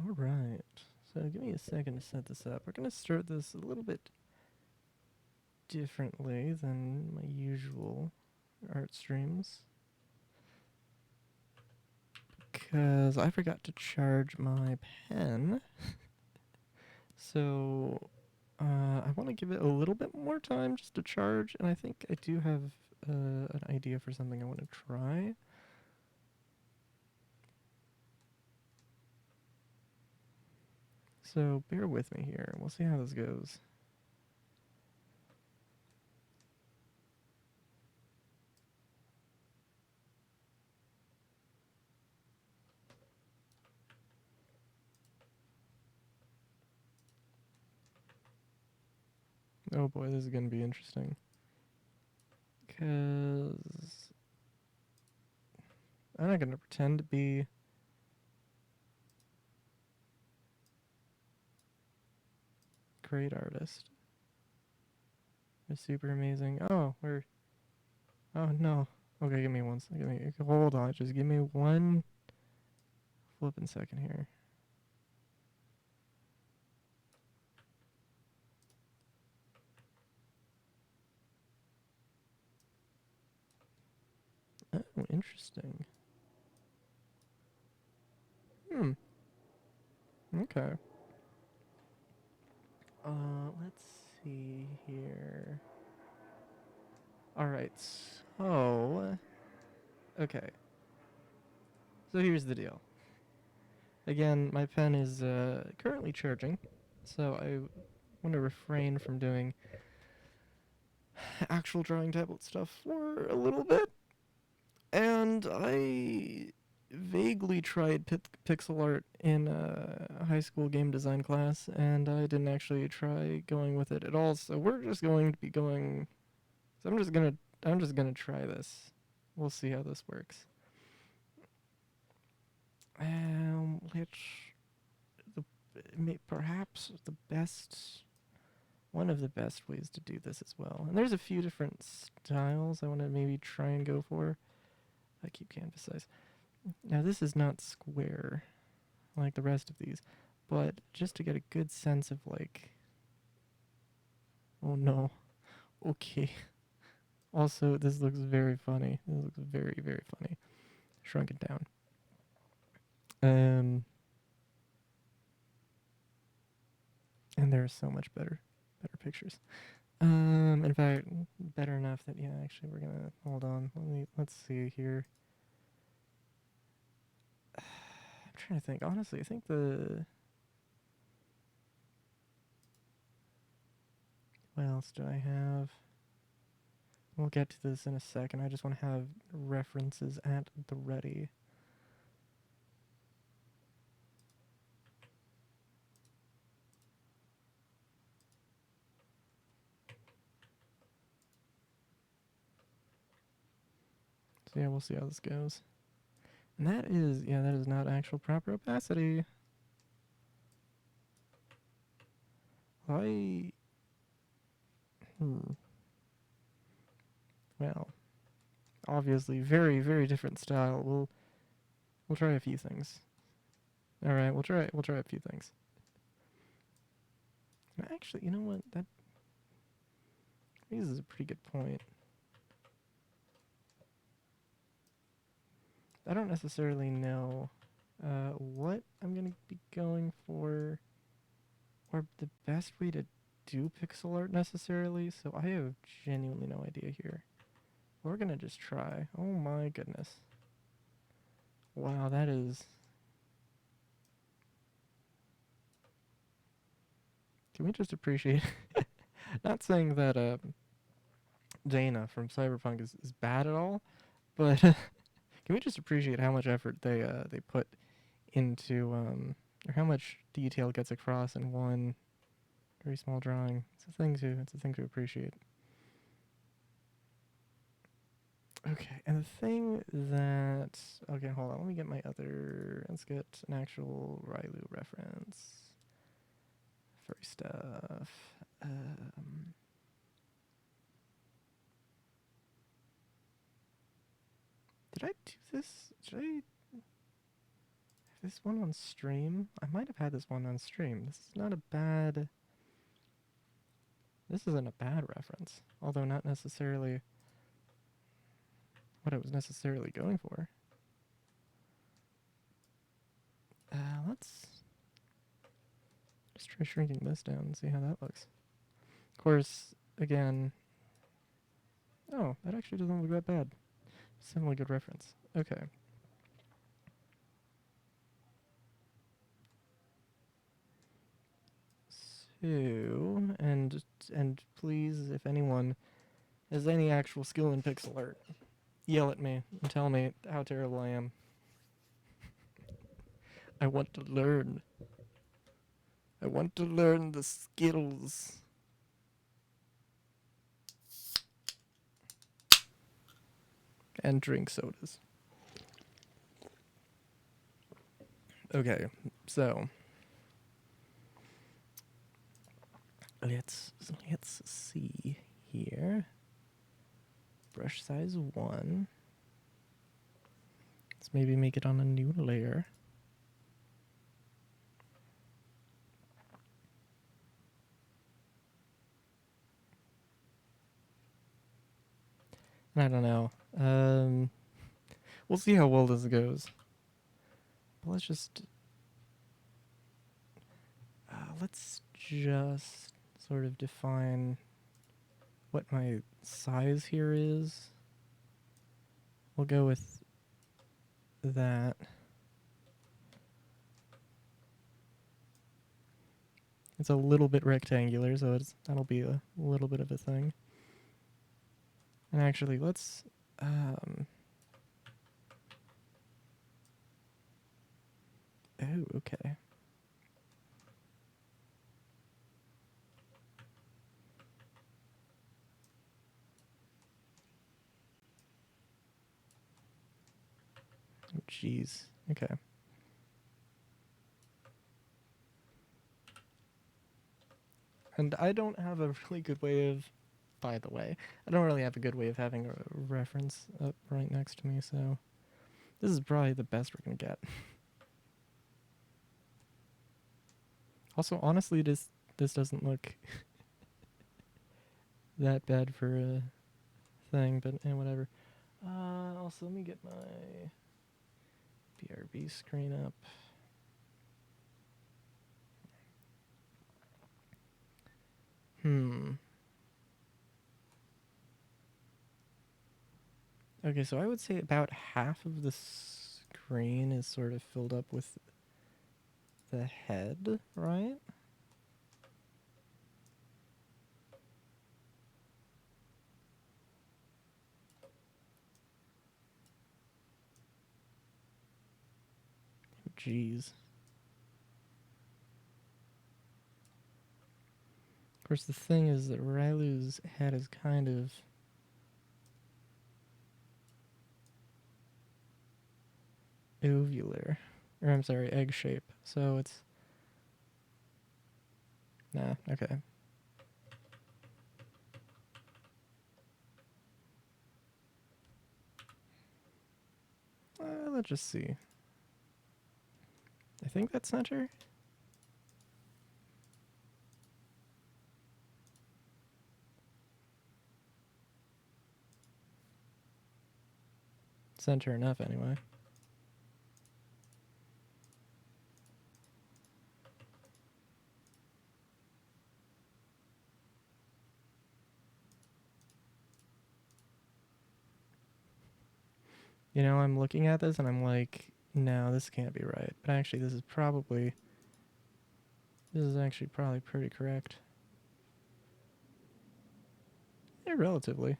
All right. So give me a second to set this up. We're going to start this a little bit differently than my usual art streams. Because I forgot to charge my pen. So I want to give it a little bit more time just to charge. And I think I do have an idea for something I want to try. So bear with me here. We'll see how this goes. Oh boy, this is going to be interesting. Because I'm not going to pretend to be a great artist. We're super amazing. Oh, we're... Oh, no. Okay, give me one second. Hold on. Just give me one flipping second here. Oh, interesting. Hmm. Okay. Let's see here. All right. So, okay. So here's the deal. Again, my pen is currently charging, so I want to refrain from doing actual drawing tablet stuff for a little bit. And I vaguely tried pixel art in a high school game design class, and I didn't actually try going with it at all. So we're just going to be going. So I'm just gonna try this. We'll see how this works. Which the perhaps the best one of the best ways to do this as well. And there's a few different styles I want to maybe try and go for. I keep canvas size. Now this is not square like the rest of these, but just to get a good sense of like, oh no, okay. Also, this looks very funny. This looks very, very funny. Shrunk it down. And there are so much better pictures. In fact, better enough that yeah, actually, we're gonna hold on. Let's see here. I'm trying to think. Honestly, I think what else do I have? We'll get to this in a second. I just want to have references at the ready. So yeah, we'll see how this goes. And that is not actual proper opacity. I well, obviously very, very different style. We'll try a few things. All right, we'll try a few things. And actually, you know what? That raises a pretty good point. I don't necessarily know what I'm gonna be going for, or the best way to do pixel art necessarily. So I have genuinely no idea here. We're gonna just try. Oh my goodness! Wow, that is. Can we just appreciate? Not saying that Dana from Cyberpunk is bad at all, but can we just appreciate how much effort they put into or how much detail gets across in one very small drawing? It's a thing to appreciate. Okay, and the thing that okay, hold on, let me get my other. Let's get an actual Rylu reference. Furry stuff. Did I do this? Did I This one on stream? I might have had this one on stream. This is not a bad... This isn't a bad reference. Although not necessarily what I was necessarily going for. Let's just try shrinking this down and see how that looks. Of course, again... Oh, that actually doesn't look that bad. Similarly good reference. Okay. So, and please, if anyone has any actual skill in pixel art, yell at me and tell me how terrible I am. I want to learn. I want to learn the skills. And drink sodas. Okay, so let's see here. Brush size 1. Let's maybe make it on a new layer. I don't know. We'll see how well this goes. But let's just sort of define what my size here is. We'll go with that. It's a little bit rectangular, so that'll be a little bit of a thing. And actually, let's oh, okay. Oh, jeez. Okay. And I don't have a really good way of, by the way, I don't really have a good way of having a reference up right next to me, so this is probably the best we're gonna get. Also, honestly, this doesn't look that bad for a thing, but whatever. Also, let me get my BRB screen up. Okay, so I would say about half of the screen is sort of filled up with the head, right? Jeez. Of course, the thing is that Rylu's head is kind of ovular. Or, I'm sorry, egg shape. So it's... Nah, okay. Let's just see. I think that's center. Center enough, anyway. You know, I'm looking at this and I'm like, no, this can't be right. But actually, this is actually probably pretty correct. Yeah, relatively.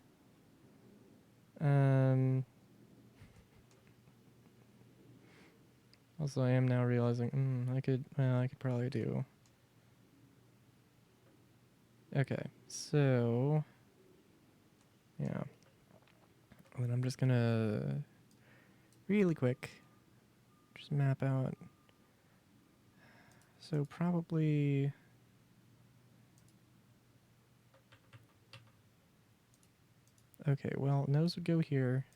Also, I am now realizing, I could probably do. Okay, so, yeah. And then I'm just gonna, really quick, just map out. So probably, okay, well, nose would go here.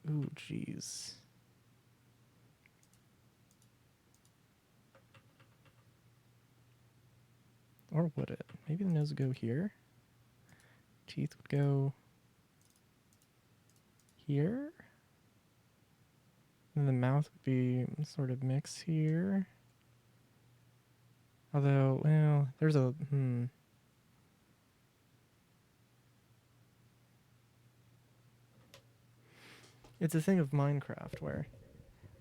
Ooh, jeez. or would it? Maybe the nose would go here. Teeth would go here. And the mouth would be sort of mixed here. Although, well, there's a, It's a thing of Minecraft where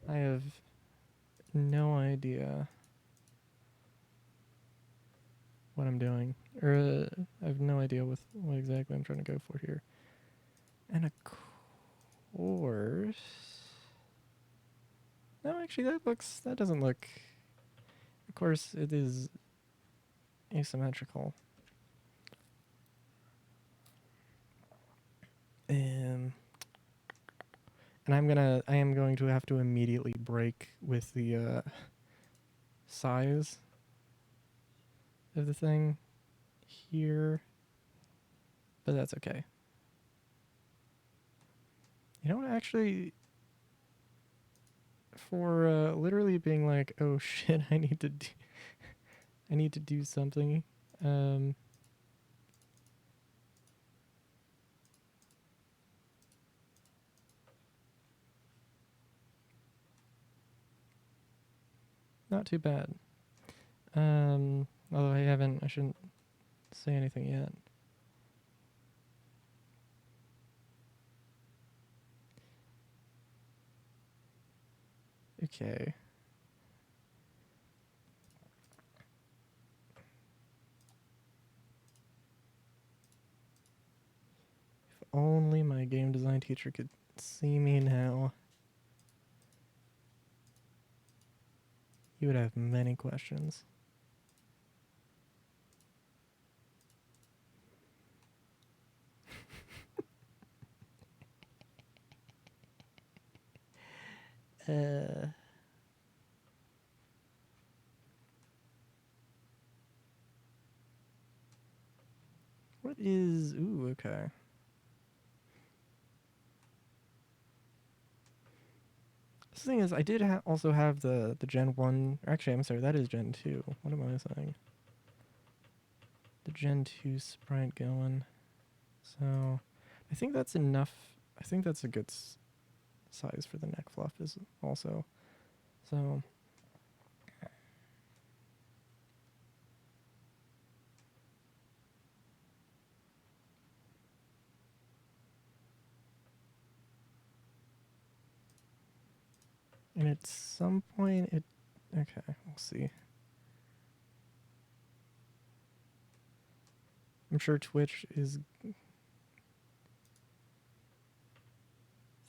I have no idea what I'm doing. Or I have no idea what exactly I'm trying to go for here. And of course... No, actually that doesn't look... Of course it is asymmetrical. And I am going to have to immediately break with the size of the thing here, but that's okay. You know what, actually, for literally being like, oh shit, I need to do something. Not too bad. Although I shouldn't say anything yet. Okay. If only my game design teacher could see me now. He would have many questions. What is... Ooh, okay. The thing is, I did also have the Gen 1... Actually, I'm sorry, that is Gen 2. What am I saying? The Gen 2 sprite going. So, I think that's enough. I think that's a good size for the neck fluff is also. So... And at some point it... Okay, we'll see. I'm sure Twitch is...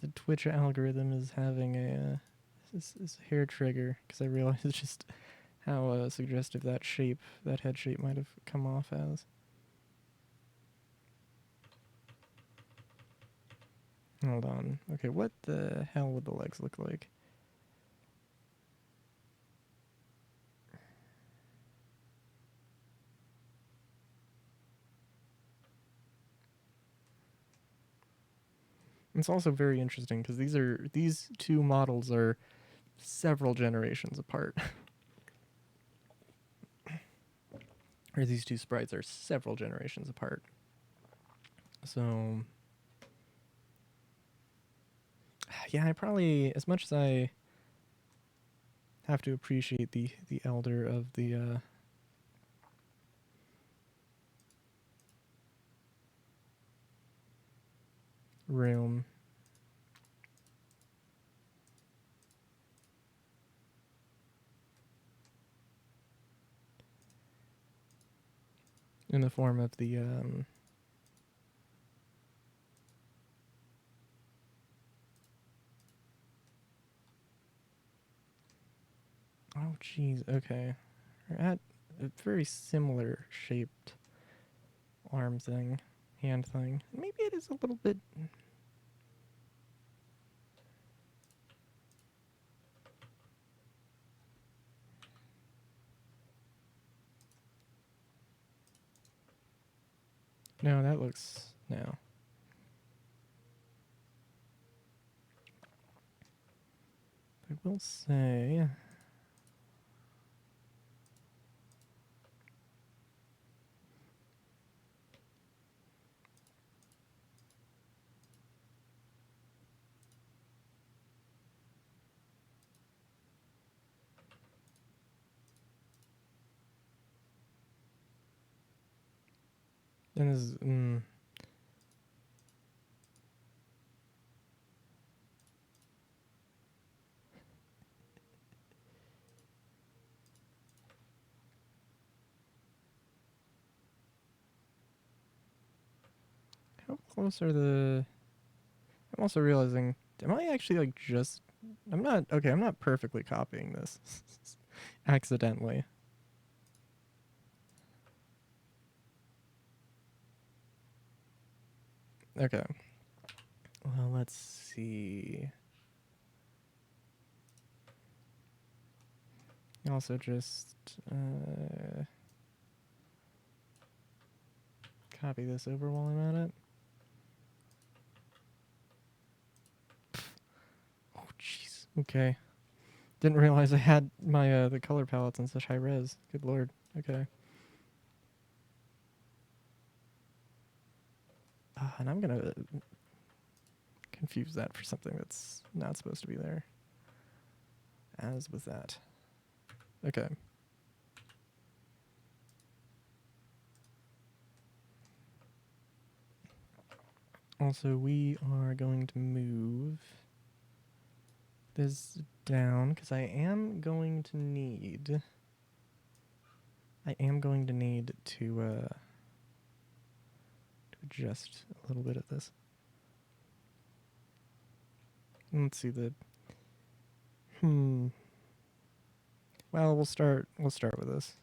The Twitch algorithm is having a... This hair trigger, because I realized just how suggestive that head shape might have come off as. Hold on. Okay, what the hell would the legs look like? It's also very interesting because these two models are several generations apart. Or these two sprites are several generations apart. So yeah, I probably, as much as I have to appreciate the elder of the room, in the form of the oh geez, okay. We're at a very similar shaped arm thing, hand thing. Maybe it is a little bit... No, that looks... No. I will say... And this is, how close are the... I'm also realizing, am I actually like just... I'm not perfectly copying this accidentally. Okay. Well, let's see. Also just copy this over while I'm at it. Oh, jeez. Okay. Didn't realize I had my the color palettes in such high res. Good lord. Okay. And I'm gonna confuse that for something that's not supposed to be there. As with that. Okay. Also, we are going to move this down because I am going to need to adjust a little bit of this. Let's see the well, we'll start with this.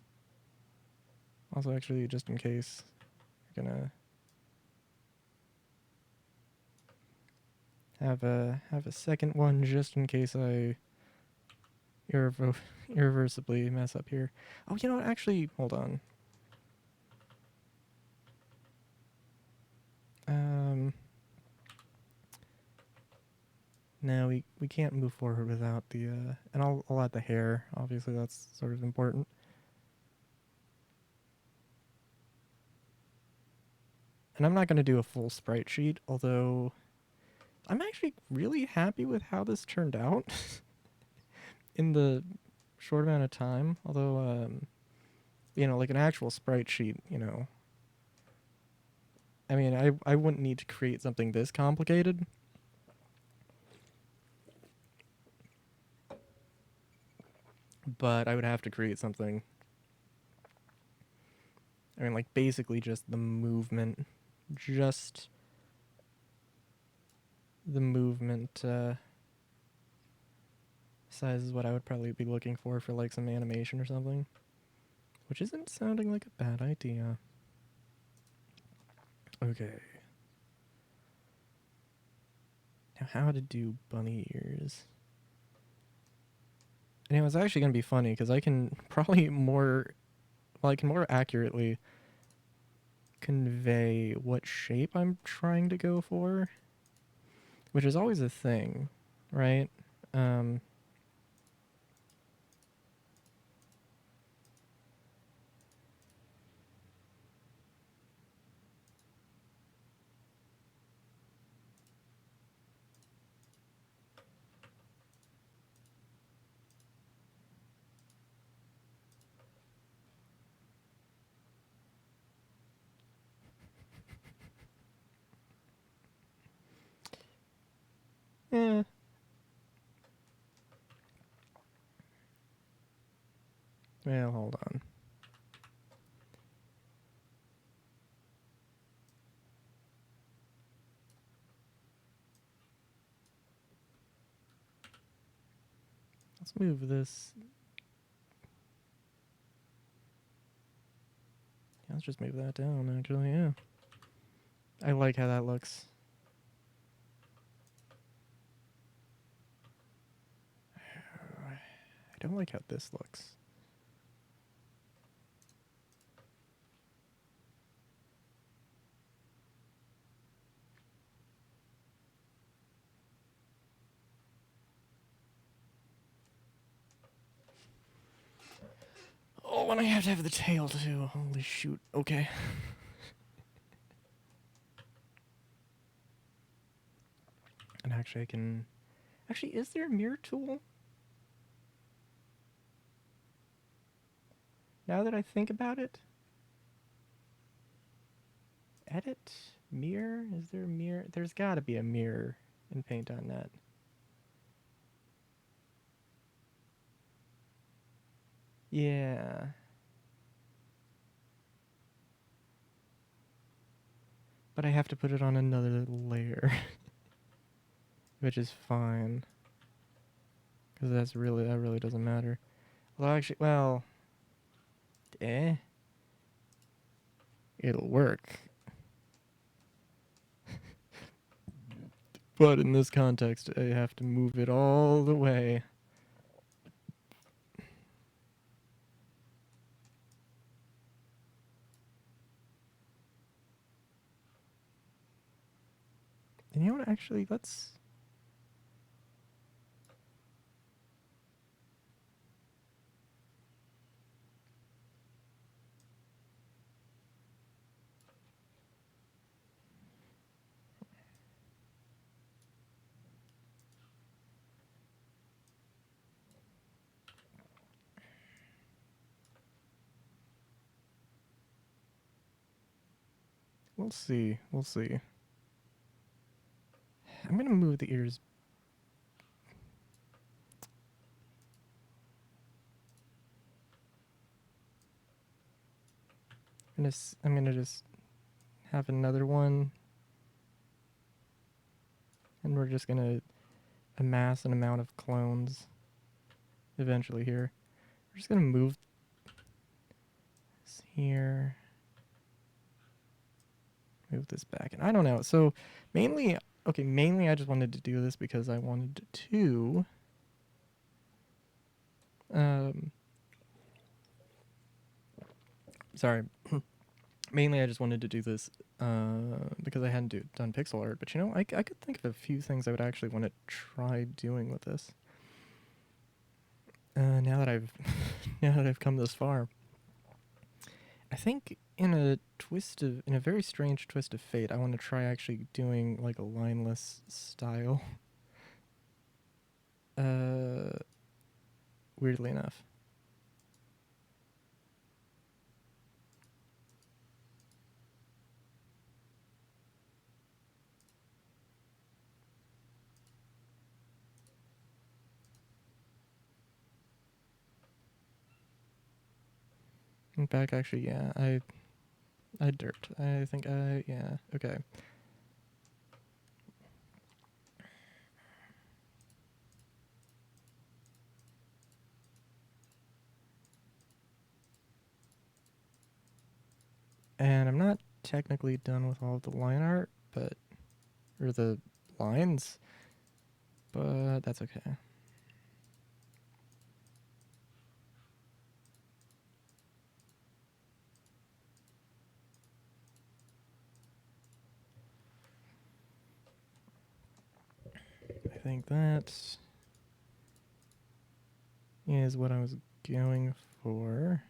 Also, actually, just in case, we're gonna have a second one just in case I irreversibly mess up here. Oh, you know what? Actually, hold on. No, we can't move forward without the and I'll add the hair. Obviously, that's sort of important. And I'm not going to do a full sprite sheet, although I'm actually really happy with how this turned out in the short amount of time. Although, you know, like an actual sprite sheet, you know, I mean, I wouldn't need to create something this complicated. But I would have to create something. I mean, like, basically just the movement. Just the movement size is what I would probably be looking for like some animation or something. Which isn't sounding like a bad idea. Okay. Now how to do bunny ears. And it was actually going to be funny because I can probably I can more accurately convey what shape I'm trying to go for, which is always a thing, right? Yeah. Well, hold on. Let's move this. Yeah, let's just move that down, actually, yeah. I like how that looks. I don't like how this looks. Oh, and I have to have the tail too. Holy shoot. Okay. And actually I can... Actually, is there a mirror tool? Now that I think about it? edit? Mirror? Is there a mirror? There's gotta be a mirror in Paint.net. Yeah. But I have to put it on another layer. Which is fine. Because that really doesn't matter. Well, actually, well... It'll work. But in this context, I have to move it all the way. And you know what, actually, let's... We'll see. We'll see. I'm gonna move the ears. I'm gonna just have another one. And we're just gonna amass an amount of clones eventually here. We're just gonna move this here. Move this back. And I don't know. So mainly I just wanted to do this because I wanted to sorry. Mainly I just wanted to do this because I hadn't done pixel art, but you know, I could think of a few things I would actually want to try doing with this. Now that I've come this far. I think in a very strange twist of fate, I want to try actually doing like a lineless style. Weirdly enough. In fact, actually, yeah, I dirt. I think yeah, okay. And I'm not technically done with all of the line art, or the lines, but that's okay. I think that is what I was going for.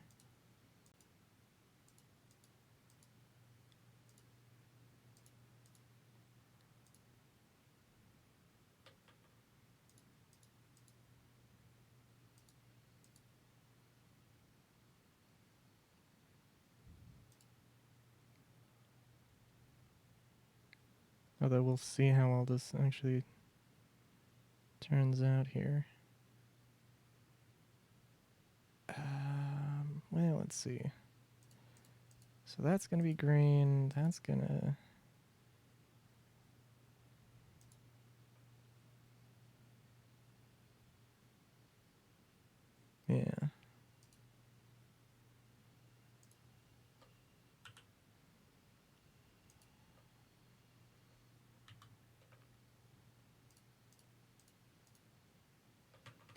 Although we'll see how all this actually turns out here. Well, let's see. So that's going to be green. That's going to... Yeah.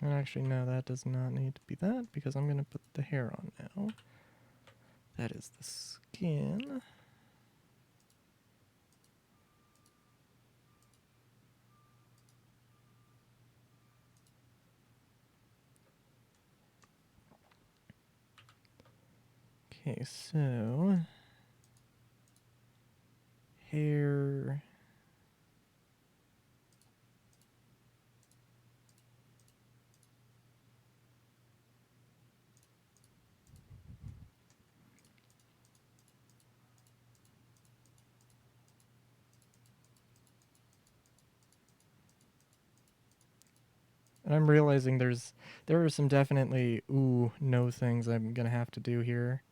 And actually, no, that does not need to be that because I'm going to put the hair on now. That is the skin. Okay, so... hair... And I'm realizing there are some definitely no things I'm gonna have to do here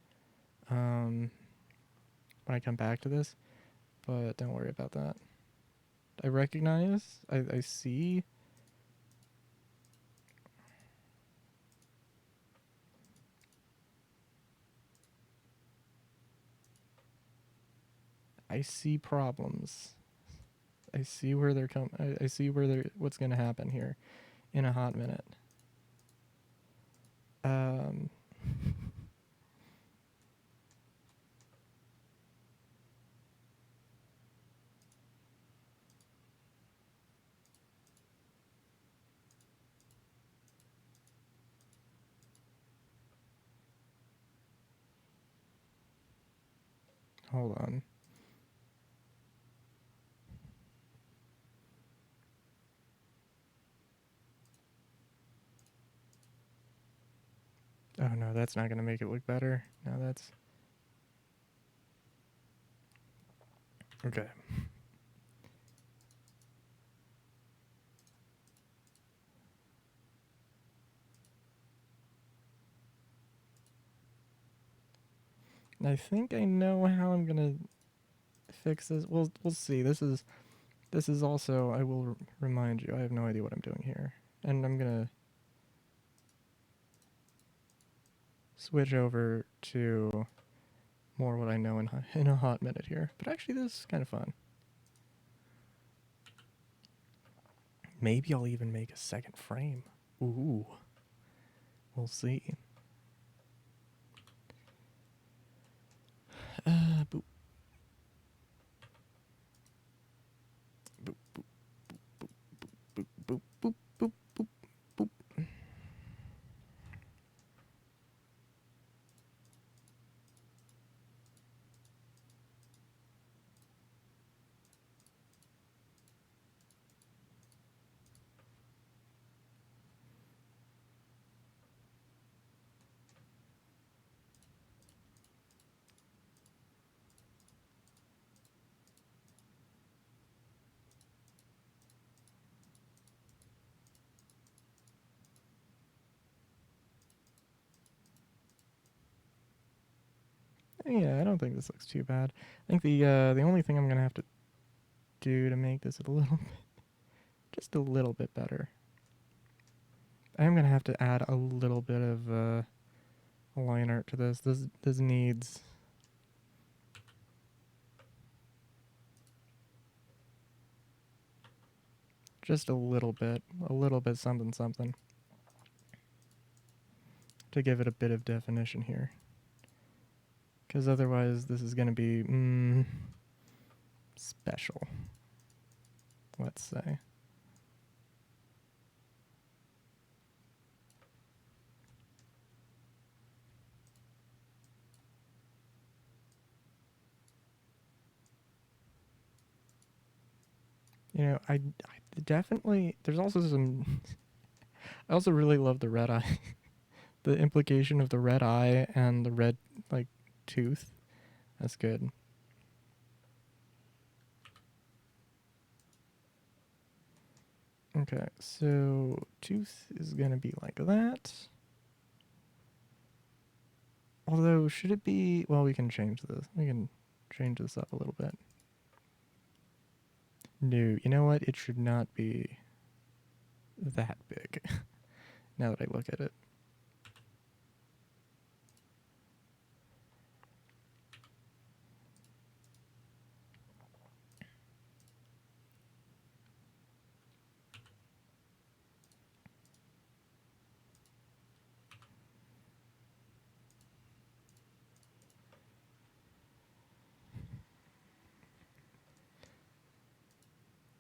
when I come back to this, but don't worry about that. I recognize, I see. I see problems. I see where they're I see where they're what's gonna happen here in a hot minute. Um, hold on. Oh no, that's not gonna make it look better. No, that's okay. I think I know how I'm gonna fix this. We'll see. This is also, I will remind you, I have no idea what I'm doing here. And I'm gonna switch over to more what I know in a hot minute here. But actually this is kind of fun. Maybe I'll even make a second frame. Ooh. We'll see. Boop. Boop, boop, boop, boop, boop, boop, boop, boop. Yeah, I don't think this looks too bad. I think the only thing I'm gonna have to do to make this a little bit, just a little bit better. I am gonna have to add a little bit of line art to this. This needs just a little bit something something to give it a bit of definition here. Because otherwise this is gonna be special, let's say. You know, I definitely, there's also some, I also really love the red eye. The implication of the red eye and the red, like, tooth. That's good. Okay, so tooth is gonna be like that. Although, should it be, well, we can change this. We can change this up a little bit. No, you know what? It should not be that big. Now that I look at it.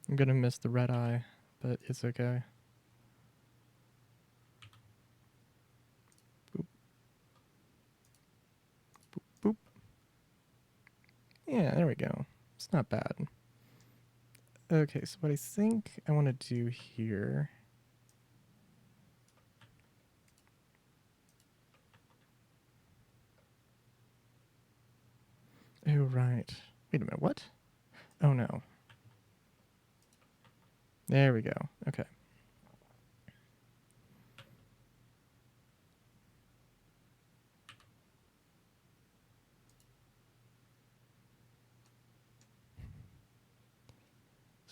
I'm gonna miss the red eye, but it's okay. Boop. Boop, boop. Yeah, there we go. It's not bad. Okay, so what I think I want to do here... Oh, right. Wait a minute, what? Oh, no. There we go. Okay.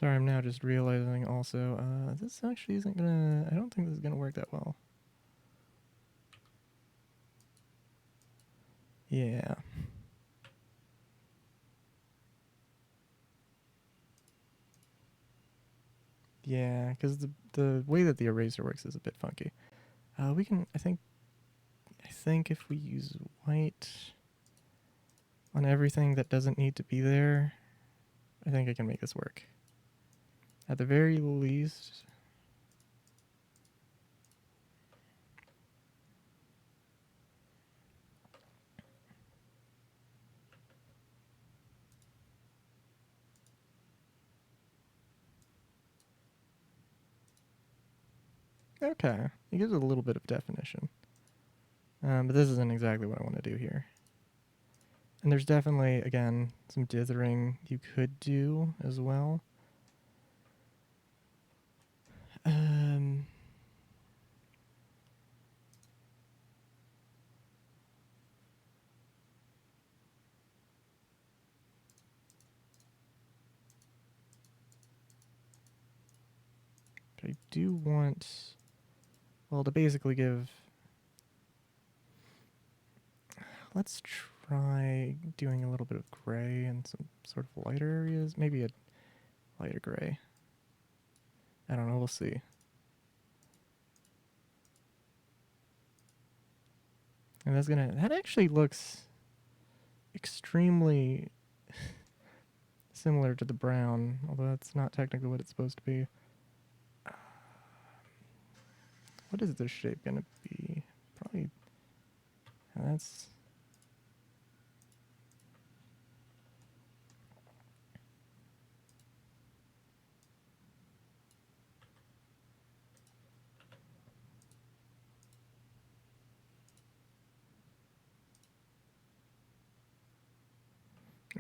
Sorry, I'm now just realizing also, this actually isn't gonna, I don't think this is gonna work that well. Yeah. Yeah, because the way that the eraser works is a bit funky. We can, I think if we use white on everything that doesn't need to be there, I think I can make this work. At the very least. Okay, it gives it a little bit of definition. But this isn't exactly what I want to do here. And there's definitely, again, some dithering you could do as well. Um, but I do want, well, to basically give, let's try doing a little bit of gray and some sort of lighter areas. Maybe a lighter gray. I don't know, we'll see. And that actually looks extremely similar to the brown, although that's not technically what it's supposed to be. What is this shape gonna be? Probably, that's,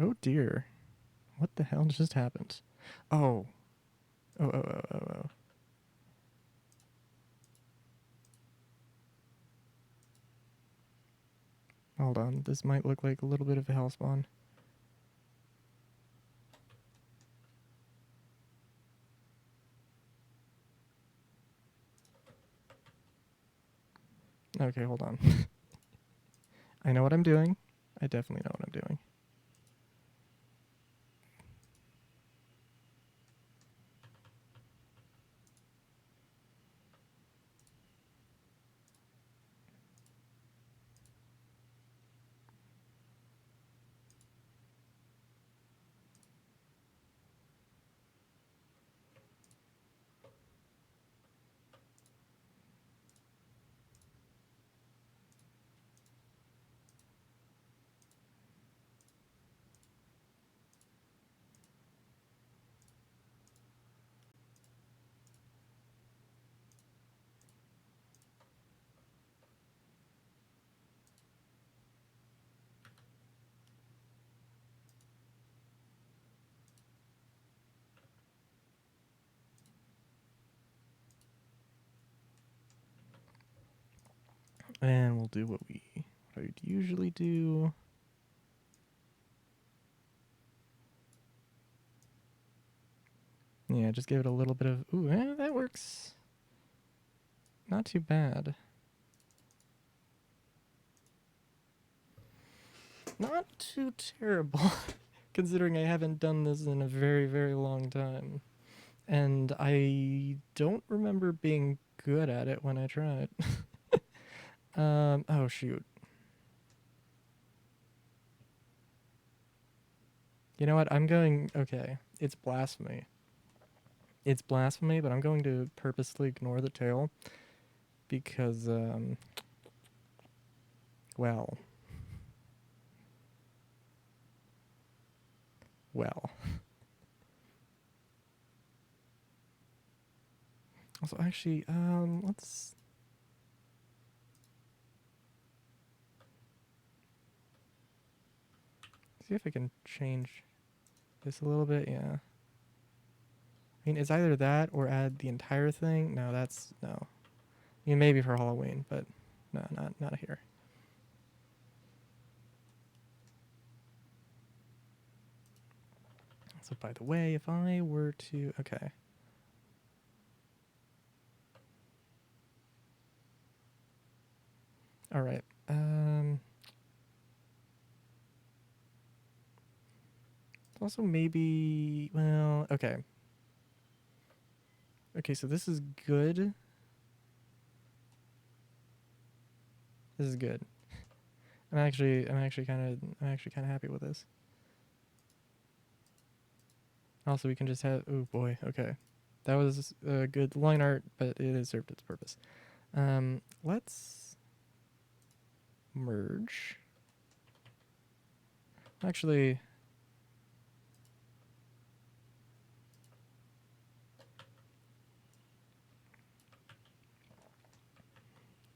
oh dear. What the hell just happened? Oh. Oh. Hold on, this might look like a little bit of a hellspawn. Okay, hold on. I know what I'm doing. I definitely know what I'm doing. And we'll do what I'd usually do. Yeah, just give it a little bit of, ooh, that works. Not too bad. Not too terrible, considering I haven't done this in a very, very long time. And I don't remember being good at it when I tried. Oh shoot. You know what? Okay, it's blasphemy. It's blasphemy, but I'm going to purposely ignore the tail because, well. Also, actually, let's see if I can change this a little bit. Yeah. I mean, it's either that or add the entire thing. No, no. I mean, maybe for Halloween, but no, not here. So by the way, if I were to, okay. All right. Also maybe, well, okay. Okay, so this is good. This is good. I'm actually kind of happy with this. Also, we can just have, oh boy, okay. That was good line art, but it has served its purpose. Let's merge. Actually,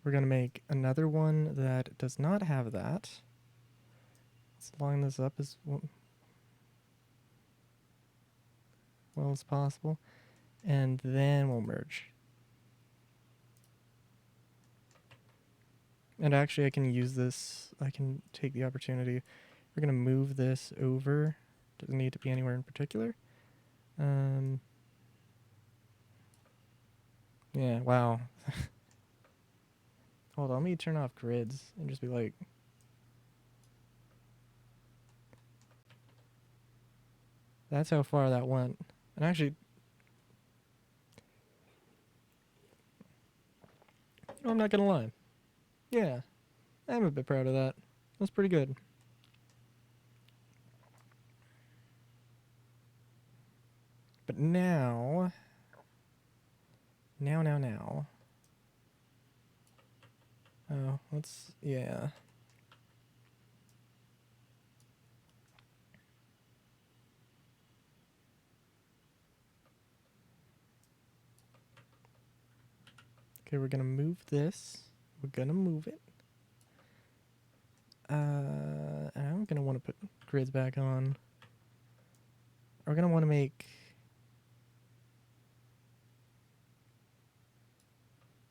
we're going to make another one that does not have that. Let's line this up as well as possible. And then we'll merge. And actually, I can use this. I can take the opportunity. We're going to move this over. Doesn't need to be anywhere in particular. Yeah, wow. Hold on, let me turn off grids and just be like, that's how far that went. And actually, I'm not gonna lie. Yeah, I'm a bit proud of that. That's pretty good. But now. Oh, let's, yeah. Okay, we're gonna move this. We're gonna move it. And I'm gonna want to put grids back on. We're gonna want to make.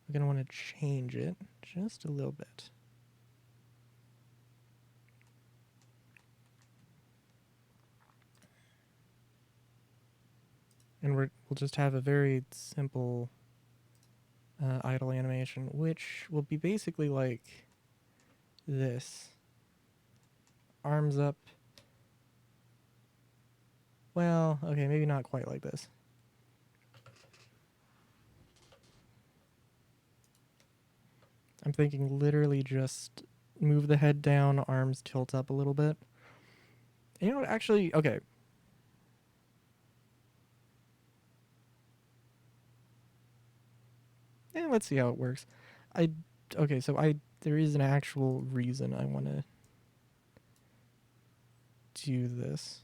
We're gonna want to change it just a little bit. And we'll just have a very simple idle animation, which will be basically like this. Arms up. Well, okay, maybe not quite like this. I'm thinking literally just move the head down, arms tilt up a little bit. You know what, actually, okay. Let's see how it works. Okay, so there is an actual reason I want to do this.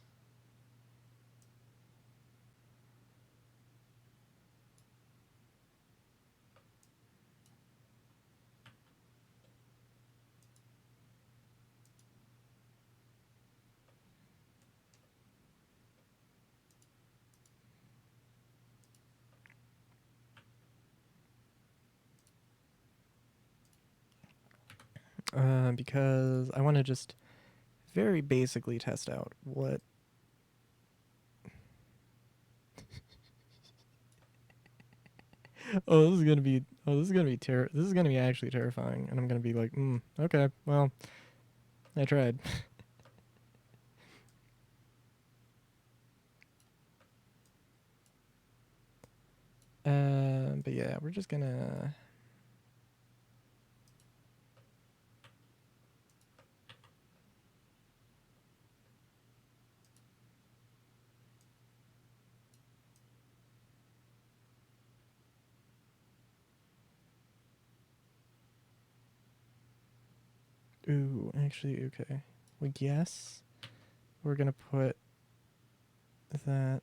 Because I want to just very basically test out what. This is gonna be. This is gonna be actually terrifying, and I'm gonna be like, okay, well, I tried. But yeah, we're just gonna. Ooh, actually, okay. Well, yes, we're gonna put that.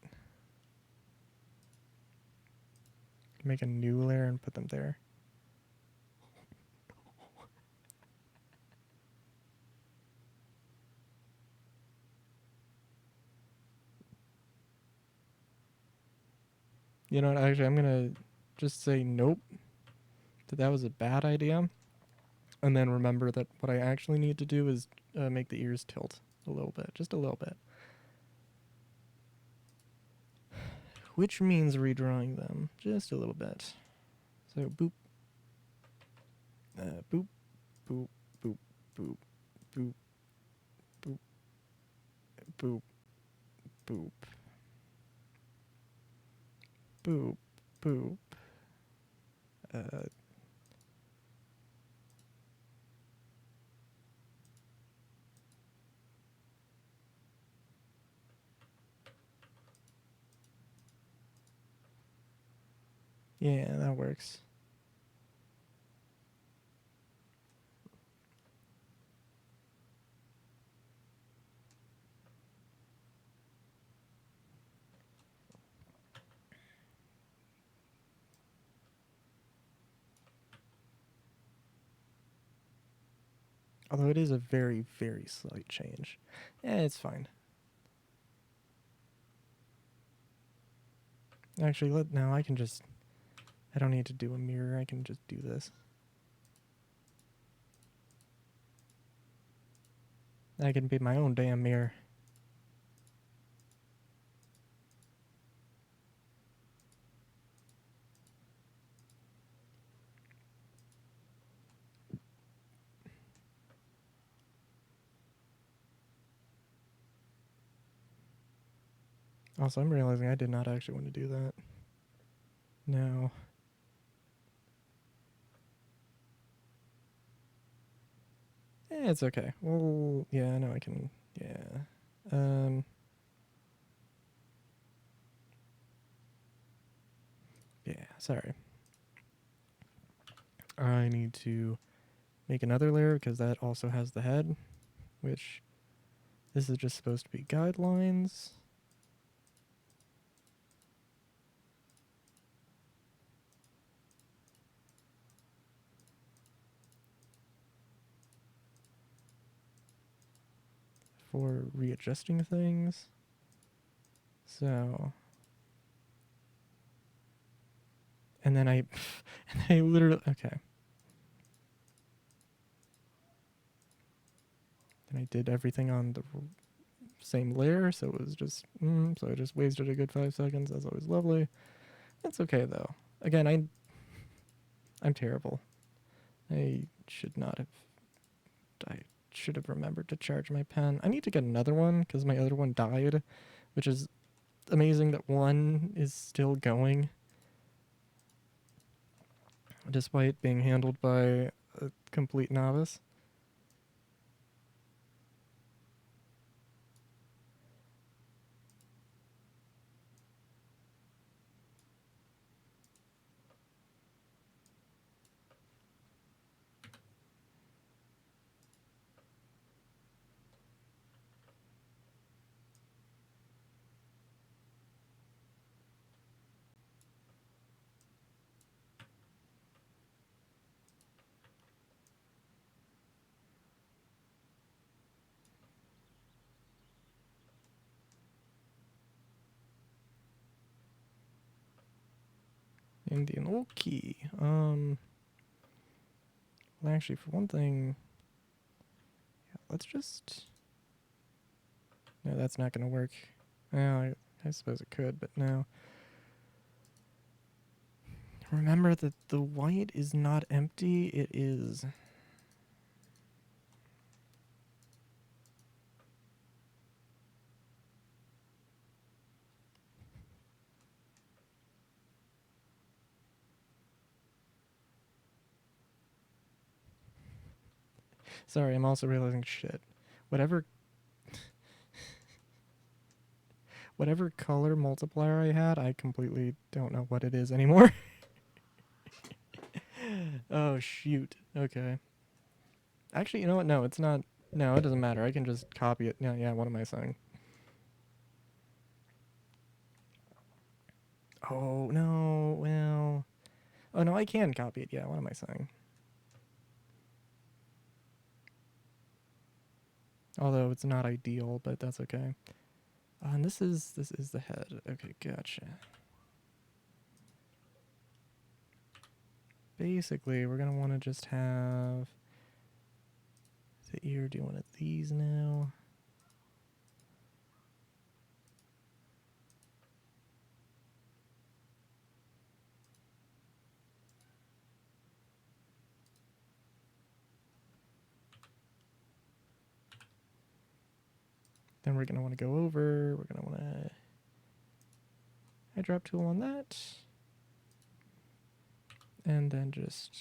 Make a new layer and put them there. You know what? Actually, I'm gonna just say nope. That was a bad idea. And then remember that what I actually need to do is make the ears tilt a little bit, just a little bit. which means redrawing them just a little bit. So boop, boop, boop, boop, boop, boop, boop, boop, boop, boop, boop. Yeah, that works. Although it is a very, very slight change. It's fine. Actually, now I can just... I don't need to do a mirror. I can just do this. I can be my own damn mirror. Also, I'm realizing I did not actually want to do that. No. It's okay. Well, yeah, no, I can... Yeah. Yeah, sorry. I need to make another layer because that also has the head, which this is just supposed to be guidelines. For readjusting things. So, and then I literally, okay. And I did everything on the same layer, so it was just, so I just wasted a good 5 seconds. That's always lovely. It's okay though. Again, I'm terrible. I should not have, I should have remembered to charge my pen. I need to get another one because my other one died, which is amazing that one is still going despite being handled by a complete novice. Indian. Okay. Well, actually, for one thing, yeah, let's just... No, that's not going to work. Well, I suppose it could, but no. Remember that the white is not empty, it is... Sorry, I'm also realizing, shit. Whatever color multiplier I had, I completely don't know what it is anymore. Oh, shoot. Okay. Actually, you know what? No, it's not. No, it doesn't matter. I can just copy it. Yeah, what am I saying? Oh, no. Well... Oh, no, I can copy it. Yeah, what am I saying? Although it's not ideal, but that's okay. And this is the head. Okay, gotcha. Basically, we're gonna want to just have the ear do one of these now. Then we're going to want to go over, we're going to want to eyedrop tool on that. And then just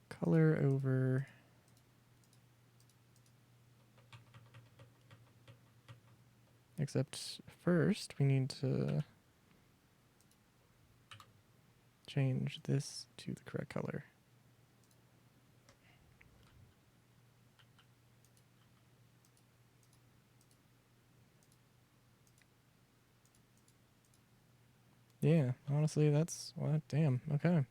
color over. Except first we need to change this to the correct color. Yeah, honestly, that's what. Damn. Okay.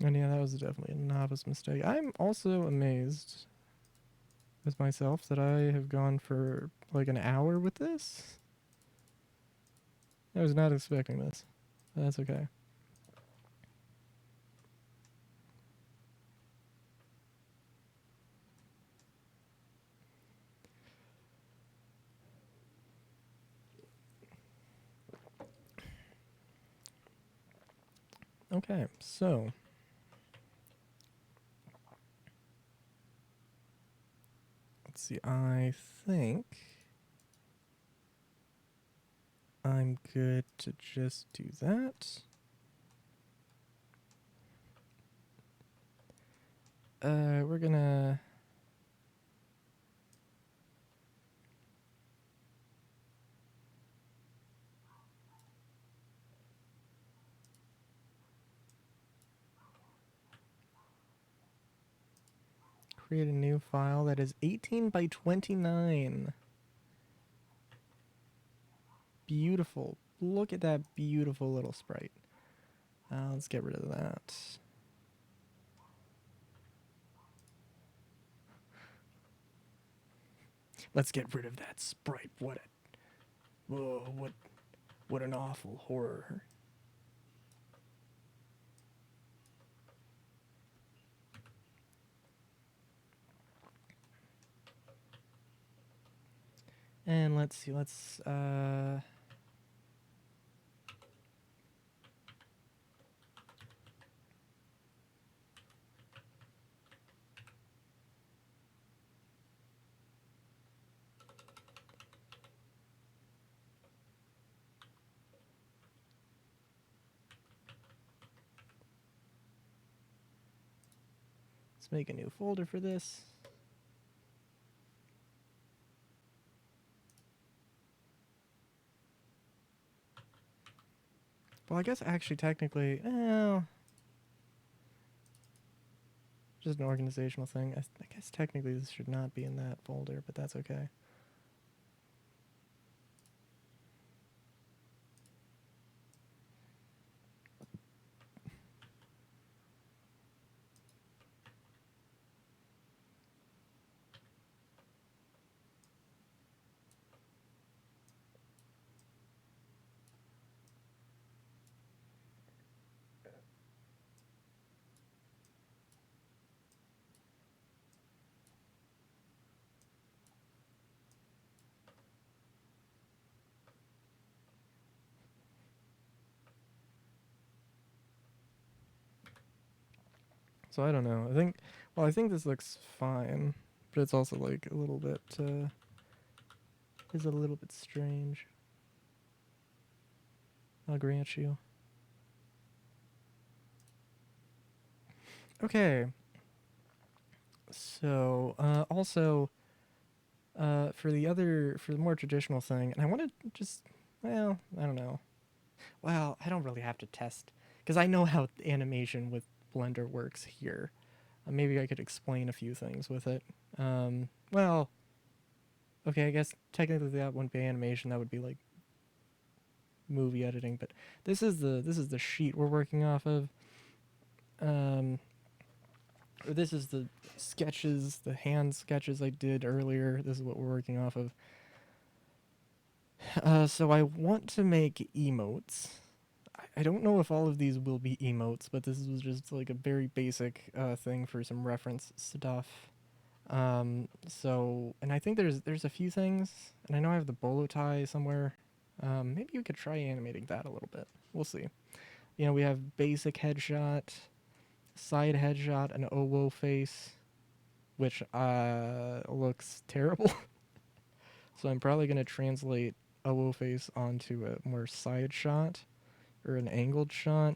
And yeah, that was definitely a novice mistake. I'm also amazed with myself that I have gone for like an hour with this. I was not expecting this. But that's okay. Okay, so let's see. I think I'm good to just do that. We're gonna create a new file that is 18 by 29. Beautiful. Look at that beautiful little sprite. Let's get rid of that. Let's get rid of that sprite. Whoa, what an awful horror. And let's see, let's make a new folder for this. Well, I guess actually technically, just an organizational thing. I guess technically this should not be in that folder, but that's okay. So I don't know. I think this looks fine, but it's also like a little bit, is a little bit strange. I'll grant you. Okay. So, also, for the more traditional thing, and I want to just, well, I don't know. Well, I don't really have to test, because I know how animation with Blender works here. Maybe I could explain a few things with it. Well, okay, I guess technically that wouldn't be animation. That would be like movie editing. But this is the sheet we're working off of. Or this is the sketches, the hand sketches I did earlier. This is what we're working off of. So I want to make emotes. I don't know if all of these will be emotes, but this was just like a very basic thing for some reference stuff. So, and I think there's a few things, and I know I have the bolo tie somewhere. Maybe we could try animating that a little bit. We'll see. You know, we have basic headshot, side headshot, an owo face, which looks terrible. So I'm probably gonna translate owo face onto a more side shot or an angled shot.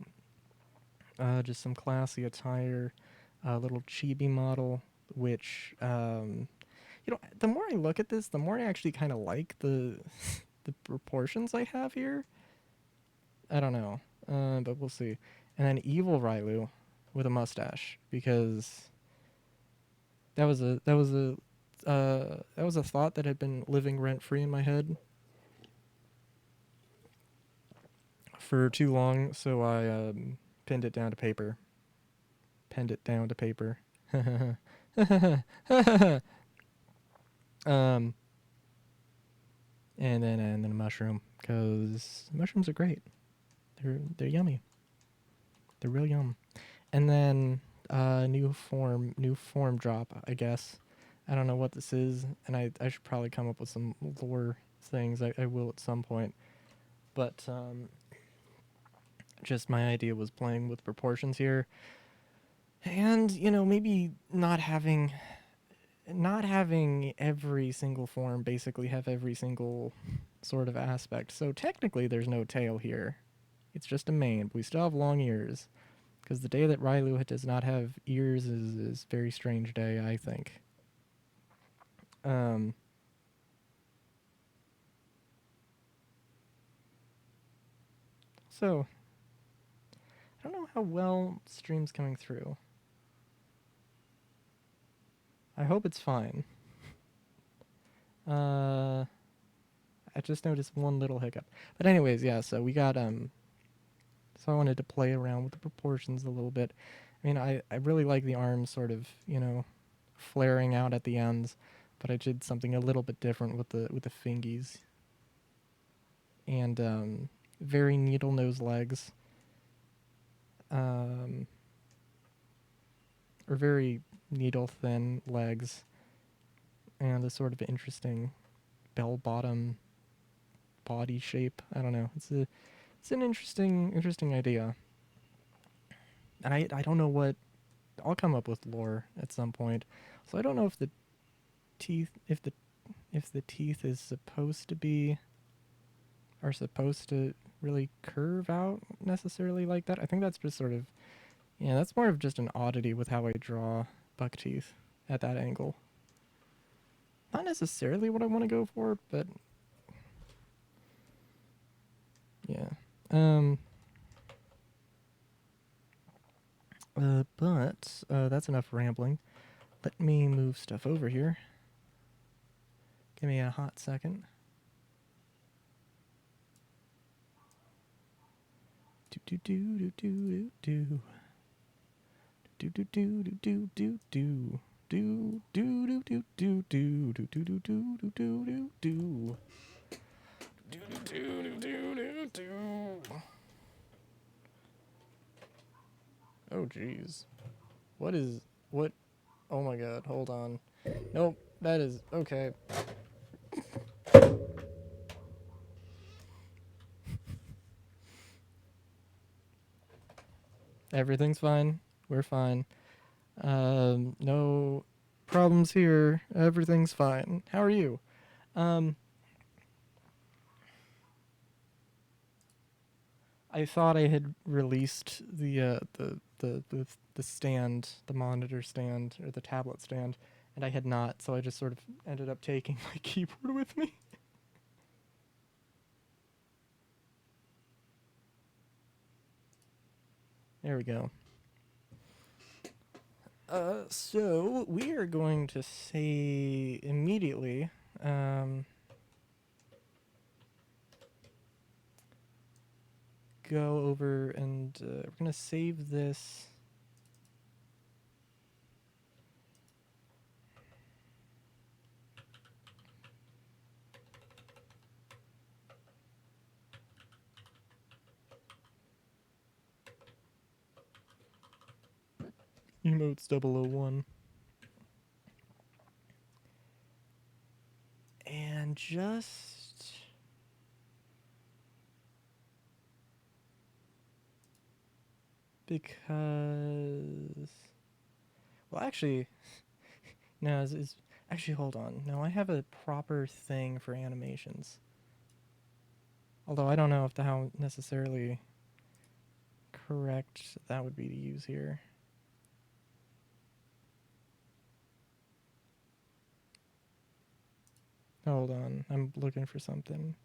Just some classy attire, a little chibi model, which you know, the more I look at this, the more I actually kind of like the the proportions I have here. I don't know, but we'll see. And then evil Railu with a mustache, because that was a thought that had been living rent free in my head for too long, so I pinned it down to paper. Penned it down to paper. um, and then a mushroom, because mushrooms are great. They're yummy. They're real yum. And then new form drop, I guess. I don't know what this is, and I should probably come up with some lore things. I will at some point. But just my idea was playing with proportions here. And, you know, maybe not having every single form basically have every single sort of aspect. So technically there's no tail here. It's just a mane, but we still have long ears. Because the day that Railu does not have ears is a very strange day, I think. So, I don't know how well stream's coming through. I hope it's fine. I just noticed one little hiccup. But anyways, yeah, so we got, so I wanted to play around with the proportions a little bit. I mean, I really like the arms sort of, you know, flaring out at the ends, but I did something a little bit different with the fingies. And very needle nose legs. Or very needle thin legs, and a sort of interesting bell bottom body shape. I don't know. It's an interesting idea. And I don't know what, I'll come up with lore at some point. So I don't know if the teeth if the teeth is supposed to be are supposed to really curve out necessarily like that. I think that's just sort of, yeah, that's more of just an oddity with how I draw buck teeth at that angle. Not necessarily what I want to go for, but yeah. But that's enough rambling. Let me move stuff over here. Give me a hot second. Do do do do do do do do do do do do. Do do do do do do do do do do do do do do do do. Oh jeez. What? Oh my god, hold on. Nope, that is okay. Everything's fine. We're fine. No problems here. Everything's fine. How are you? Um, I thought I had released the stand, the monitor stand or the tablet stand, and I had not. So I just sort of ended up taking my keyboard with me. There we go. So we are going to say immediately. Go over and we're gonna save this. Emotes 001. just... Because... Well, actually... No, actually, hold on. No, I have a proper thing for animations. Although I don't know if how necessarily correct that would be to use here. Hold on, I'm looking for something.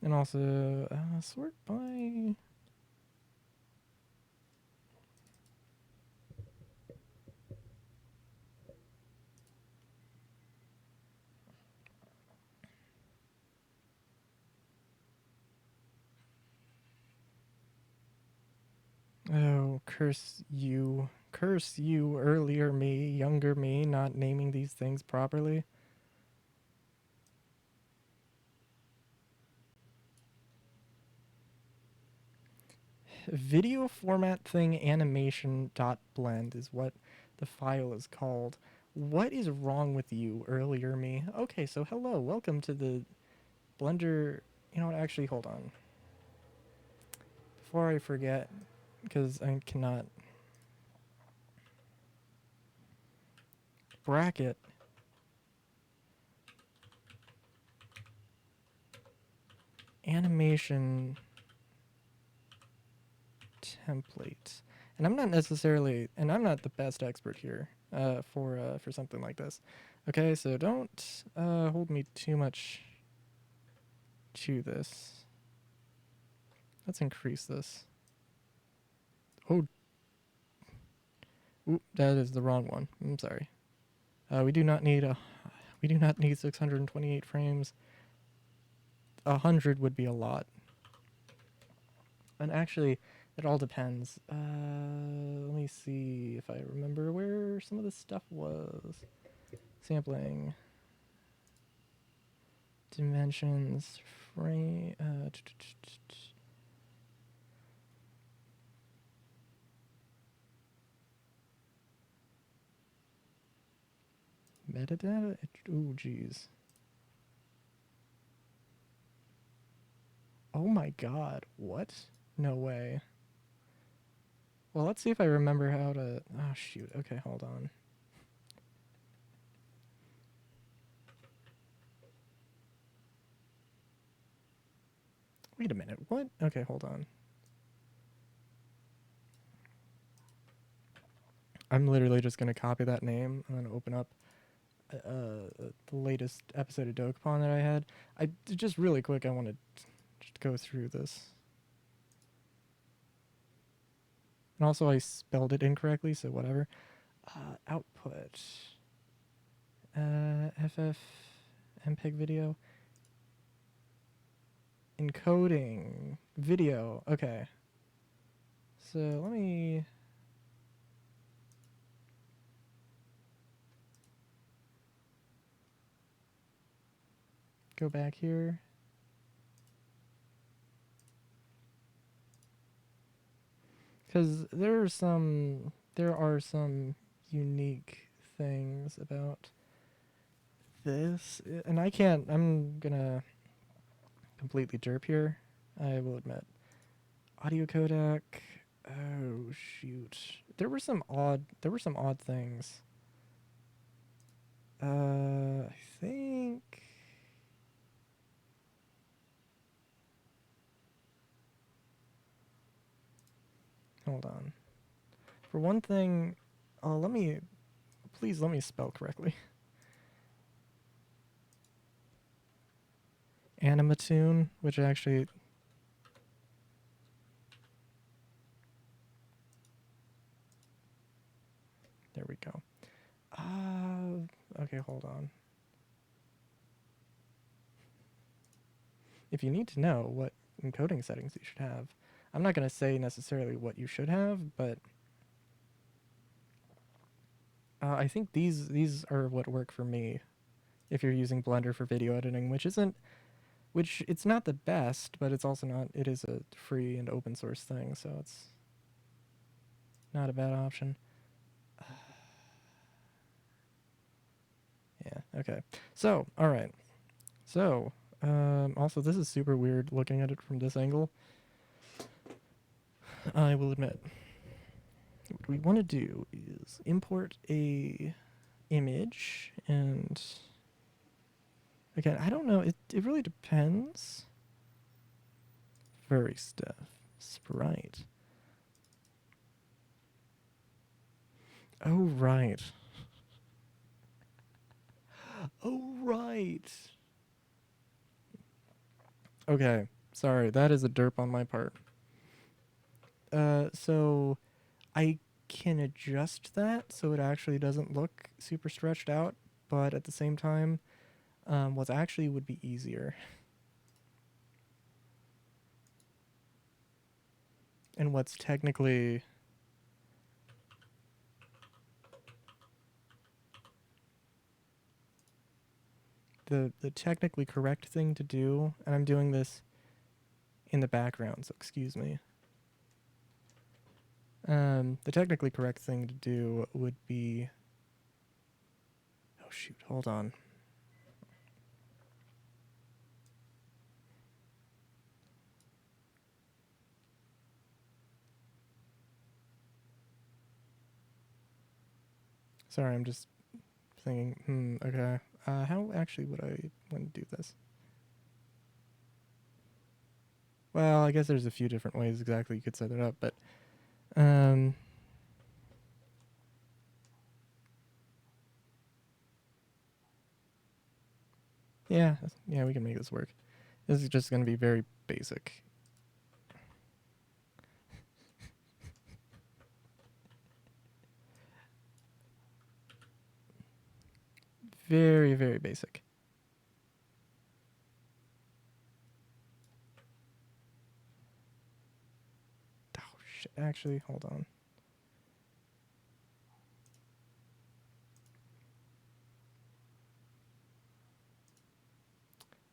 And also, sort by... Oh, curse you. Curse you, earlier me, younger me, not naming these things properly. Video format thing animation.blend is what the file is called. What is wrong with you, earlier me? Okay, so hello, welcome to the Blender... You know what, actually, hold on. Before I forget, because I cannot... Bracket. Animation template. And I'm not necessarily... And I'm not the best expert here for something like this. Okay, so don't hold me too much to this. Let's increase this. Oh. Oop, that is the wrong one. I'm sorry. We do not need 628 frames. 100 would be a lot. And actually, it all depends. Let me see if I remember where some of this stuff was. Sampling. Dimensions. Frame. Metadata? Oh, geez. Oh my god, what? No way. Well, let's see if I remember how to... Oh, shoot. Okay, hold on. Wait a minute, what? Okay, hold on. I'm literally just going to copy that name and then open up the latest episode of Dokapon that I had. Just really quick, I want to just go through this. And also I spelled it incorrectly, so whatever. Output. FF MPEG video. Encoding. Video. Okay. So let me... go back here. Because there are some unique things about this. And I'm gonna completely derp here, I will admit. Audio codec. Oh shoot. There were some odd things. I think... Hold on. For one thing, please let me spell correctly. Animatoon, which actually... There we go. Okay, hold on. If you need to know what encoding settings you should have, I'm not going to say necessarily what you should have, but I think these are what work for me if you're using Blender for video editing, which it's not the best, but it's also not, it is a free and open source thing, so it's not a bad option. Yeah, okay. So, all right. So, also this is super weird looking at it from this angle. I will admit. What we want to do is import a image, and again, I don't know, it really depends. Furry stuff. Sprite. Oh, right. Oh, right. Okay, sorry, that is a derp on my part. So I can adjust that so it actually doesn't look super stretched out, but at the same time, what actually would be easier and what's technically the technically correct thing to do, and I'm doing this in the background, so excuse me. The technically correct thing to do would be, oh shoot, hold on. Sorry, I'm just thinking, okay. How actually would I want to do this? Well, I guess there's a few different ways exactly you could set it up, but yeah, we can make this work. This is just going to be very basic. Very, very basic. Oh shit, actually, hold on.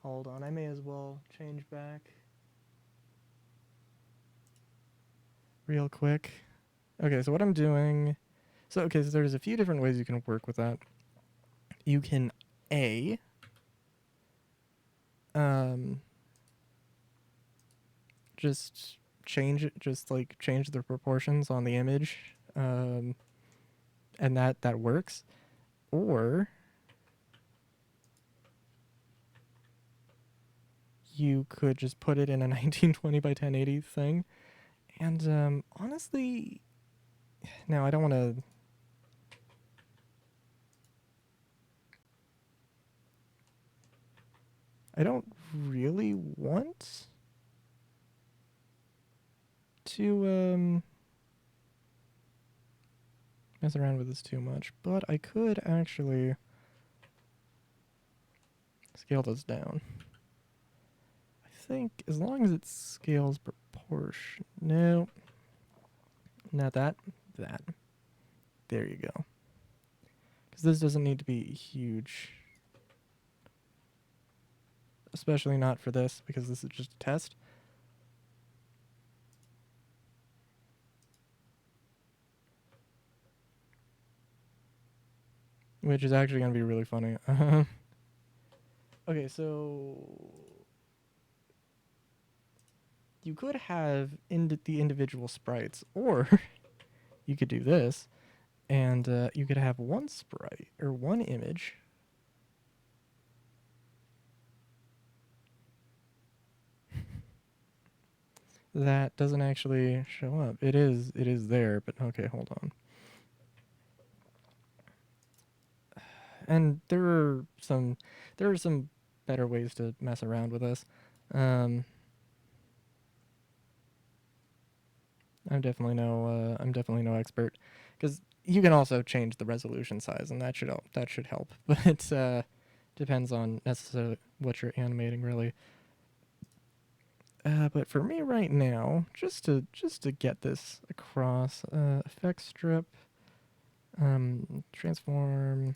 Hold on, I may as well change back real quick. Okay, so what I'm doing, so there's a few different ways you can work with that. You can just change it, just like change the proportions on the image, and that works. Or you could just put it in a 1920 by 1080 thing. And honestly, now I don't want to. I don't really want to mess around with this too much, but I could actually scale this down. I think as long as it scales proportion. No, not that. That. There you go. Because this doesn't need to be huge. Especially not for this, because this is just a test. Which is actually going to be really funny. Okay, so you could have the individual sprites, or you could do this, and you could have one sprite, or one image, that doesn't actually show up. It is there, but okay, hold on. And there are some better ways to mess around with this. I'm definitely no expert, because you can also change the resolution size, and that should help. But depends on necessarily what you're animating, really. But for me right now, just to get this across, effect strip, transform.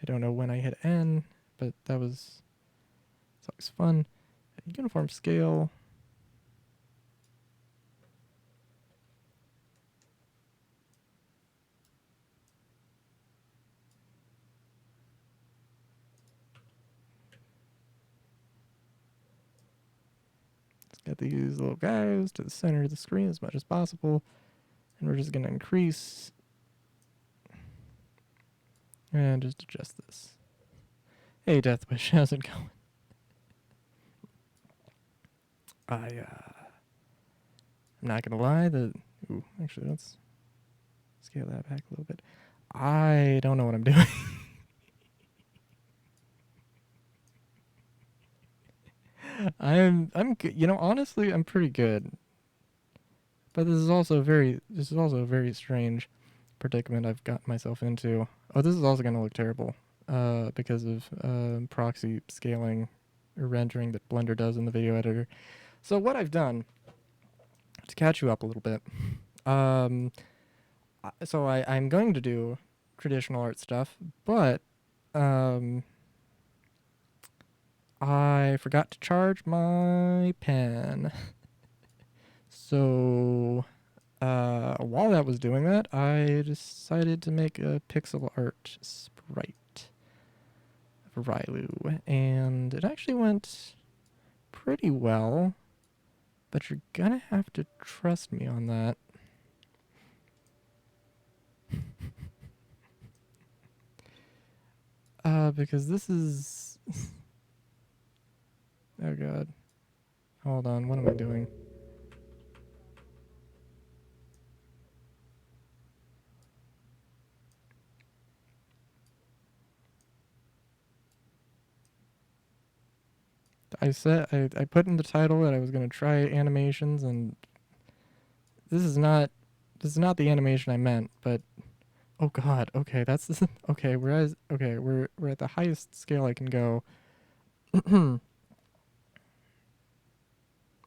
I don't know when I hit N, but it's always fun. Uniform scale. get these little guys to the center of the screen as much as possible. And we're just going to increase and just adjust this. Hey, Deathwish, how's it going? I'm not going to lie. Ooh, actually, let's scale that back a little bit. I don't know what I'm doing. I'm you know, honestly, I'm pretty good. But this is also a very strange predicament I've got myself into. Oh, this is also going to look terrible because of proxy scaling or rendering that Blender does in the video editor. So what I've done to catch you up a little bit, I'm going to do traditional art stuff, but I forgot to charge my pen. So while that was doing that, I decided to make a pixel art sprite of Rylu, and it actually went pretty well, but you're gonna have to trust me on that. Because this is... oh god. Hold on, what am I doing? I put in the title that I was gonna try animations, and this is not the animation I meant, but oh god, okay, that's okay, we're at the highest scale I can go.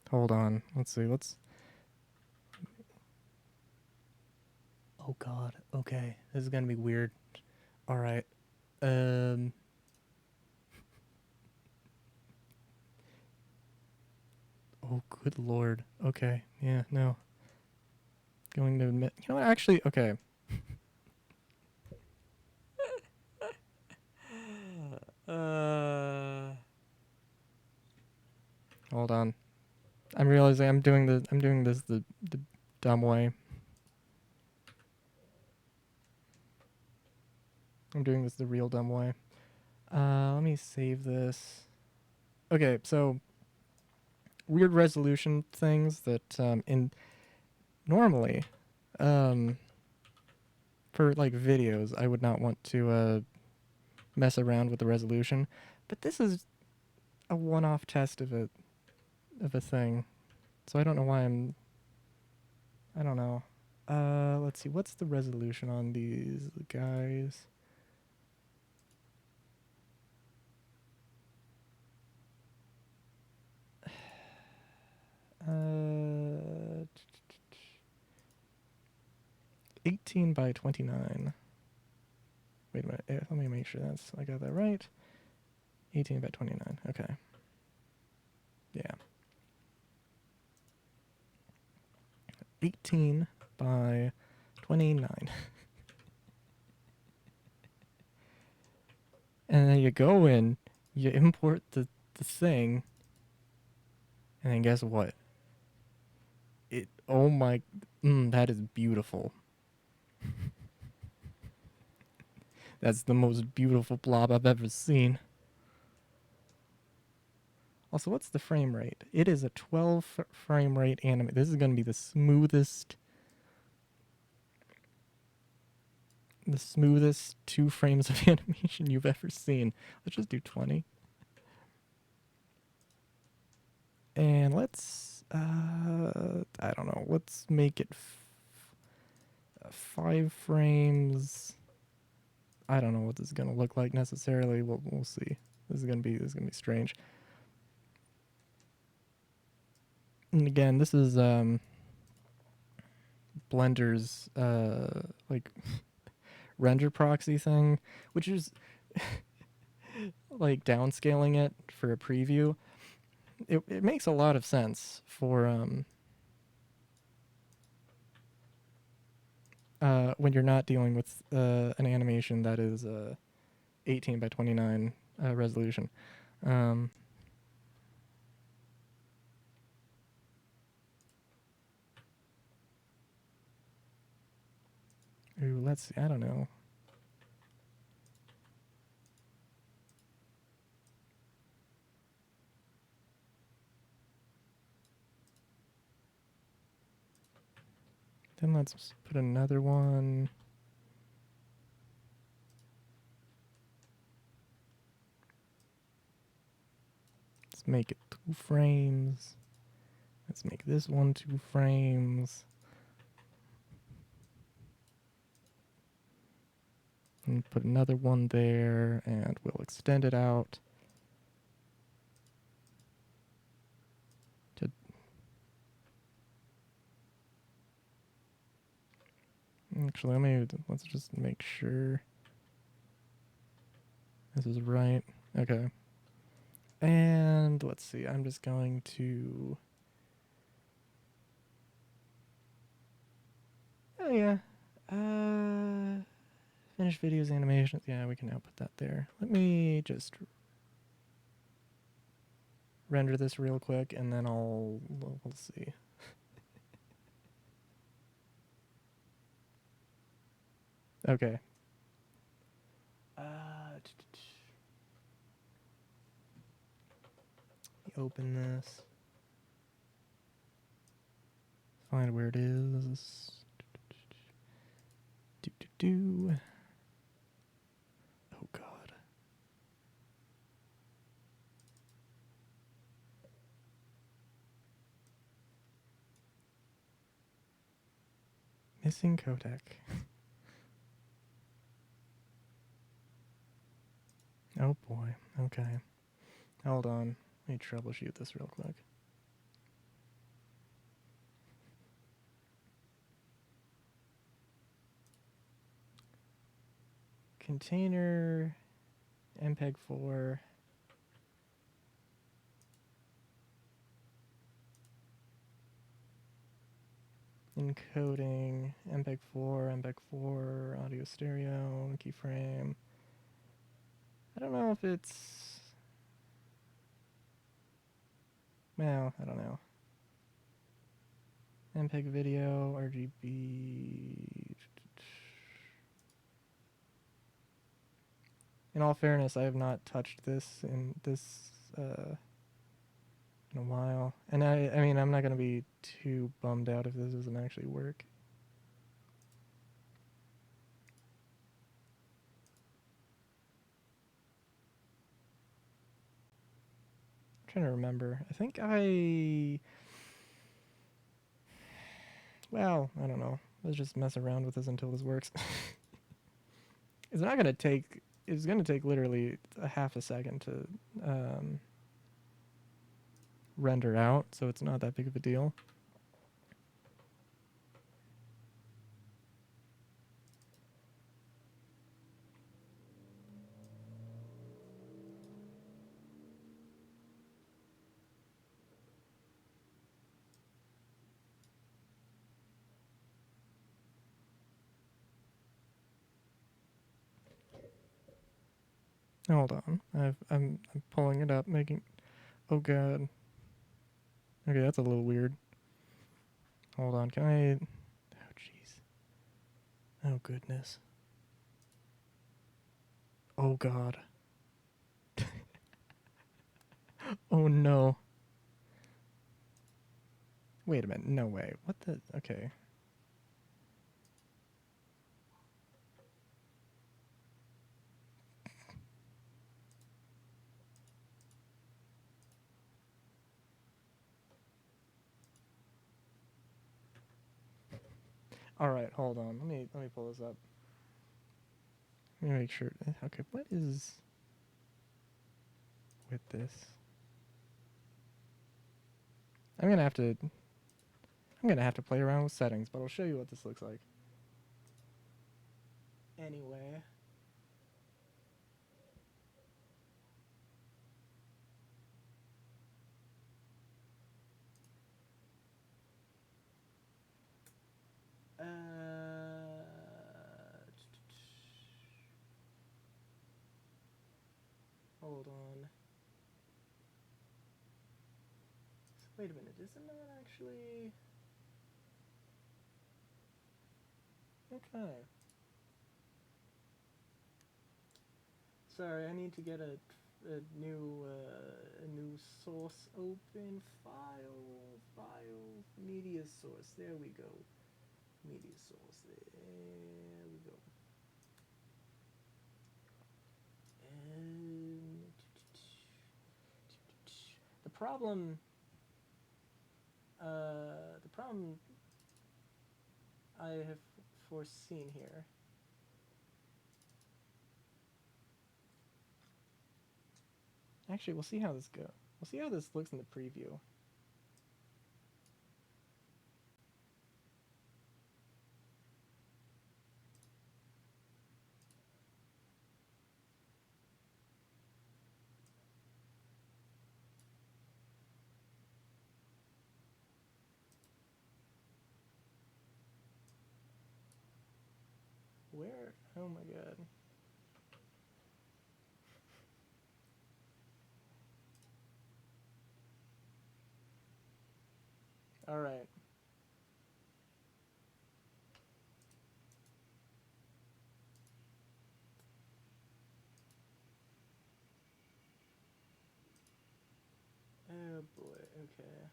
Hold on. Let's see. Oh god. Okay. This is going to be weird. All right. Oh good lord. Okay. Yeah, no. Going to admit. You know what? Actually, okay. Hold on. I'm realizing I'm doing this the dumb way. I'm doing this the real dumb way. Let me save this. Okay, so weird resolution things that in normally for like videos I would not want to mess around with the resolution, but this is a one-off test of a thing, so I don't know why I don't know. Let's see, what's the resolution on these guys? Uh, 18 by 29. Wait a minute. Let me make sure I got that right. 18 by 29. Okay. Yeah. 18 by 29. And then you go in, you import the thing, and then guess what? Oh my, that is beautiful. That's the most beautiful blob I've ever seen. Also, what's the frame rate? It is a 12 frame rate anime. This is going to be the smoothest 2 frames of animation you've ever seen. Let's just do 20. And let's, I don't know, let's make it 5 frames. I don't know what this is going to look like necessarily. We'll see. This is going to be strange. And again, this is Blender's like render proxy thing, which is like downscaling it for a preview. It makes a lot of sense for when you're not dealing with an animation that is 18 by 29 resolution. let's see, I don't know. Then let's put another one. Let's make it 2 frames. Let's make this one 2 frames. And put another one there, and we'll extend it out to... Actually, let's just make sure this is right. Okay. And let's see, I'm just going to... Oh yeah. Finish videos, animations. Yeah, we can now put that there. Let me just render this real quick, and then we'll see. Okay. Open this. Find where it is. Oh God. Missing codec. Oh boy. Okay. Hold on. Let me troubleshoot this real quick. Container, MPEG-4. Encoding, MPEG-4, audio stereo, keyframe. I don't know if it's... Well, I don't know. MPEG video, RGB. In all fairness, I have not touched this in a while. And I mean, I'm not going to be too bummed out if this doesn't actually work. I'm trying to remember. I think well, I don't know. Let's just mess around with this until this works. It's not going to take... It's going to take literally a half a second to render out, so it's not that big of a deal. Hold on. I'm pulling it up, making... Oh God. Okay, that's a little weird. Hold on, can I... Oh jeez. Oh goodness. Oh God. Oh no. Wait a minute, no way. What the... Okay. Alright, hold on. Let me pull this up. Let me make sure... Okay, what is... with this? I'm gonna have to play around with settings, but I'll show you what this looks like. Anyway. Hold on. Wait a minute, isn't that actually... Okay. Sorry, I need to get a new source open. File, media source. There we go. Media source. There we go. And the problem I have foreseen here. Actually, we'll see how this goes. We'll see how this looks in the preview. Where? Oh my god. Alright. Oh boy, okay.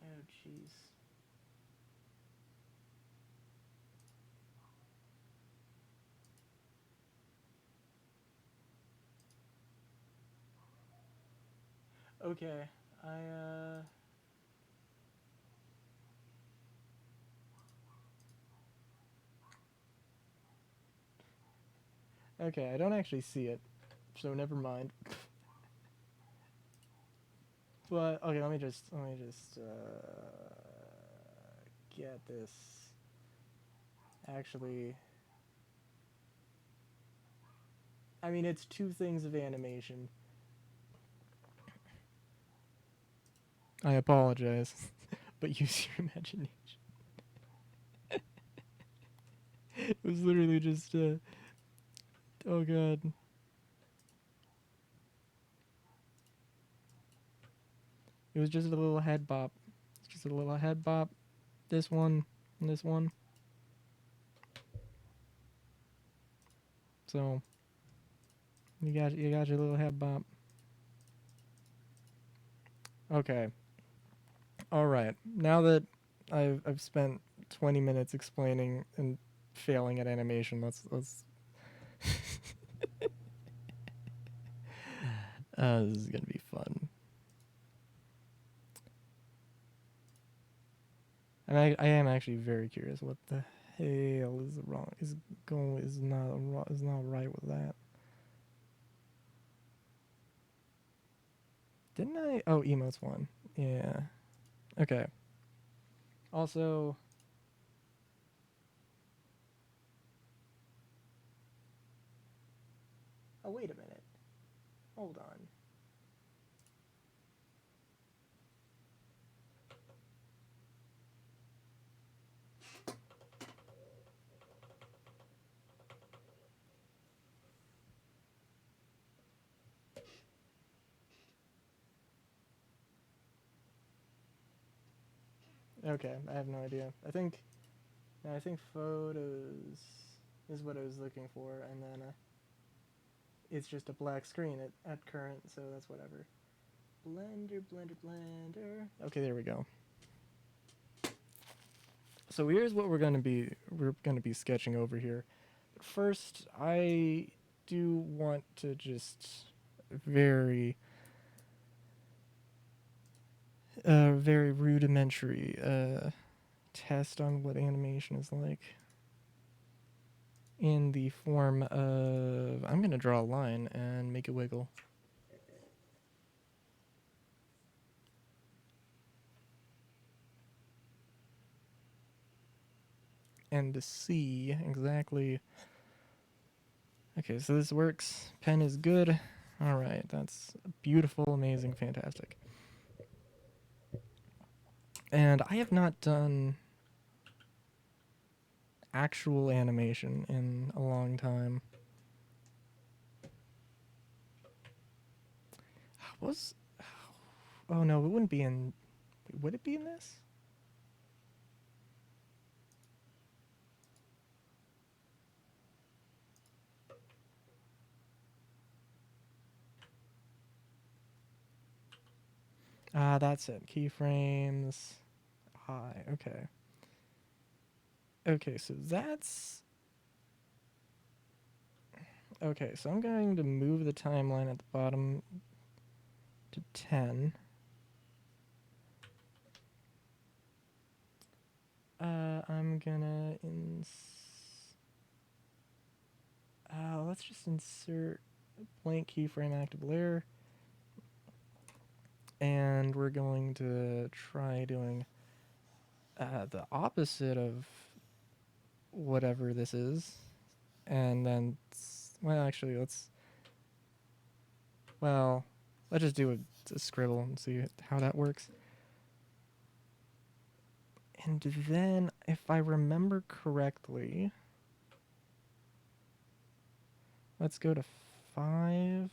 Oh jeez. Okay, okay, I don't actually see it, so never mind. But okay, let me just get this. Actually, I mean it's two things of animation. I apologize, but use your imagination. It was literally just oh god. It was just a little head bop. Just a little head bop. This one and this one. So you got your little head bop. Okay. All right. Now that I've spent 20 minutes explaining and failing at animation, let's this is gonna be fun. And I am actually very curious what the hell is wrong is not right with that. Didn't I? Oh, emotes one. Yeah. Okay. Also, oh wait a minute. Hold on. Okay, I have no idea. I think photos is what I was looking for, and then it's just a black screen at current, so that's whatever. Blender. Okay, there we go. So here's what we're gonna be sketching over here. First, I do want to just very very rudimentary test on what animation is like in the form of I'm gonna draw a line and make it wiggle. And to see exactly. Okay, so this works. Pen is good. All right, that's beautiful, amazing, fantastic. And I have not done actual animation in a long time. Was Oh no, it wouldn't be in. Would it be in this? Ah, that's it. Keyframes. High. Okay. Okay, so that's... Okay, so I'm going to move the timeline at the bottom to 10. I'm gonna let's just insert blank keyframe active layer, and we're going to try doing the opposite of whatever this is, and then well, actually, let's just do a scribble and see how that works. And then, if I remember correctly, let's go to 5.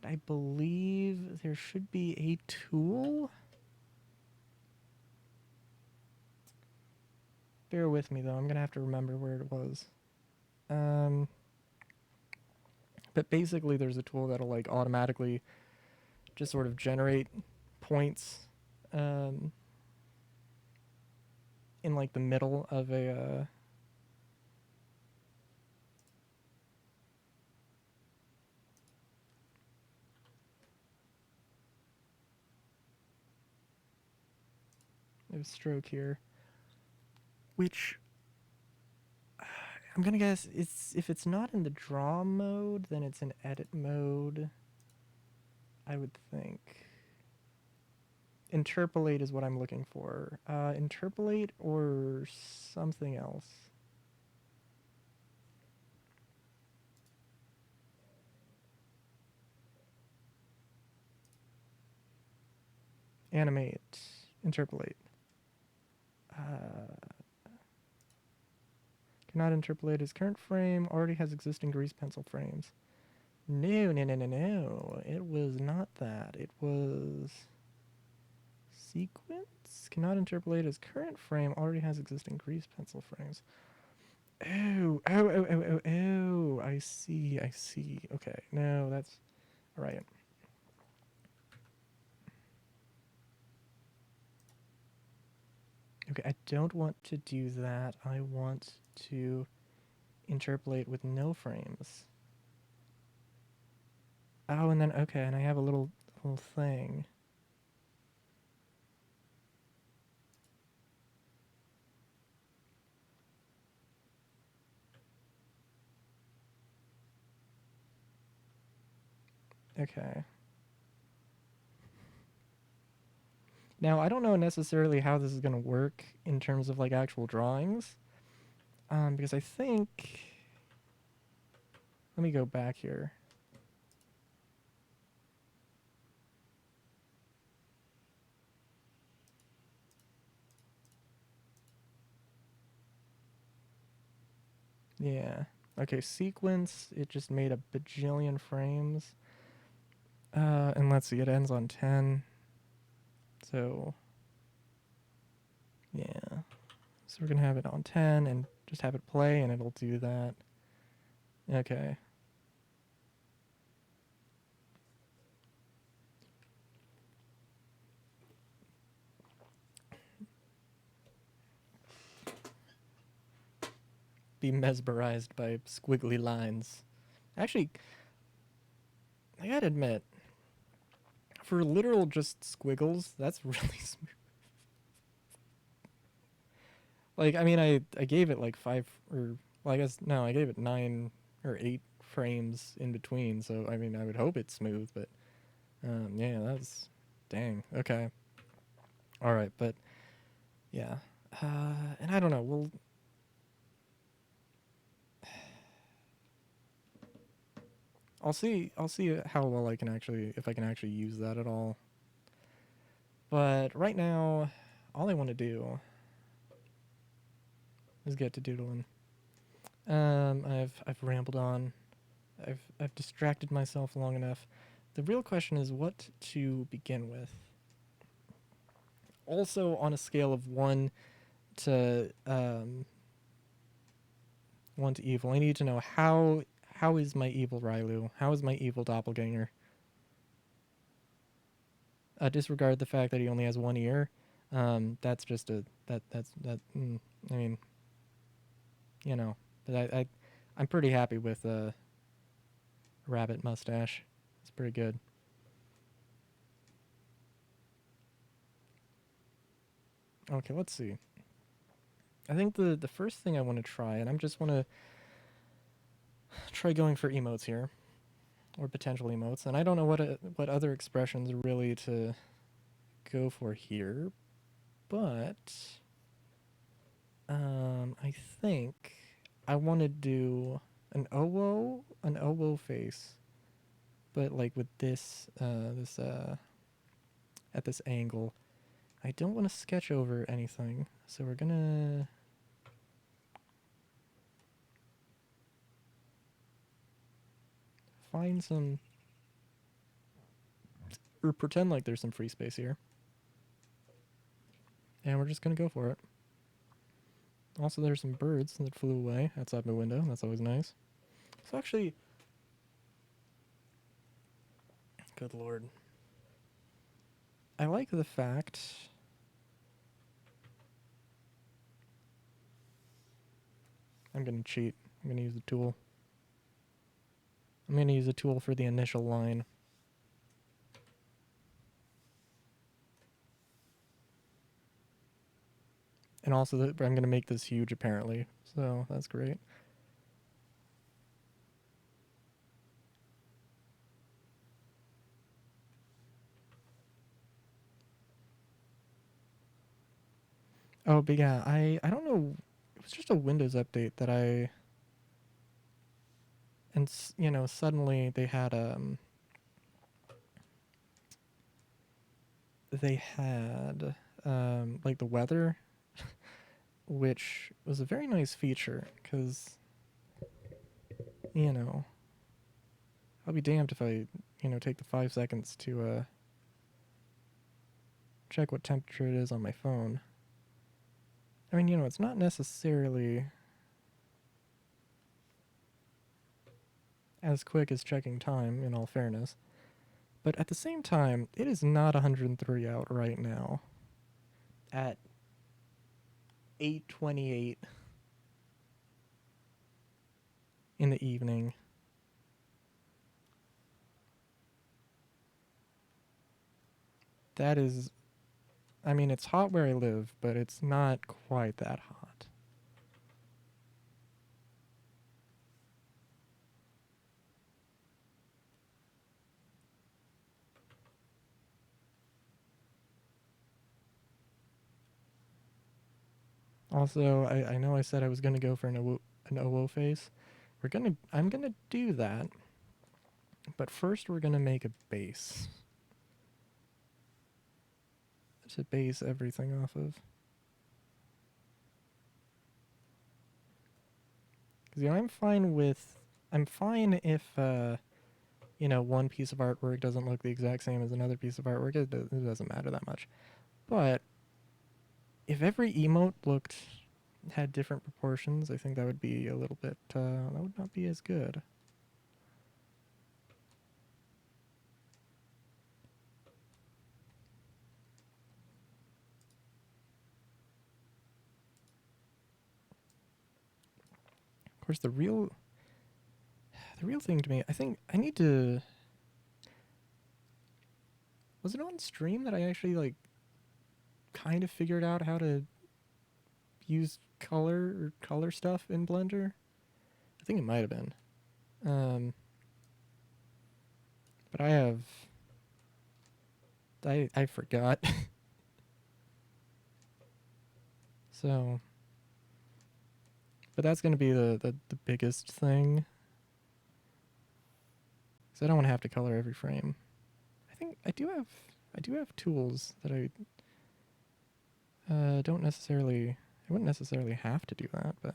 I believe there should be a tool. Bear with me, though. I'm going to have to remember where it was. But basically, there's a tool that'll, like, automatically just sort of generate points in, like, the middle of a... stroke here, which I'm gonna guess if it's not in the draw mode, then it's in edit mode, I would think. Interpolate is what I'm looking for. Interpolate or something else. Animate, interpolate. Cannot interpolate his current frame, already has existing grease pencil frames. No. It was not that. It was sequence. Cannot interpolate his current frame, already has existing grease pencil frames. Oh. I see. Okay. No, that's all right. Okay, I don't want to do that. I want to interpolate with no frames. Oh, and then, okay, and I have a little thing. Okay. Now, I don't know necessarily how this is going to work in terms of, like, actual drawings. Because I think... Let me go back here. Yeah. Okay, sequence, it just made a bajillion frames. And let's see, it ends on 10. So, yeah. So we're going to have it on 10 and just have it play, and it'll do that. Okay. Be mesmerized by squiggly lines. Actually, I gotta admit, for literal just squiggles, that's really smooth. Like, I mean, I gave it like 5 or, well, I guess, no, I gave it 9 or 8 frames in between, so, I mean, I would hope it's smooth, but, yeah, that's, dang, okay. Alright, but, yeah. And I don't know, I'll see how well I can actually, if I can actually use that at all. But right now, all I want to do is get to doodling. I've rambled on. I've distracted myself long enough. The real question is what to begin with. Also, on a scale of 1 to 1 to evil, I need to know how is my evil Rylu? How is my evil doppelganger? disregard the fact that he only has one ear. That's just a that. I mean, you know, but I'm pretty happy with rabbit mustache. It's pretty good. Okay, let's see. I think the first thing I want to try, and I'm just want to try going for emotes here, or potential emotes, and I don't know what other expressions really to go for here, but I think I want to do an owo face, but like with this at this angle. I don't want to sketch over anything, so we're gonna find some, or pretend like there's some free space here, and we're just gonna go for it. Also, there's some birds that flew away outside my window. That's always nice. So actually, good lord, I like the fact. I'm gonna cheat. I'm gonna use the tool. I'm gonna use a tool for the initial line. And also, I'm going to make this huge, apparently. So that's great. Oh, but yeah, I don't know. It was just a Windows update that and you know, suddenly they had like the weather, which was a very nice feature because, you know, I'll be damned if I, you know, take the 5 seconds to check what temperature it is on my phone. I mean, you know, it's not necessarily as quick as checking time, in all fairness. But at the same time, it is not 103 out right now at 8:28 in the evening. That is, I mean, it's hot where I live, but it's not quite that hot. Also, I know I said I was going to go for an OO face. I'm going to do that. But first we're going to make a base to base everything off of. Cuz you know, I'm fine if you know, one piece of artwork doesn't look the exact same as another piece of artwork. It doesn't matter that much. But if every emote had different proportions, I think that would be a little bit that would not be as good. Of course, the real thing to me, I think I need to. Was it on stream that I actually like kind of figured out how to use color stuff in Blender? I think it might have been. But I forgot. So, but that's going to be the biggest thing. Because I don't want to have to color every frame. I think I do have tools that I don't necessarily. I wouldn't necessarily have to do that, but.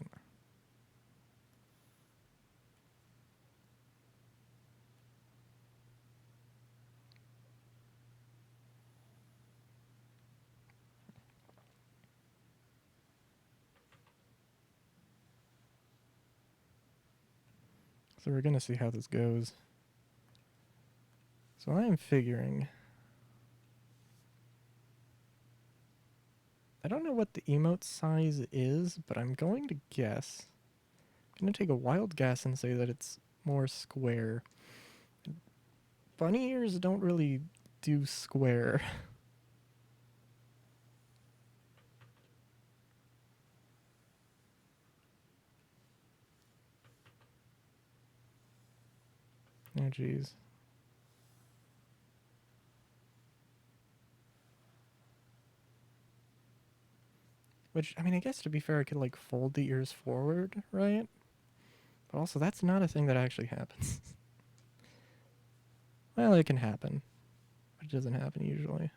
So we're going to see how this goes. So I am figuring I don't know what the emote size is, but I'm going to guess. I'm going to take a wild guess and say that it's more square. Bunny ears don't really do square. Oh, jeez. Which, I mean, I guess to be fair, I could, like, fold the ears forward, right? But also, that's not a thing that actually happens. Well, it can happen, but it doesn't happen usually.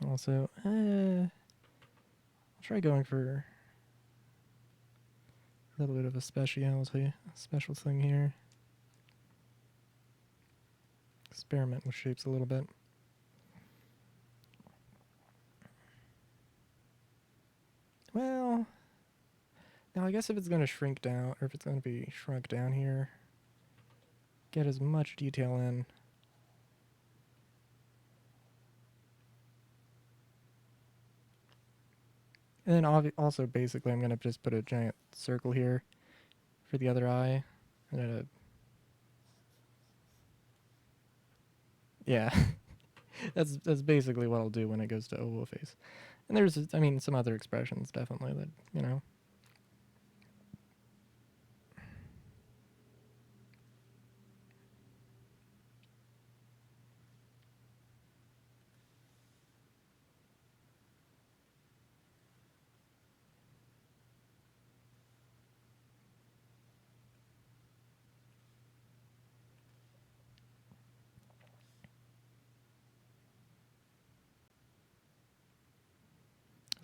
Also, I'll try going for a little bit of a specialty, a special thing here. Experiment with shapes a little bit. Well, now I guess if it's going to shrink down, or if it's going to be shrunk down here, get as much detail in. And then also, basically, I'm going to just put a giant circle here for the other eye. And yeah, that's basically what I'll do when it goes to oval face. And there's, I mean, some other expressions, definitely, that, you know.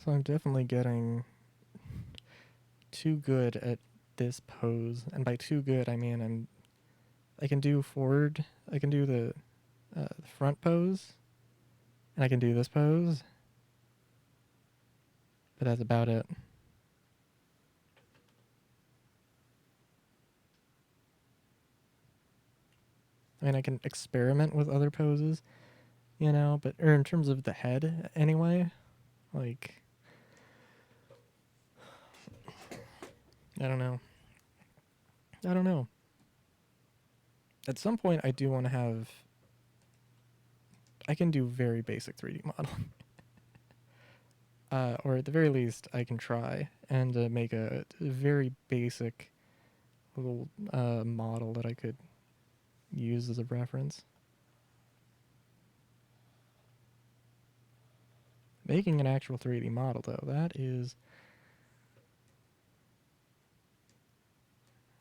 So I'm definitely getting too good at this pose. And by too good, I mean I can do forward, I can do the front pose, and I can do this pose, but that's about it. I mean, I can experiment with other poses, you know, but or in terms of the head anyway, like I don't know. I don't know. At some point I do want to have I can do very basic 3D model. Or at the very least I can try and make a very basic little model that I could use as a reference. Making an actual 3D model, though, that is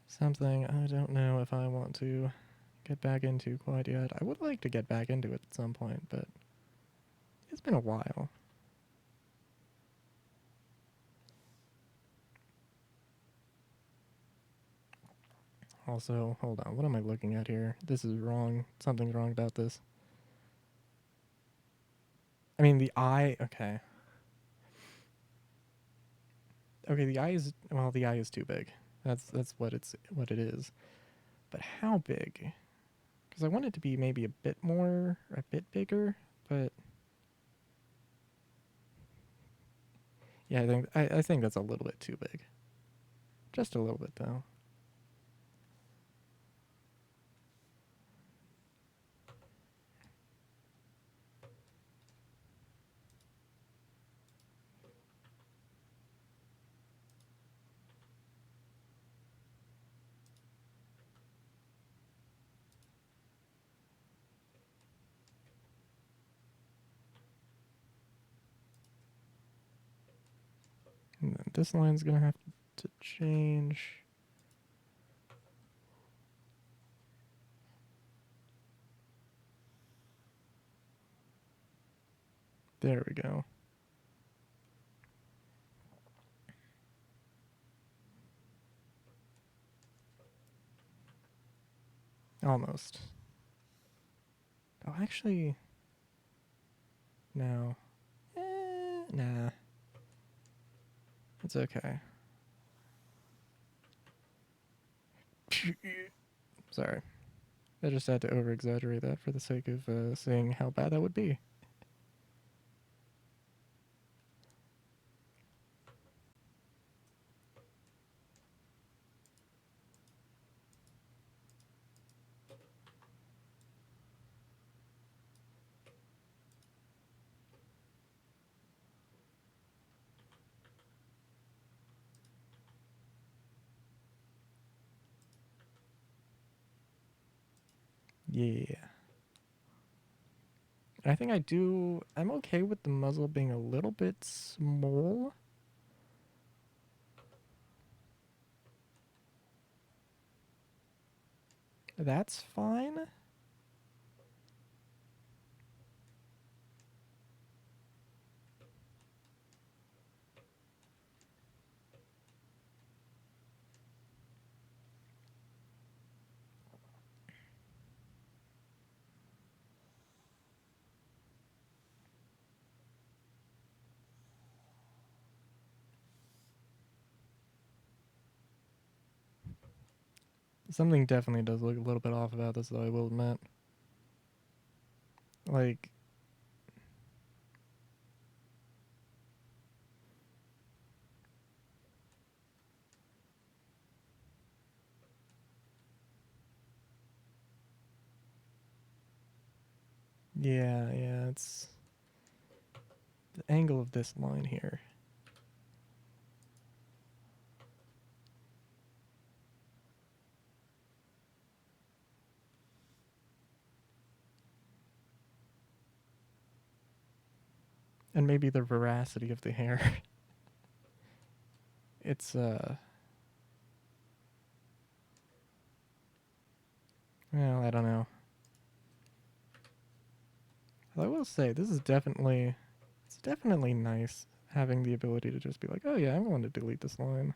something I don't know if I want to get back into quite yet. I would like to get back into it at some point, but it's been a while. Also, hold on, what am I looking at here? This is wrong. Something's wrong about this. I mean, the eye, okay. Okay, the eye is, well, the eye is too big. That's what it is. But how big? Because I want it to be maybe a bit more, a bit bigger, but yeah, I think that's a little bit too big. Just a little bit, though. And then this line's gonna have to change. There we go. Almost. Oh, actually, no. Nah. It's okay. Sorry. I just had to over-exaggerate that for the sake of seeing how bad that would be. Yeah. I think I'm okay with the muzzle being a little bit small. That's fine. Something definitely does look a little bit off about this, though, I will admit. Like, yeah, it's the angle of this line here. And maybe the veracity of the hair. It's, well, I don't know. I will say, it's definitely nice having the ability to just be like, oh yeah, I'm going to delete this line.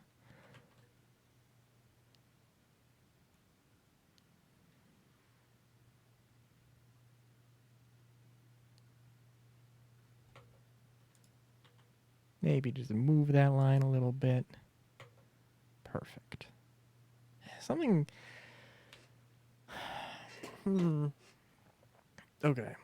Maybe just move that line a little bit. Perfect. Something... Okay.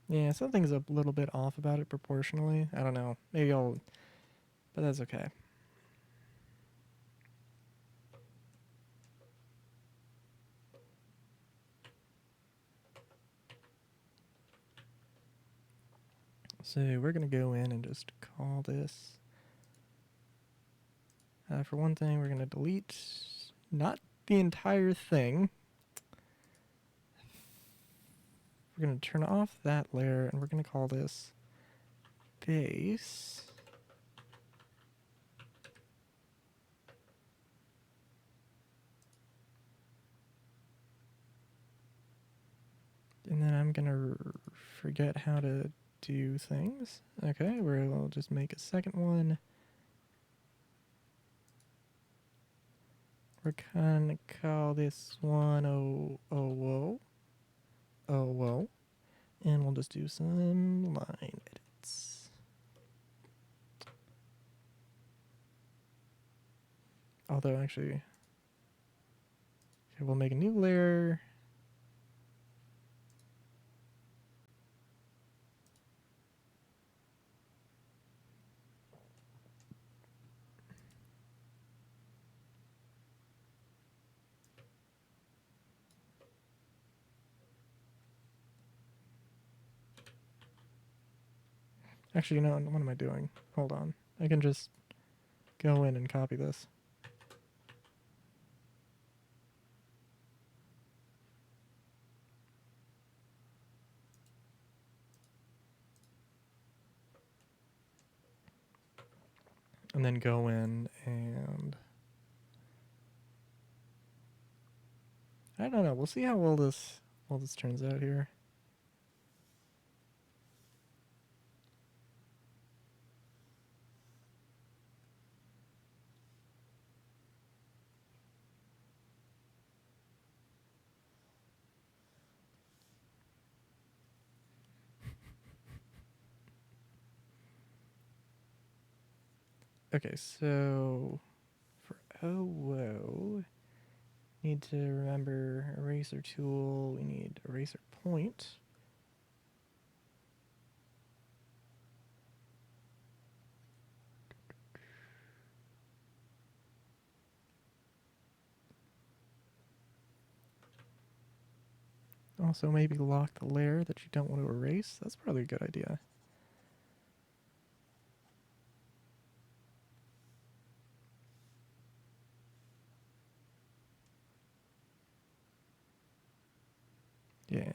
Yeah, something's a little bit off about it proportionally. I don't know. Maybe but that's okay. So we're going to go in and just call this. For one thing, we're going to delete not the entire thing. We're going to turn off that layer, and we're going to call this base. And then I'm going to forget how to do things. Okay, we'll just make a second one. We're going to call this one whoa. And we'll just do some line edits. Although, actually, okay, we'll make a new layer. Actually, you know, what am I doing? Hold on. I can just go in and copy this. And then go in and... I don't know. We'll see how well this turns out here. Okay, so for oh whoa, need to remember eraser tool. We need eraser point. Also, maybe lock the layer that you don't want to erase. That's probably a good idea. Yeah.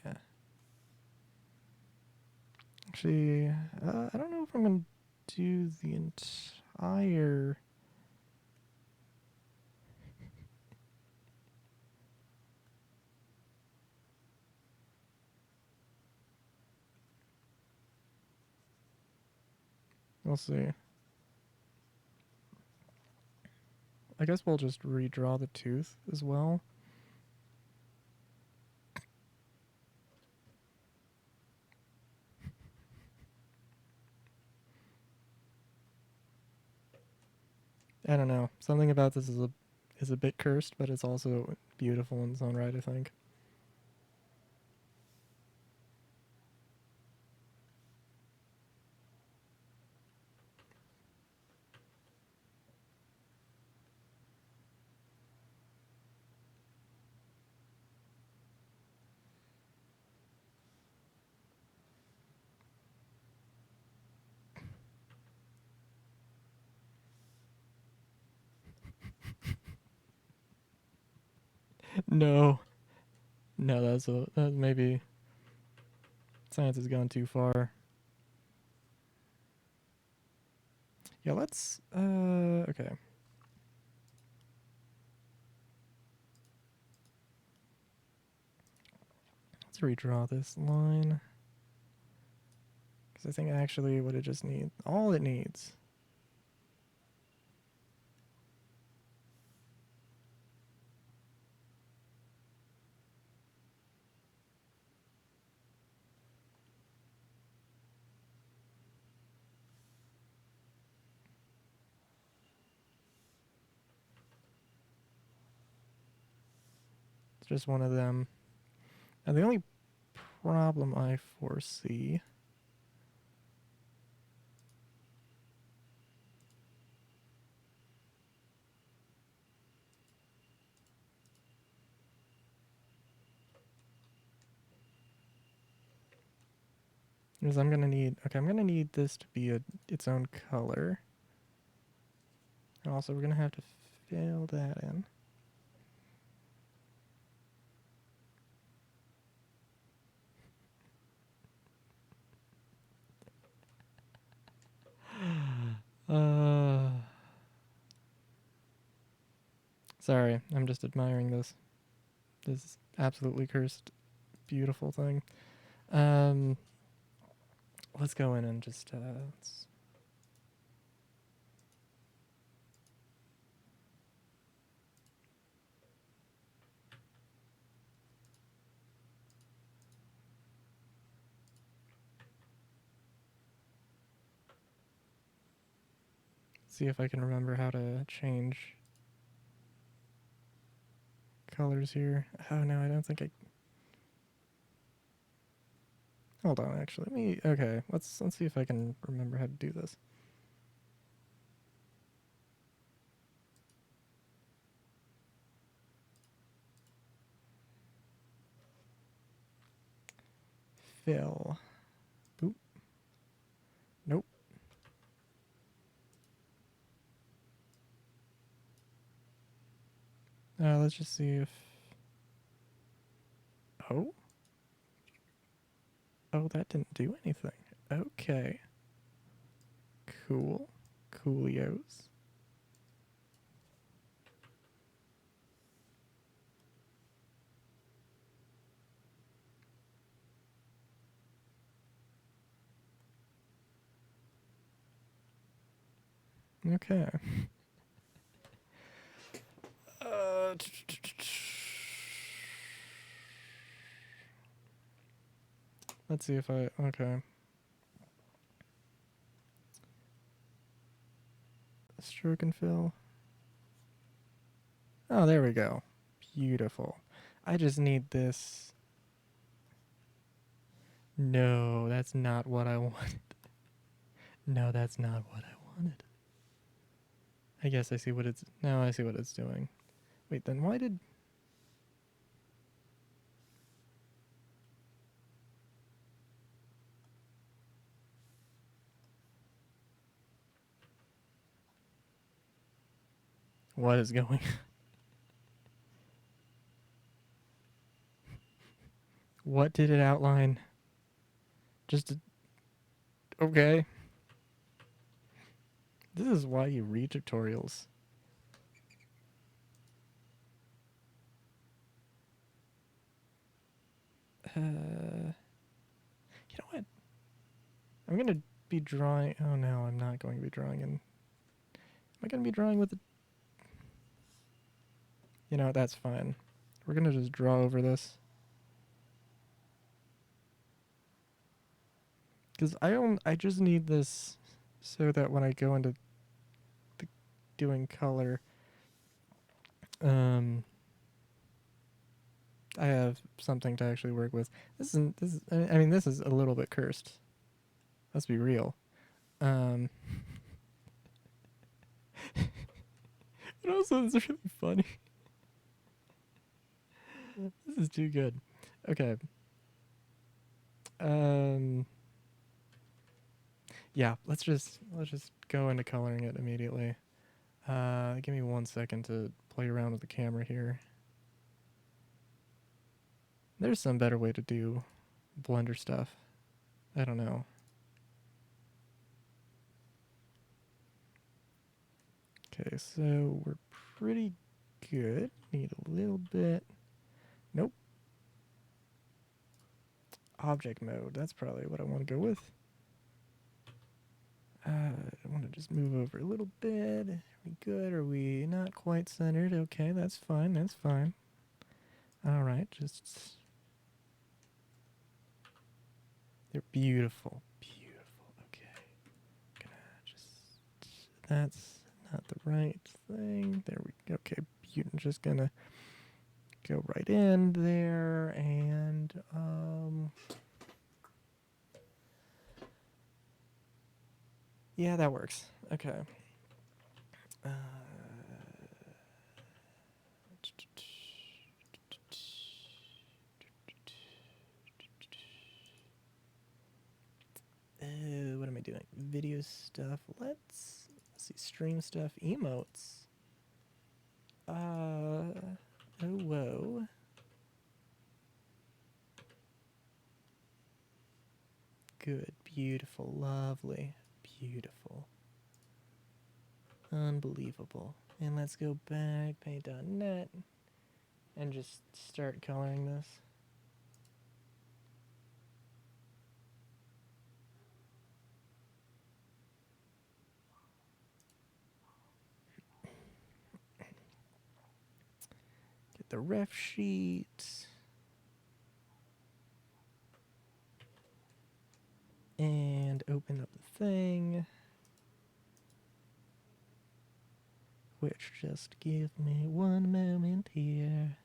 Actually, I don't know if I'm going to do the entire... We'll see. I guess we'll just redraw the tooth as well. I don't know. Something about this is a bit cursed, but it's also beautiful in its own right, I think. No. No, that maybe science has gone too far. Yeah, let's okay. Let's redraw this line. Because I think actually what it just needs, all it needs, it's just one of them. And the only problem I foresee is I'm gonna need this to be its own color. And also we're gonna have to fill that in. Sorry, I'm just admiring this absolutely cursed, beautiful thing. Let's go in and just let's see if I can remember how to change colors here. Oh no, I don't think I. Hold on, actually. Okay, let's see if I can remember how to do this. Fill. Boop. Nope. Let's just see if. Oh. Oh, that didn't do anything. Okay. Cool. Coolios. Okay. Let's see if I. Okay. Stroke and fill. Oh, there we go. Beautiful. I just need this. No, that's not what I wanted. No, that's not what I wanted. I guess I see what it's... Now I see what it's doing. Wait, then why did... What is going... What did it outline? Just... Okay. This is why you read tutorials. You know what? I'm gonna be drawing... Oh no, I'm not going to be drawing in... Am I gonna be drawing with the... You know, that's fine. We're gonna just draw over this. Because I just need this so that when I go into doing color, I have something to actually work with. This is I mean, this is a little bit cursed. Let's be real. But also, it's really funny. This is too good. Okay. Yeah, let's just go into coloring it immediately. Give me 1 second to play around with the camera here. There's some better way to do Blender stuff. I don't know. Okay, so we're pretty good. Need a little bit. Nope. Object mode. That's probably what I want to go with. I want to just move over a little bit. Are we good? Are we not quite centered? Okay, that's fine. That's fine. All right, just... They're beautiful. Beautiful. Okay. Gonna just... That's not the right thing. There we go. Okay, just gonna go right in there and... Yeah, that works. Okay. What am I doing? Video stuff. Let's see. Stream stuff. Emotes. Oh, whoa. Good. Beautiful. Lovely. Beautiful. Unbelievable. And let's go back, paint.net, and just start coloring this. Get the ref sheet. And open up the thing. Which, just give me 1 moment here.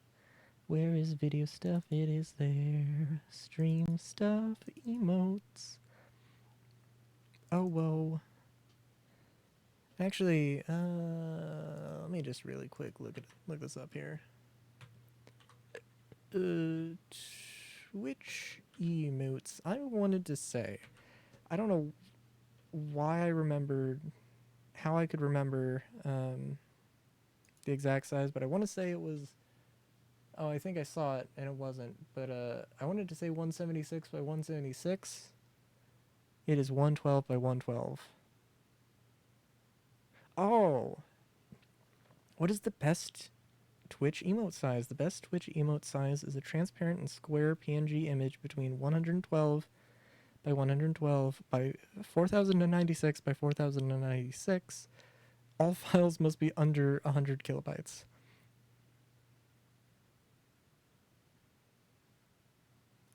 Where is video stuff? It is there. Stream stuff, emotes. Oh, whoa. Actually, let me just really quick look this up here. Twitch emotes. I wanted to say, I don't know why I remembered, how I could remember the exact size, but I want to say it was... Oh, I think I saw it, and it wasn't. But I wanted to say 176 by 176. It is 112 by 112. Oh! What is the best Twitch emote size? The best Twitch emote size is a transparent and square PNG image between 112 by 112 by 4096 by 4096. All files must be under 100 kilobytes.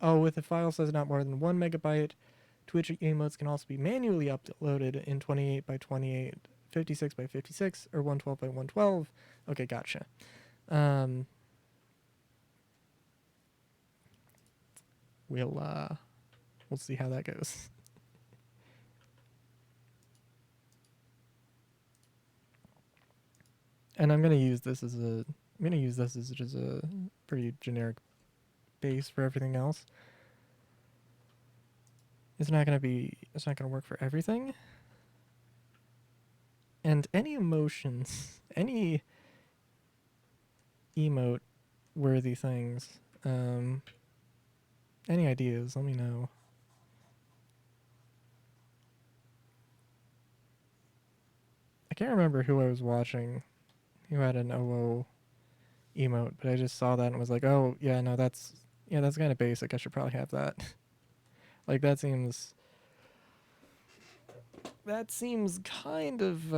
Oh, with a file size not more than 1 megabyte, Twitch emotes can also be manually uploaded in 28 by 28 56 by 56 or 112 by 112. Okay, gotcha. Um, we'll see how that goes. And I'm gonna use this as just a pretty generic base for everything else. It's not gonna work for everything. And any emotions, any emote worthy things, any ideas, let me know. I can't remember who I was watching who had an OO emote, but I just saw that and was like, oh yeah, no, that's kind of basic. I should probably have that. Like that seems kind of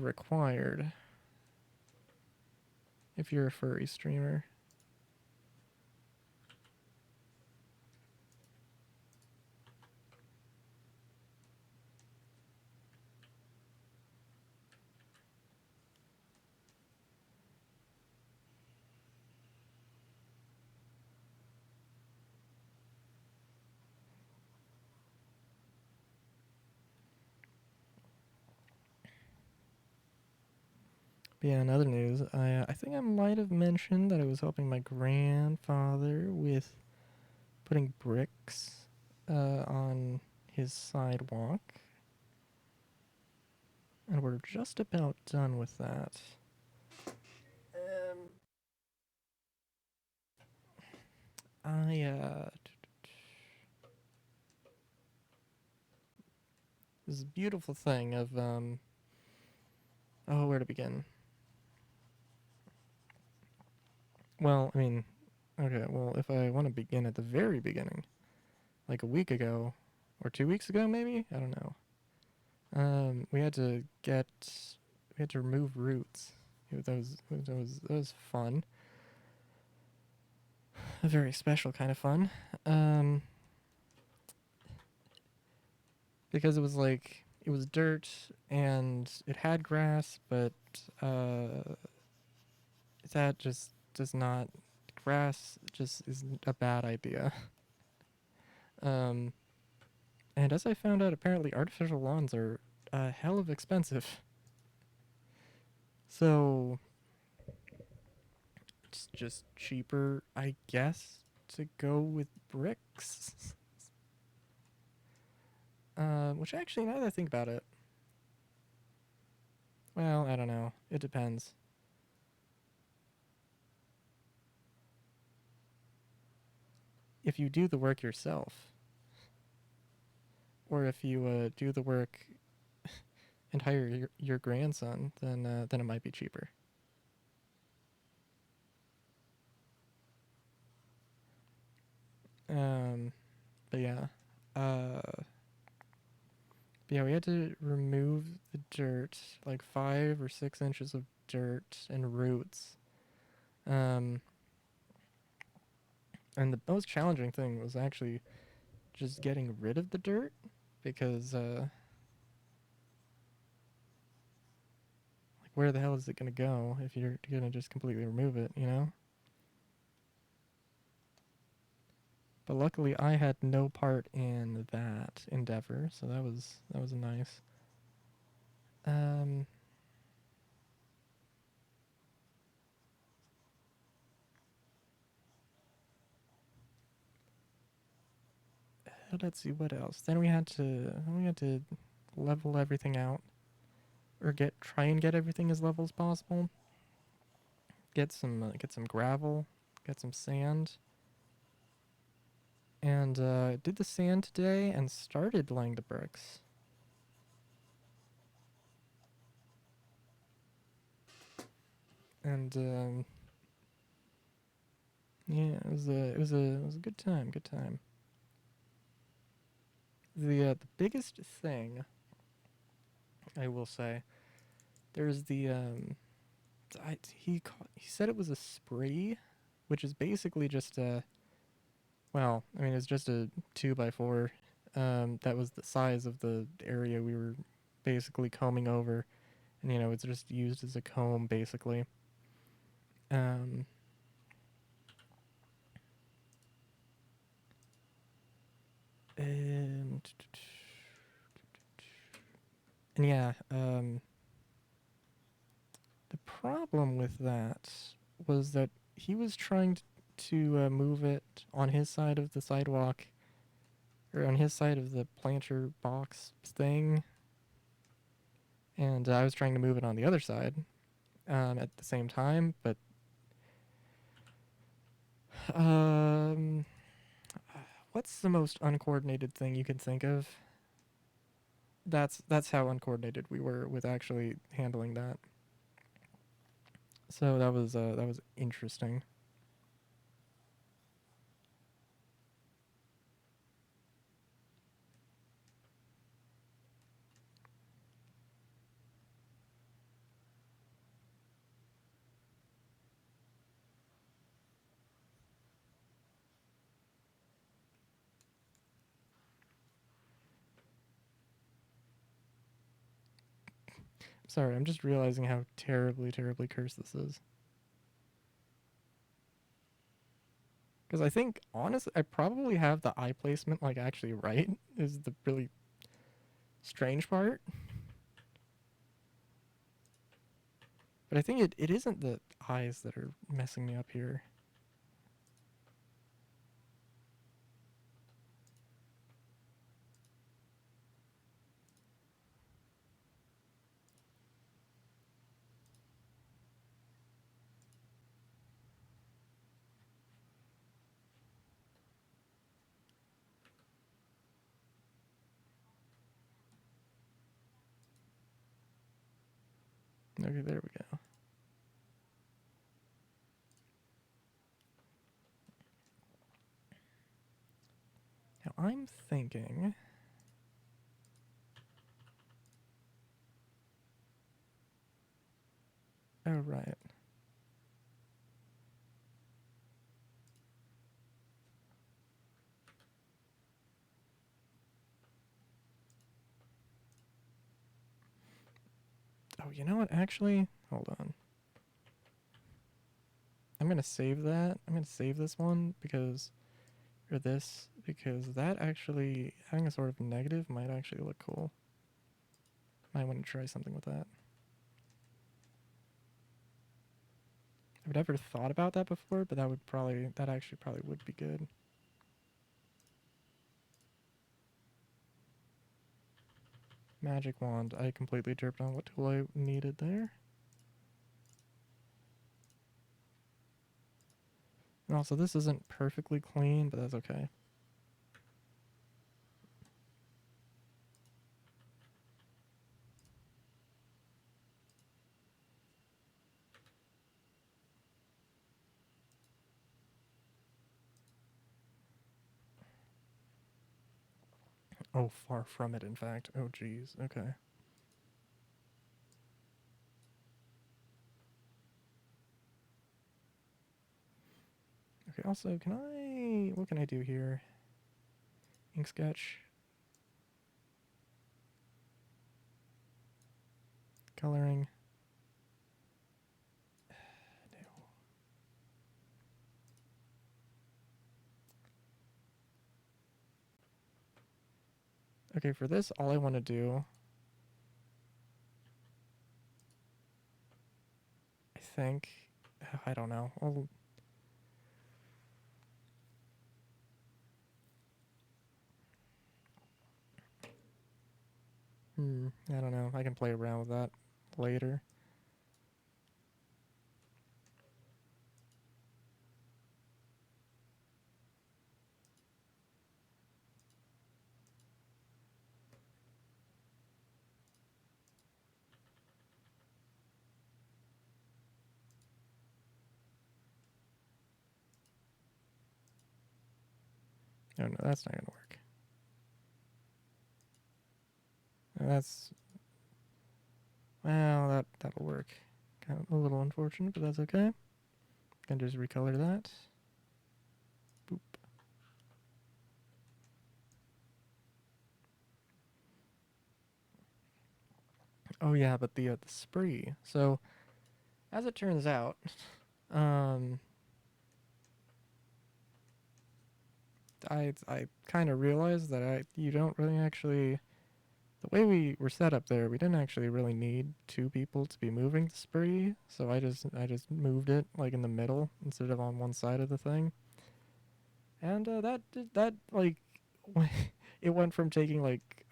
required if you're a furry streamer. But yeah, in other news, I think I might have mentioned that I was helping my grandfather with putting bricks on his sidewalk. And we're just about done with that. This beautiful thing of oh, where to begin? Well, I mean, okay, well, if I want to begin at the very beginning, like a week ago or 2 weeks ago maybe, I don't know. We had to remove roots. That was fun. A very special kind of fun. Because it was dirt and it had grass, but that just does not grass just is a bad idea. Um, and as I found out, apparently artificial lawns are a hell of expensive. So it's just cheaper, I guess, to go with bricks. Which actually, now that I think about it, well, I don't know. It depends. If you do the work yourself, or if you do the work and hire your grandson, then it might be cheaper. But yeah, we had to remove the dirt, like 5 or 6 inches of dirt and roots. Um, and the most challenging thing was actually just getting rid of the dirt because, like, where the hell is it gonna go if you're gonna just completely remove it, you know? But luckily, I had no part in that endeavor, so that was nice. Um, let's see what else. Then we had to level everything out, or try and get everything as level as possible. Get some gravel, get some sand, and did the sand today and started laying the bricks. And yeah, it was a good time, good time. The biggest thing I will say, there's he said it was a spree, which is basically just a, well, I mean, it's just a 2x4. That was the size of the area we were basically combing over, and it's just used as a comb basically. Um, and, and yeah, the problem with that was that he was trying to move it on his side of the sidewalk, or on his side of the planter box thing, and I was trying to move it on the other side at the same time, but um, what's the most uncoordinated thing you can think of? That's how uncoordinated we were with actually handling that. So that was interesting. Sorry, I'm just realizing how terribly, terribly cursed this is. Because I think, honestly, I probably have the eye placement, like, actually right, is the really strange part. But I think it isn't the eyes that are messing me up here. Okay, there we go. Now I'm thinking... Oh, right. Oh, you know what? Actually, hold on. I'm going to save that. I'm going to save this one because... Or this, because that actually... Having a sort of negative might actually look cool. Might want to try something with that. I've never thought about that before, but that actually probably would be good. Magic wand. I completely derped on what tool I needed there. And also, this isn't perfectly clean, but that's okay. Oh, far from it, in fact. Oh, geez. Okay. Okay, also, what can I do here? Ink sketch. Coloring. No. Okay, for this, all I want to do... I think... I don't know. I don't know. I can play around with that later. Oh, no, that's not going to work. That's... Well, that'll work. Kind of a little unfortunate, but that's okay. Can just recolor that. Boop. Oh yeah, but the spree. So as it turns out, um, I kind of realized that you don't really actually, the way we were set up there, we didn't actually really need two people to be moving the spree. So I just moved it like in the middle instead of on one side of the thing, and that like it went from taking like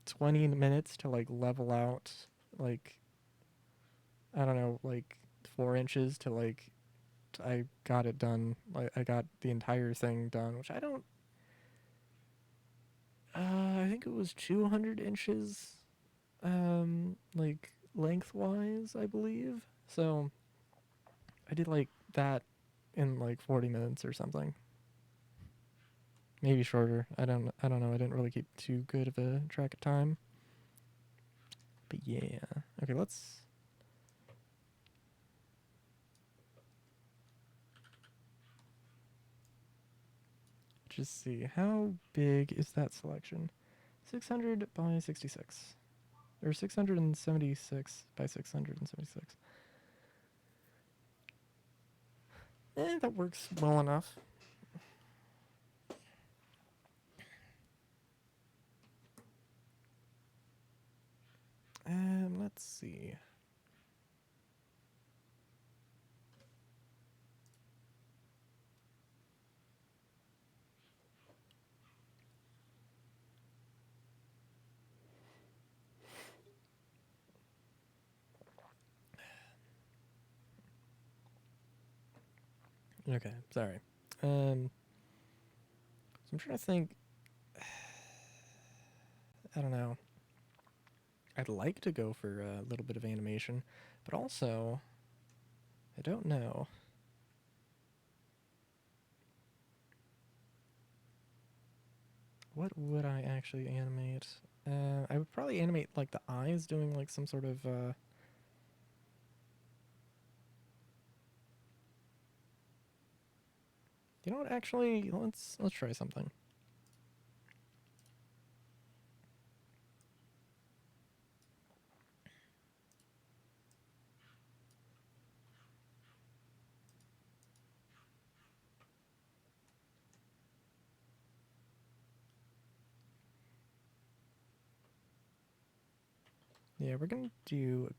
20 minutes to like level out like I don't know like 4 inches to like I got it done. Like I got the entire thing done, which I don't. I think it was 200 inches, like lengthwise, I believe. So I did like that in like 40 minutes or something, maybe shorter. I don't know. I didn't really keep too good of a track of time. But yeah. Okay, let's just see how big is that selection. 600 by 66. Or 676 by 676. That works well enough. Let's see. Okay, sorry. So I'm trying to think. I don't know. I'd like to go for a little bit of animation, but also I don't know. What would I actually animate? I would probably animate like the eyes doing like some sort of. You know what? Actually, let's try something. Yeah, we're gonna do.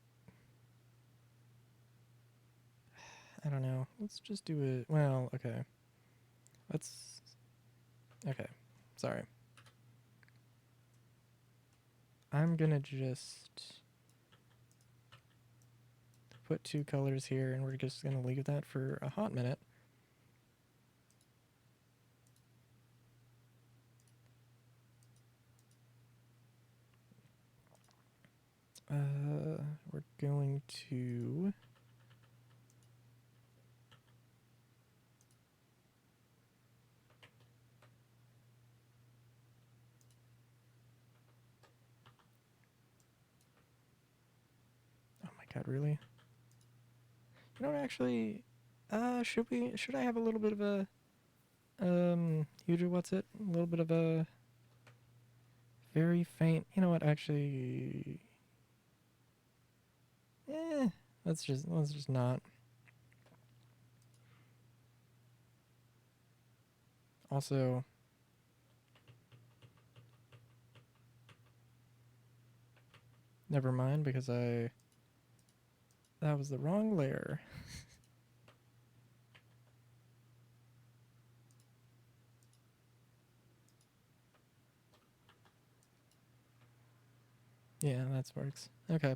I don't know. Let's just do it. Well, okay. Let's. Okay. Sorry. I'm gonna just put two colors here, and we're just gonna leave that for a hot minute. We're going to. Oh my god, really? You know what, actually, should I have a little bit of a, what's it? A little bit of a very faint, you know what, actually, eh, let's just not. Also, never mind, because that was the wrong layer. Yeah, that works. Okay.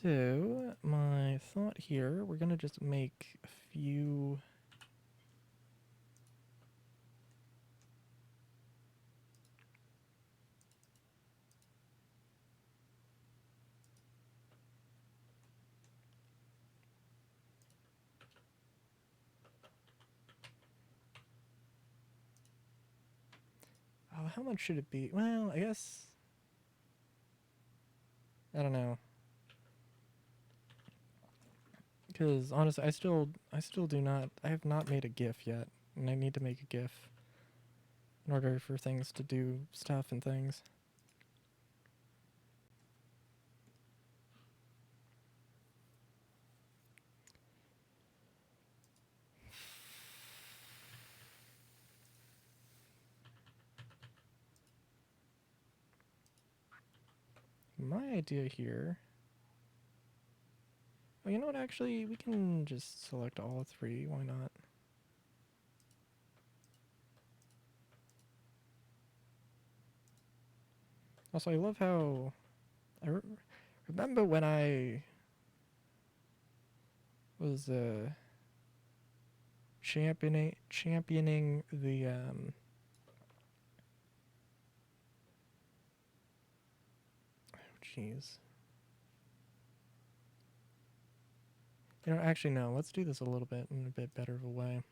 So, my thought here, we're gonna just make a few. Oh, how much should it be? Well, I guess. I don't know. Because honestly, I still do not. I have not made a GIF yet, and I need to make a GIF in order for things to do stuff and things. my idea here... Oh, you know what, actually, we can just select all three, why not? Also, I love how... remember when I was championing the jeez. You know, actually no, let's do this a little bit in a bit better of a way.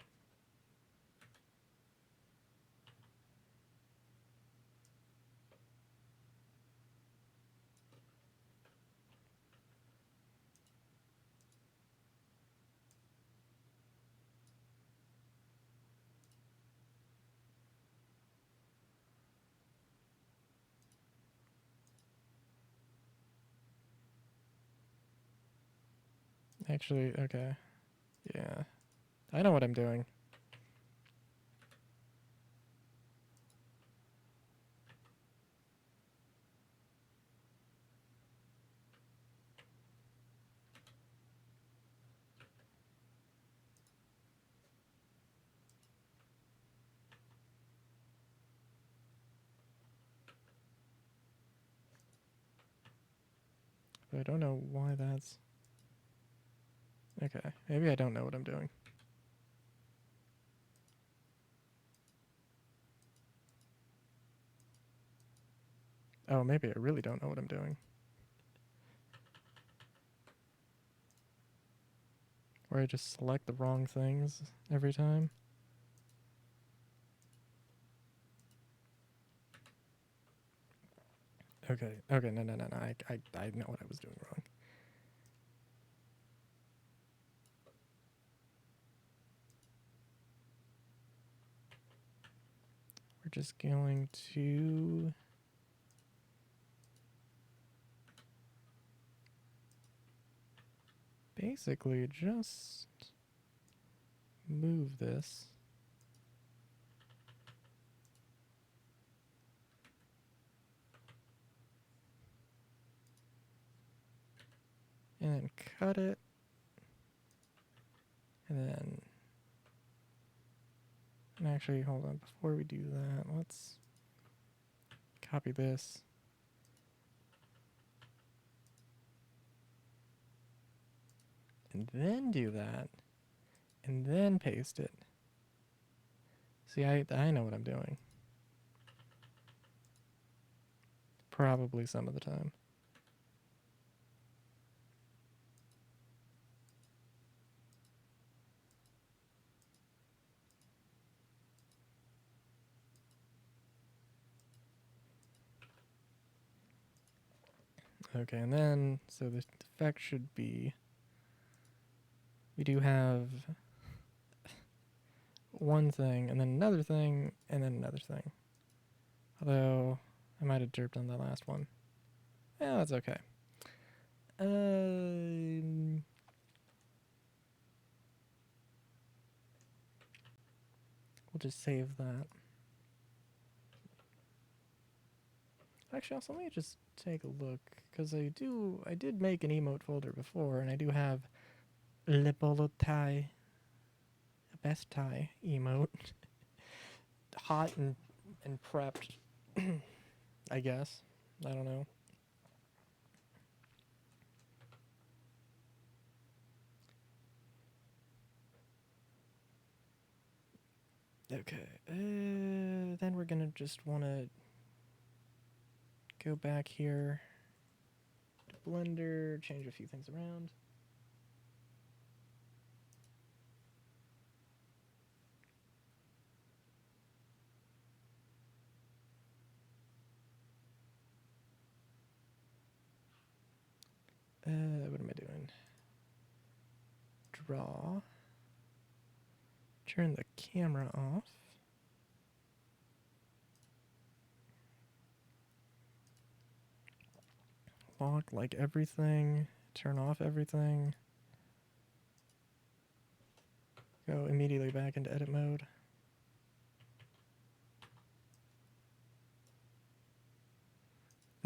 Actually, okay. Yeah. I know what I'm doing. But I don't know why that's... Okay, maybe I don't know what I'm doing. Oh, maybe I really don't know what I'm doing. Or I just select the wrong things every time. Okay, no, I know what I was doing wrong. We're just going to... basically just move this. And then cut it. And then... And actually, hold on, before we do that, let's copy this. And then do that. And then paste it. See, I know what I'm doing. Probably some of the time. Okay, and then, so the effect should be, we do have one thing, and then another thing, and then another thing. Although, I might have derped on the last one. Yeah, that's okay. We'll just save that. Actually, also, let me just take a look, because I did make an emote folder before, and I do have Le Bolo Tie, best tie emote. Hot and prepped, I guess. I don't know. Okay, then we're gonna just wanna go back here to Blender, change a few things around. What am I doing? Draw. Turn the camera off. Lock like everything. Turn off everything. Go immediately back into edit mode.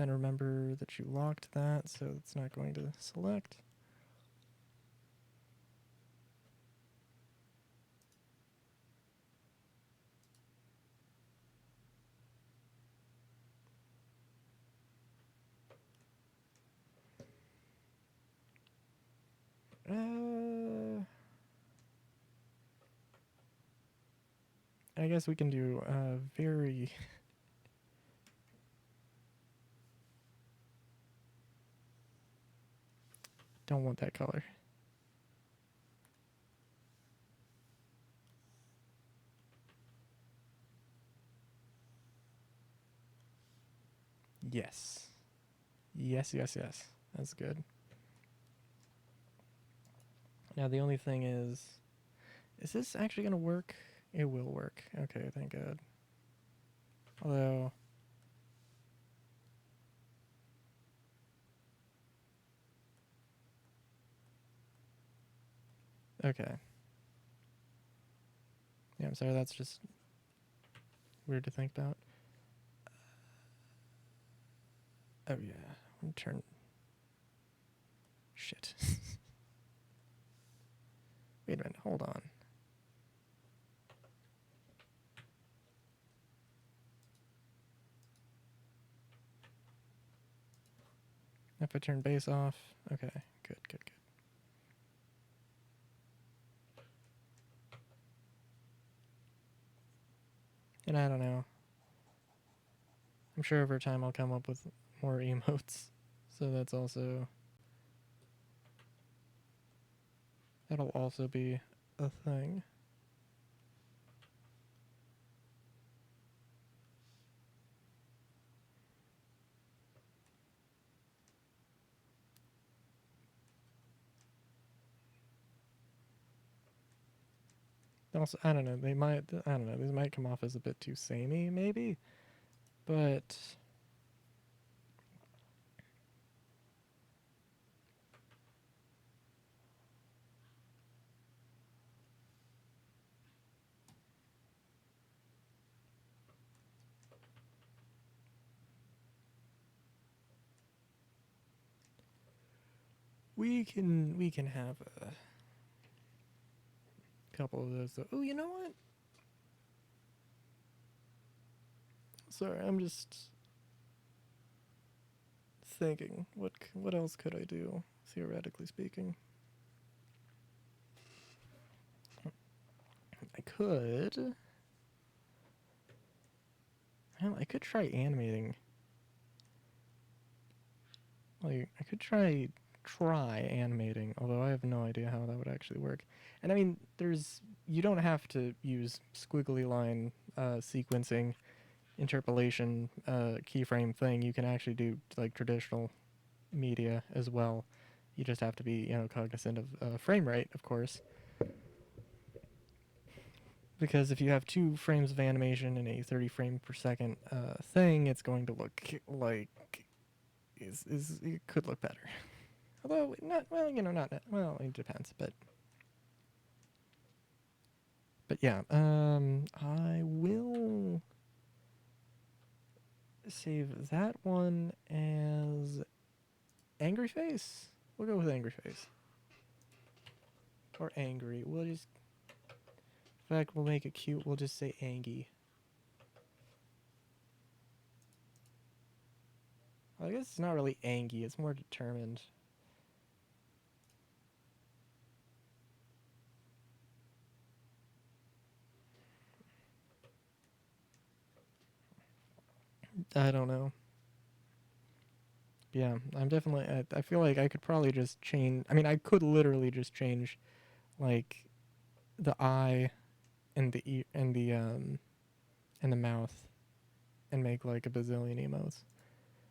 then remember that you locked that, so it's not going to select. I guess we can do very... Don't want that color. Yes. Yes, yes, yes. That's good. Now the only thing is this actually going to work? It will work. Okay, thank God. Although... Okay. Yeah, I'm sorry, that's just weird to think about. Oh yeah, turn... Shit. Wait a minute, hold on. If I turn base off, okay, good, good, good. And I don't know. I'm sure over time I'll come up with more emotes, so that's also... That'll also be a thing. Also, I don't know, they might... I don't know, these might come off as a bit too samey, maybe? But... We can have a couple of those. Oh, you know what? Sorry, I'm just thinking. What else could I do, theoretically speaking? I could... Well, I could try animating. Like, I could try animating, although I have no idea how that would actually work. And I mean, you don't have to use squiggly line sequencing, interpolation, keyframe thing. You can actually do like traditional media as well. You just have to be, cognizant of frame rate, of course. Because if you have 2 frames of animation in a 30 frame per second thing, it's going to look like it could look better. Although not well, it depends, but yeah, I will save that one as angry face. We'll go with angry face. Or angry. We'll just... In fact, we'll make it cute. We'll just say Angie. Well, I guess it's not really Angie. It's more determined. I don't know. Yeah, I'm definitely... I feel like I could probably just change... I mean, I could literally just change, like, the eye and the ear and the mouth and make, like, a bazillion emotes.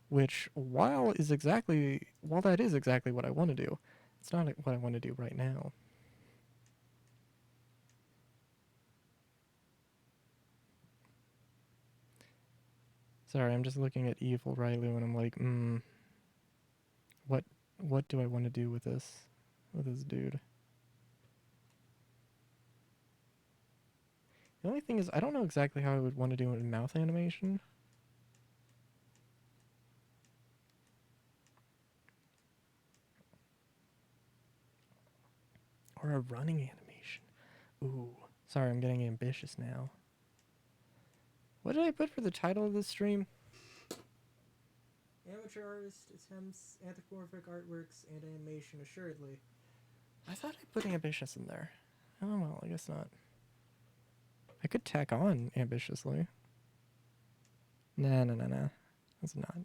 Which, while that is exactly what I want to do, it's not what I want to do right now. Sorry, I'm just looking at Evil Railu and I'm like, what do I want to do with this dude? The only thing is, I don't know exactly how I would want to do it in mouth animation. Or a running animation. Ooh, sorry, I'm getting ambitious now. What did I put for the title of this stream? Amateur artist attempts anthropomorphic artworks and animation assuredly. I thought I put ambitious in there. Oh well, I guess not. I could tack on ambitiously. Nah. That's not.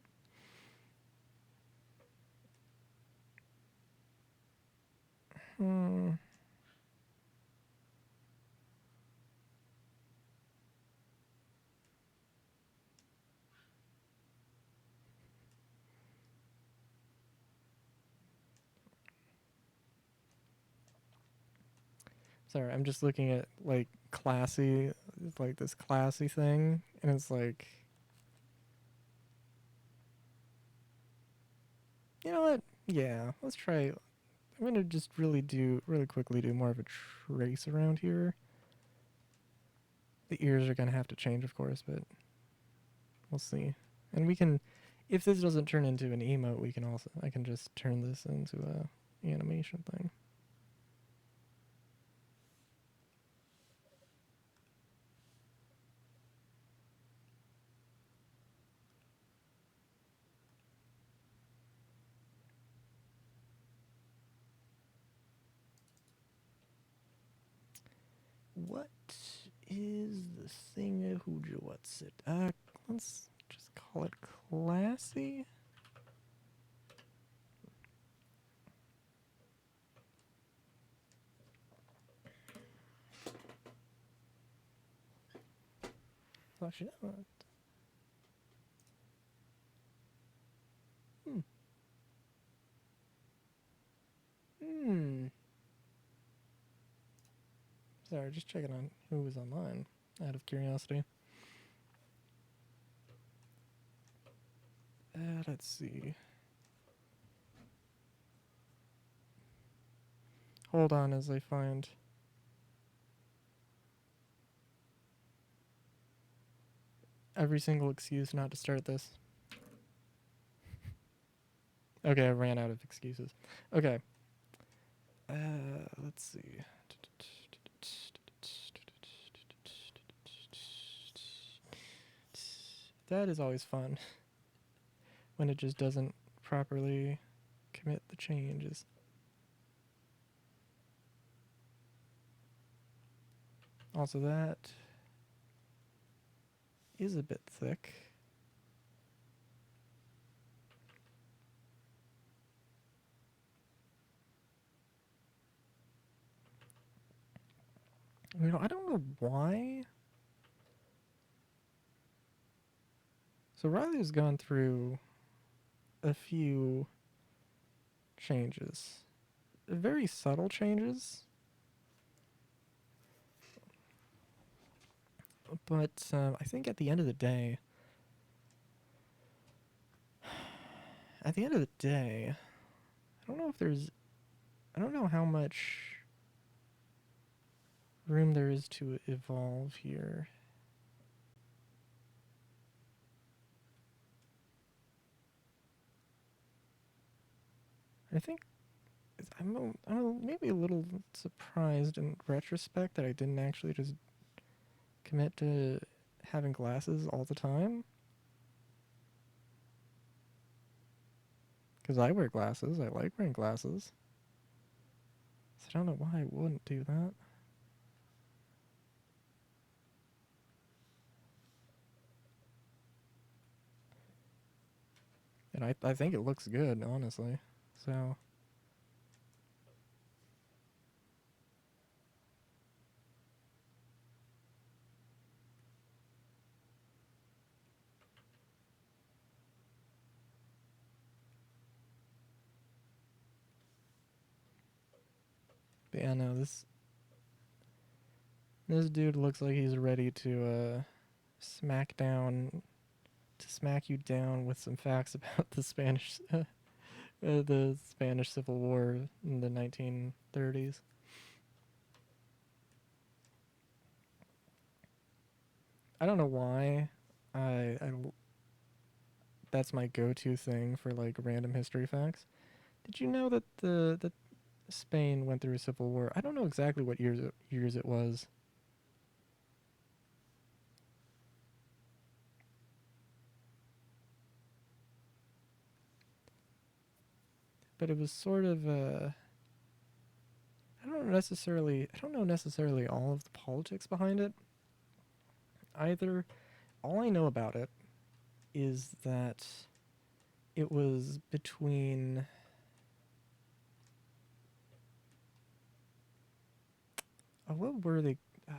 Sorry, I'm just looking at like classy, like this classy thing, and it's like, you know what? Yeah, let's try. I'm gonna just really quickly do more of a trace around here. The ears are gonna have to change, of course, but we'll see. And we can, if this doesn't turn into an emote, I can just turn this into a animation thing. What is the thing? What's it? Let's just call it classy. Actually, no. Sorry, just checking on who was online, out of curiosity. Let's see. Hold on as I find. Every single excuse not to start this. Okay, I ran out of excuses. Okay. Let's see. That is always fun when it just doesn't properly commit the changes. Also, that is a bit thick. I don't know why. So Riley's gone through a few changes. Very subtle changes. But I think at the end of the day, I don't know if there's, I don't know how much room there is to evolve here. I think I'm maybe a little surprised in retrospect that I didn't actually just commit to having glasses all the time. Because I wear glasses. I like wearing glasses. So I don't know why I wouldn't do that. And I think it looks good, honestly. So but yeah, no, this dude looks like he's ready to smack you down with some facts about the Spanish Civil War in the 1930s. I don't know why I that's my go-to thing for like random history facts. Did you know that Spain went through a civil war. I don't know exactly what years it was, but it was sort of I don't know necessarily all of the politics behind it either. All I know about it is that it was between what were they? I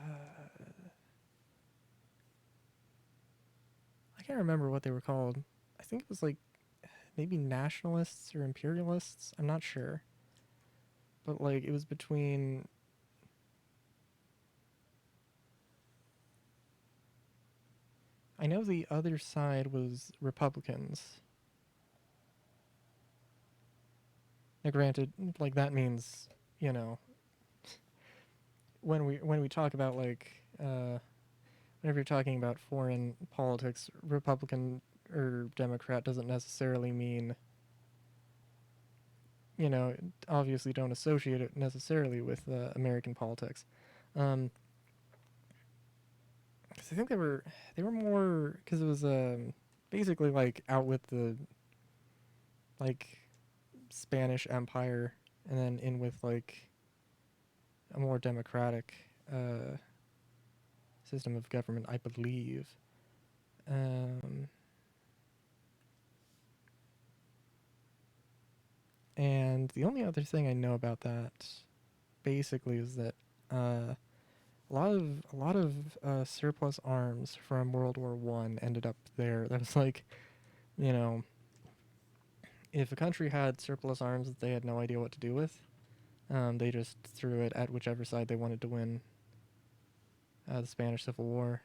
can't remember what they were called. I think it was like maybe nationalists or imperialists. I'm not sure, but like it was between. I know the other side was Republicans. Now, granted, like that means you know when we talk about like whenever you're talking about foreign politics, Republican or Democrat doesn't necessarily mean obviously don't associate it necessarily with American politics. Um, 'Cause I think they were more because it was basically like out with the like Spanish Empire and then in with like a more democratic system of government, I believe. Um, and the only other thing I know about that basically is that a lot of surplus arms from World War I ended up there. That was like, you know, if a country had surplus arms that they had no idea what to do with, they just threw it at whichever side they wanted to win the Spanish Civil War.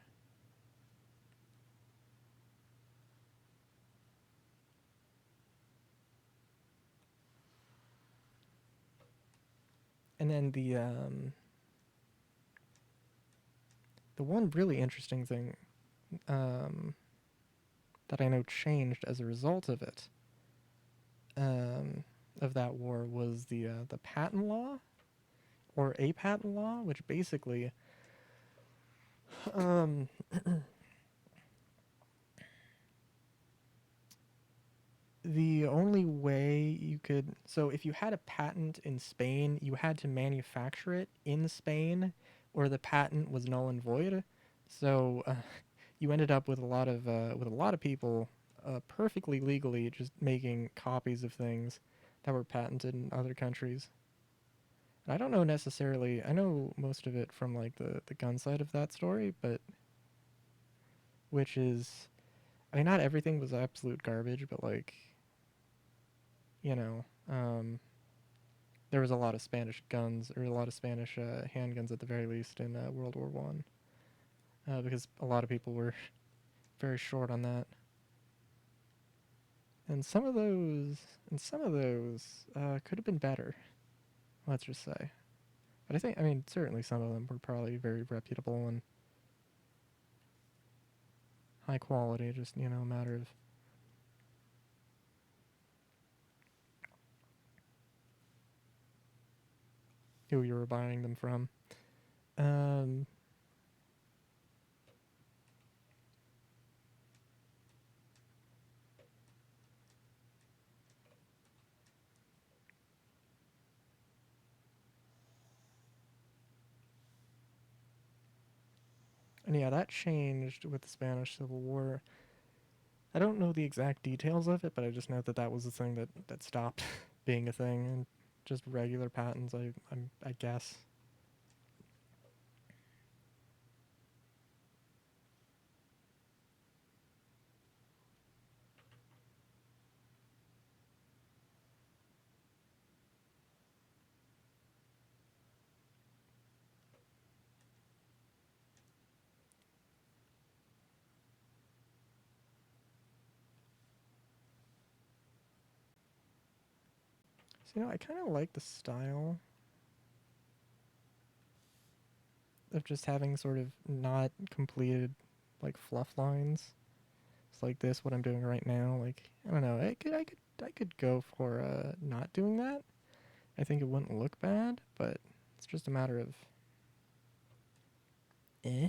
And then the one really interesting thing um, that I know changed as a result of it, of that war, was the patent law or a patent law, which basically um, the only way you could, so if you had a patent in Spain, you had to manufacture it in Spain or the patent was null and void. So you ended up with a lot of people perfectly legally just making copies of things that were patented in other countries. And I don't know necessarily, I know most of it from like the gun side of that story, but which is, I mean, not everything was absolute garbage, but like, you know, there was a lot of Spanish guns or a lot of Spanish handguns at the very least in World War One, because a lot of people were very short on that, and some of those could have been better. Let's just say, but I mean, certainly some of them were probably very reputable and high quality. Just a matter of who you were buying them from. Um, and yeah, that changed with the Spanish Civil War. I don't know the exact details of it, but I just know that that was the thing that stopped being a thing, and just regular patents. I guess. So I kind of like the style of just having sort of not completed like fluff lines. It's like this, what I'm doing right now. Like I don't know, I could go for not doing that, I think it wouldn't look bad, but it's just a matter of eh.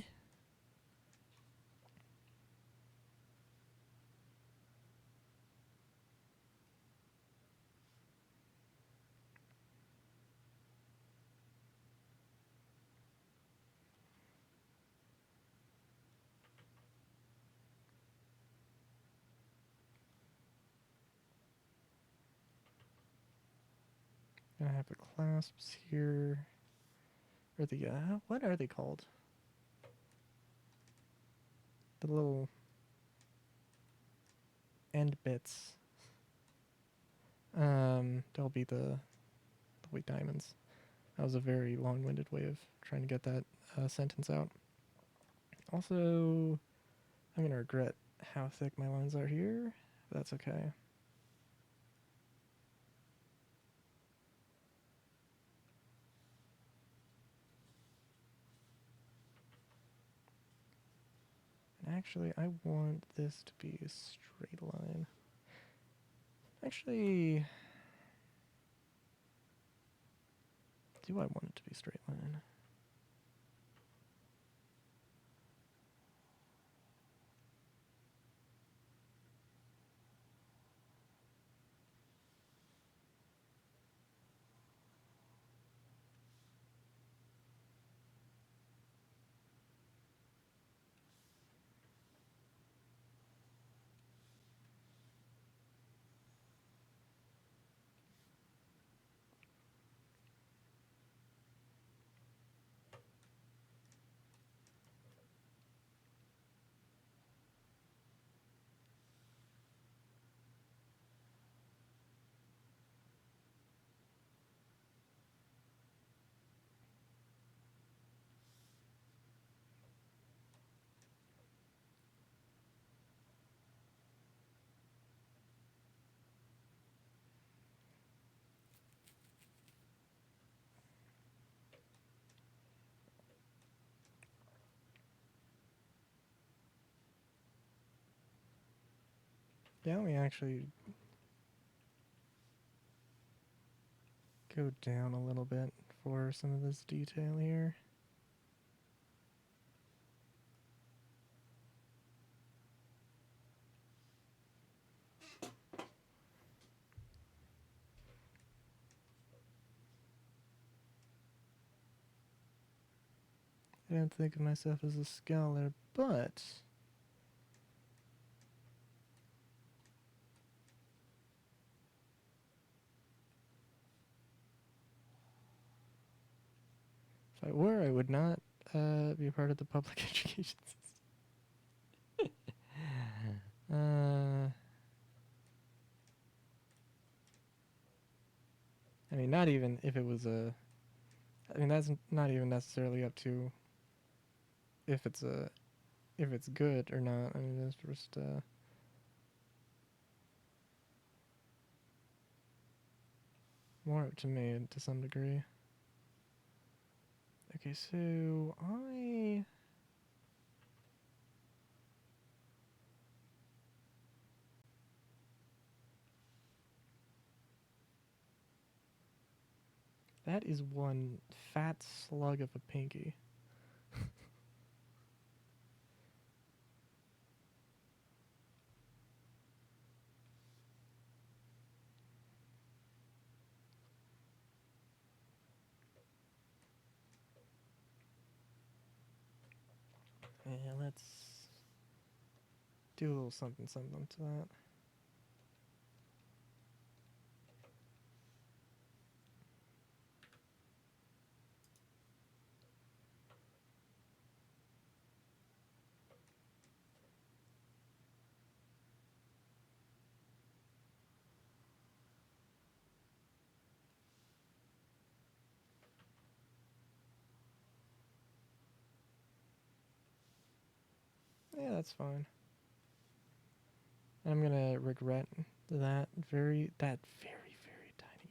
I have the clasps here. Or the what are they called? The little end bits. They'll be the white diamonds. That was a very long-winded way of trying to get that sentence out. Also, I'm gonna regret how thick my lines are here, but that's okay. And actually, I want this to be a straight line. Actually, do I want it to be a straight line? Yeah, let me actually go down a little bit for some of this detail here. I don't think of myself as a scholar, but if I were, I would not be a part of the public education system. I mean, not even if it was a. I mean, that's not even necessarily up to if it's good or not. I mean, that's just more up to me to some degree. Okay, so that is one fat slug of a pinky. Yeah, let's do a little something something to that. Yeah, that's fine. I'm gonna regret that very tiny.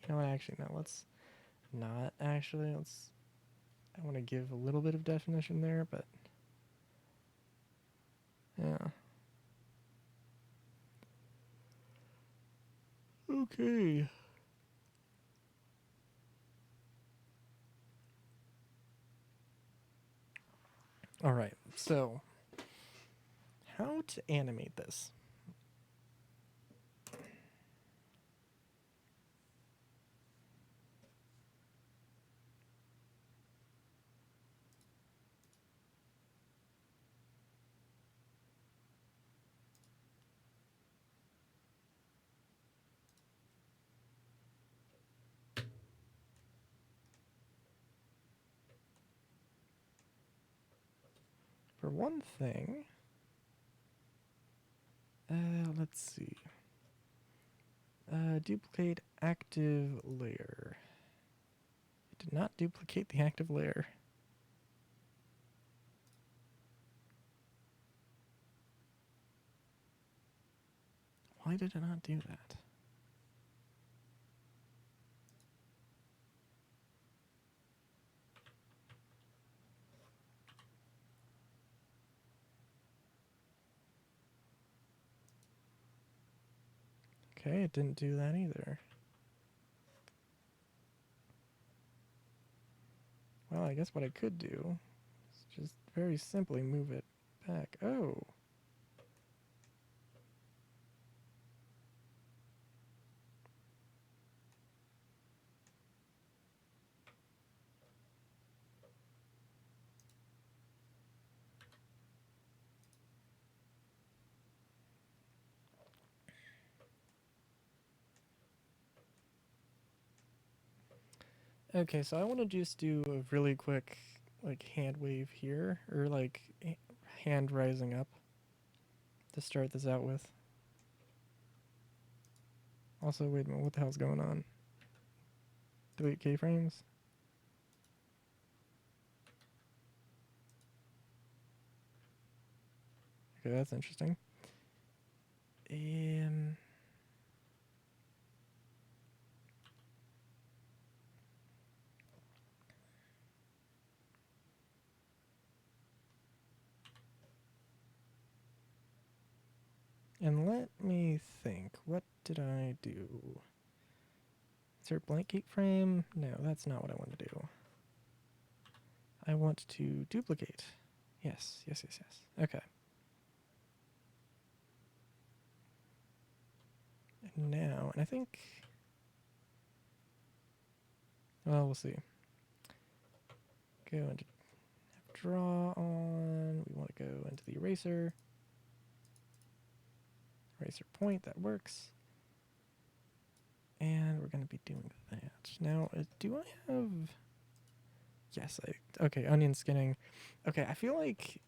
You know what? Actually, no. Let's not actually. I want to give a little bit of definition there, but yeah. Okay. All right, so how to animate this? For one thing, let's see. Duplicate active layer. It did not duplicate the active layer. Why did it not do that? Okay, it didn't do that either. Well, I guess what I could do is just very simply move it back. Oh. Okay, so I want to just do a really quick, like, hand wave here, or like hand rising up to start this out with. Also, wait a minute, what the hell's going on? Delete keyframes? Okay, that's interesting. And let me think. What did I do? Insert blank keyframe? No, that's not what I want to do. I want to duplicate. Yes. Okay. And now, and I think... Well, we'll see. Go into draw on. We want to go into the eraser. Eraser point, that works. And we're going to be doing that. Now, do I have... Yes, okay, onion skinning. Okay, I feel like...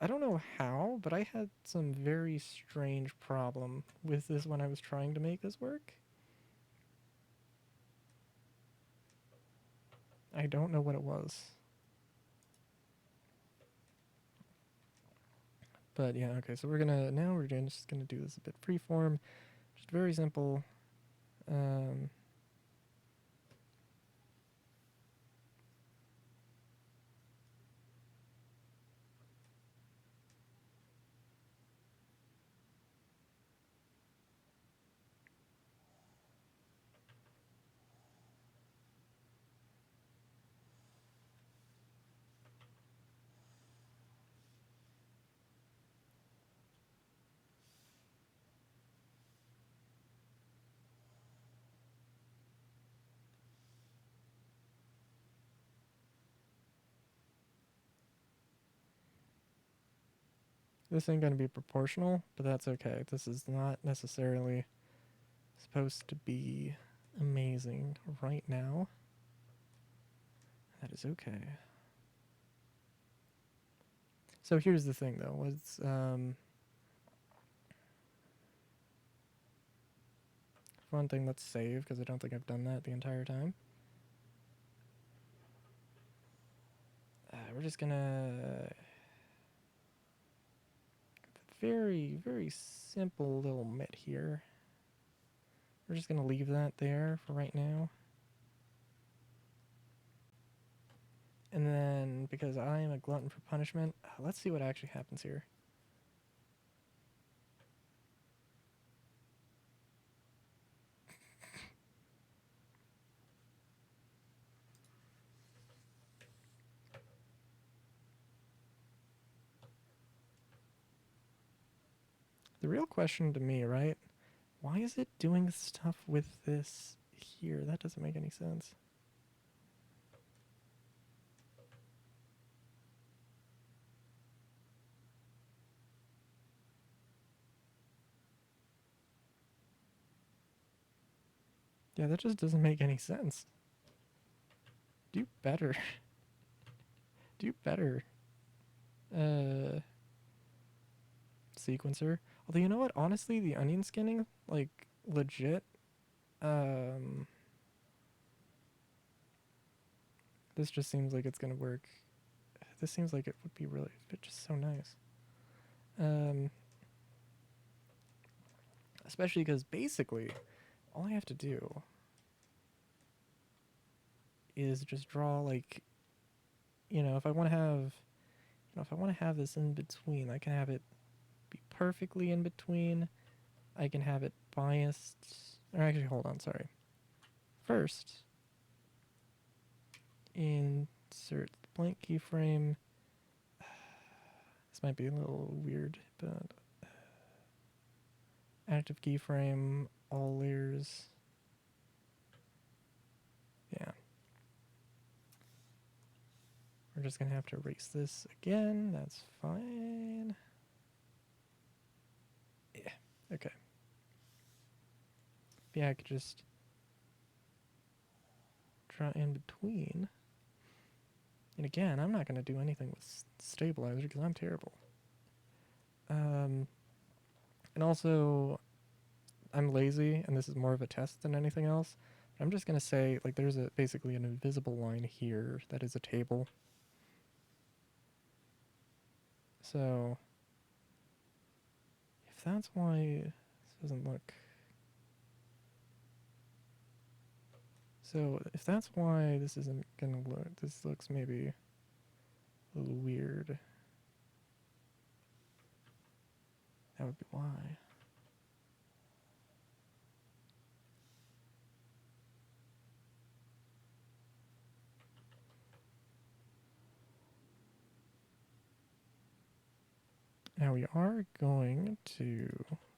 I don't know how, but I had some very strange problem with this when I was trying to make this work. I don't know what it was. But yeah, okay, so we're just gonna do this a bit freeform. Just very simple. This ain't gonna be proportional, but that's okay. This is not necessarily supposed to be amazing right now. That is okay. So here's the thing, though. One thing, let's save, because I don't think I've done that the entire time. We're just gonna... Very, very simple little mitt here. We're just gonna leave that there for right now. And then, because I am a glutton for punishment, let's see what actually happens here. The real question to me, right? Why is it doing stuff with this here? That doesn't make any sense. Yeah, that just doesn't make any sense. Do better. Do better. Sequencer. Although, you know what? Honestly, the onion skinning, like, legit, this just seems like it's gonna work. This seems like it would be really, it's just so nice. Especially because basically, all I have to do is just draw, like, if I want to have, if I want to have this in between, I can have it be perfectly in between. I can have it biased. Or actually, hold on, sorry. First, insert the blank keyframe. This might be a little weird, but active keyframe, all layers. Yeah. We're just going to have to erase this again. That's fine. Yeah, okay. Yeah, I could just draw in between. And again, I'm not going to do anything with stabilizer because I'm terrible. And also, I'm lazy, and this is more of a test than anything else. I'm just going to say, like, there's basically an invisible line here that is a table. So, if that's why this doesn't look... So, if that's why this isn't going to look... This looks maybe a little weird. That would be why. Now we are going to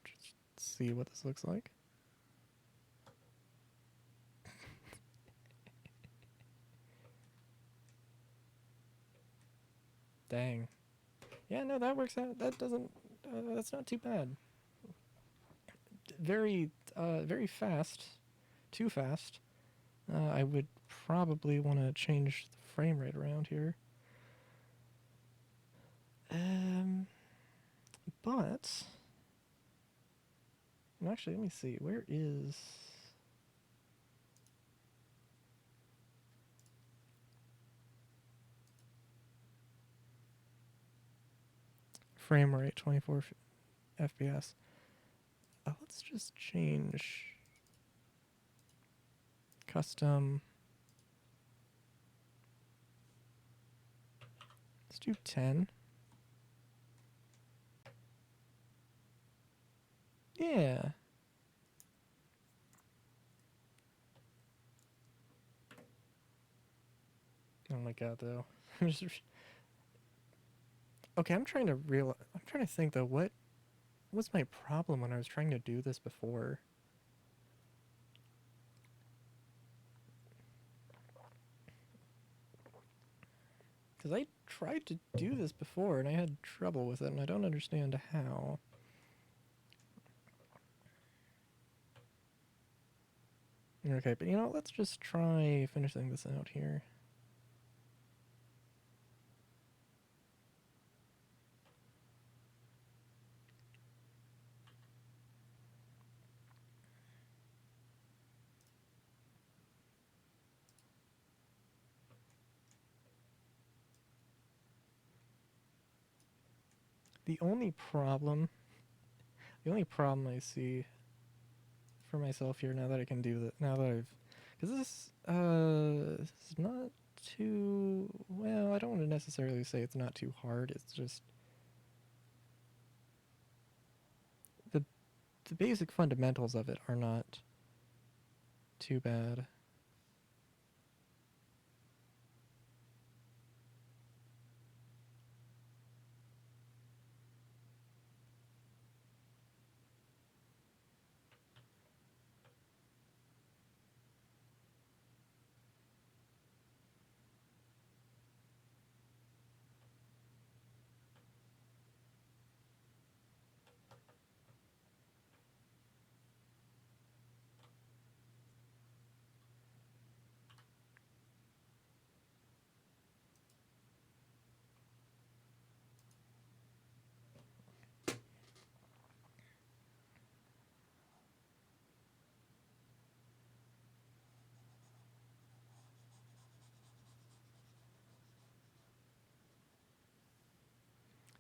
just see what this looks like. Dang. Yeah, no, that works out. That doesn't... that's not too bad. Very fast. Too fast. I would probably want to change the frame rate around here. But... Actually, let me see. Where is... Frame rate, 24 FPS. Let's just change... Custom... Let's do 10. Yeah. Oh my god, though. Okay, I'm trying to think though, what was my problem when I was trying to do this before? Because I tried to do this before and I had trouble with it and I don't understand how. Okay, but let's just try finishing this out here. The only problem I see for myself here now that I can do that, now that I've, because this is not too, well, I don't want to necessarily say it's not too hard, it's just the basic fundamentals of it are not too bad.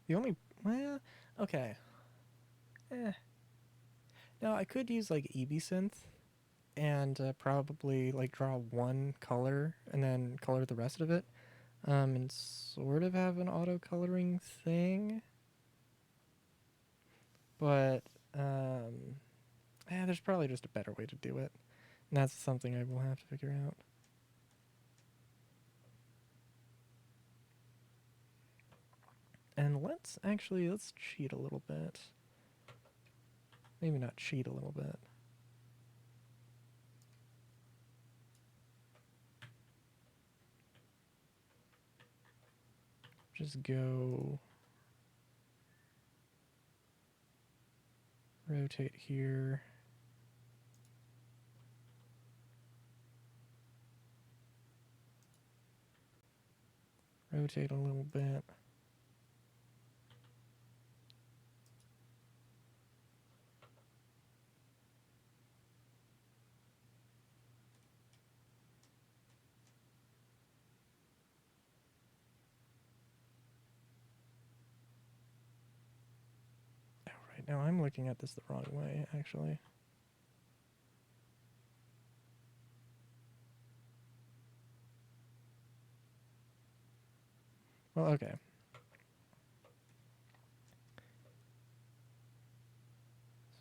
The only, well, okay. Eh. Now I could use like EB synth and probably like draw one color and then color the rest of it, and sort of have an auto coloring thing. But there's probably just a better way to do it, and that's something I will have to figure out. And let's cheat a little bit. Maybe not cheat a little bit. Just go rotate here. Rotate a little bit. Oh, right now I'm looking at this the wrong way, actually. Well, okay.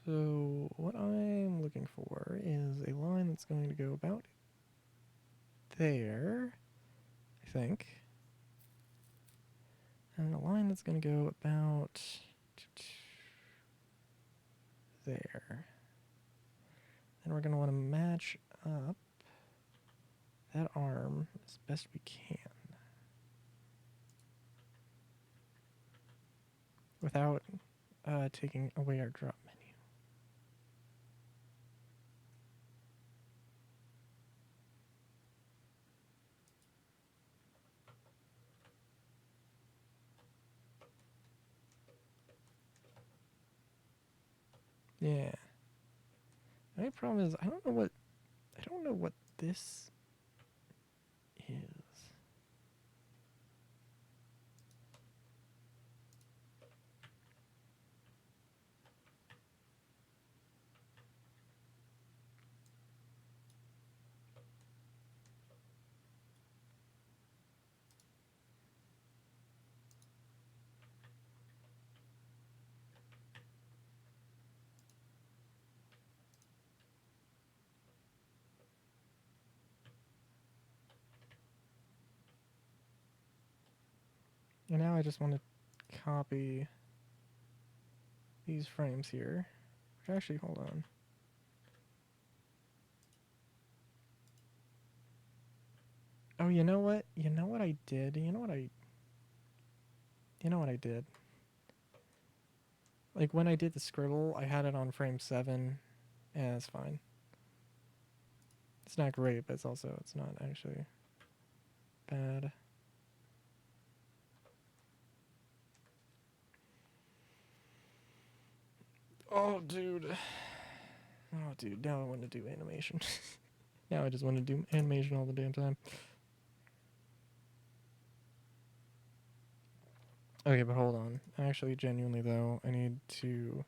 So what I'm looking for is a line that's going to go about there, I think. And a line that's going to go about there. And we're going to want to match up that arm as best we can without taking away our drop menu. Yeah. The only problem is I don't know what this is. And now I just want to copy these frames here. Actually, hold on. Oh, you know what? You know what I did? You know what I did? Like when I did the scribble, I had it on frame 7. Yeah, that's fine. It's not great, but it's not actually bad. Oh, dude. Oh, dude, now I want to do animation. Now I just want to do animation all the damn time. Okay, but hold on. Actually, genuinely, though, I need to...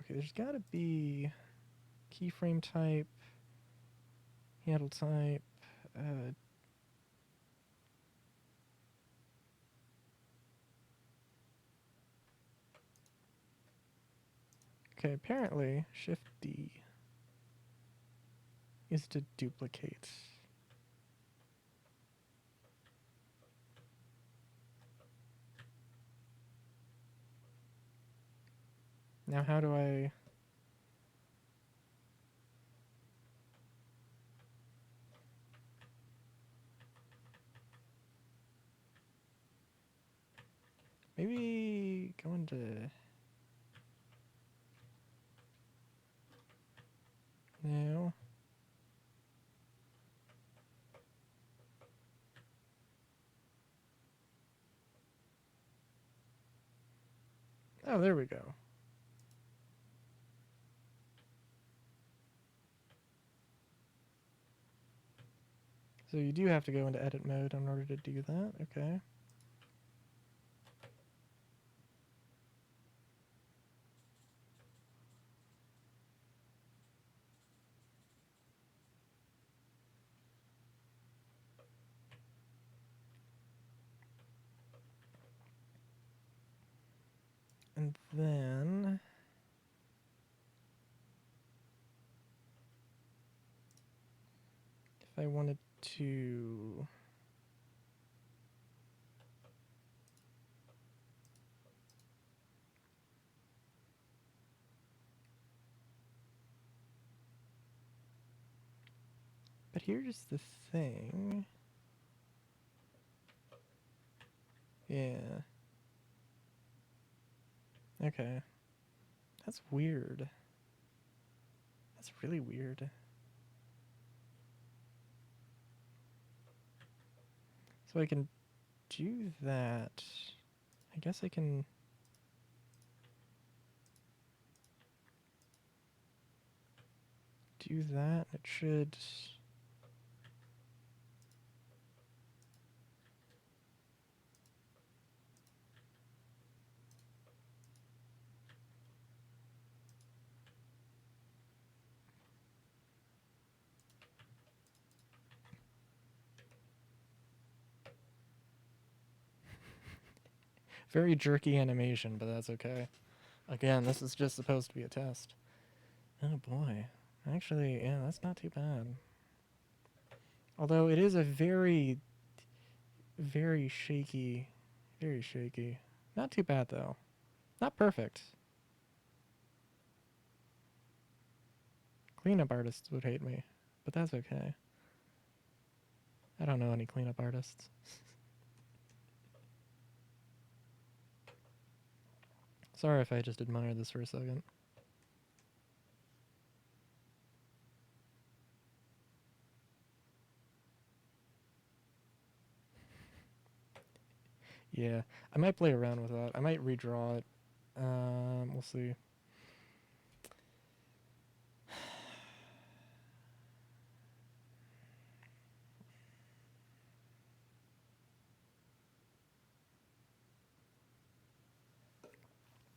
Okay, there's gotta be keyframe type, handle type, okay, apparently, Shift D is to duplicate. Now how do I... Maybe go into... No. Oh, there we go. So you do have to go into edit mode in order to do that. Okay. And then if I wanted to but here's the thing. Yeah. Okay. That's weird. That's really weird. So I can do that. I guess I can do that. It should. Very jerky animation, but that's okay. Again, this is just supposed to be a test. Oh boy. Actually, yeah, that's not too bad. Although it is a very, very shaky, very shaky. Not too bad though. Not perfect. Cleanup artists would hate me, but that's okay. I don't know any cleanup artists. Sorry if I just admired this for a second. Yeah, I might play around with that. I might redraw it. We'll see.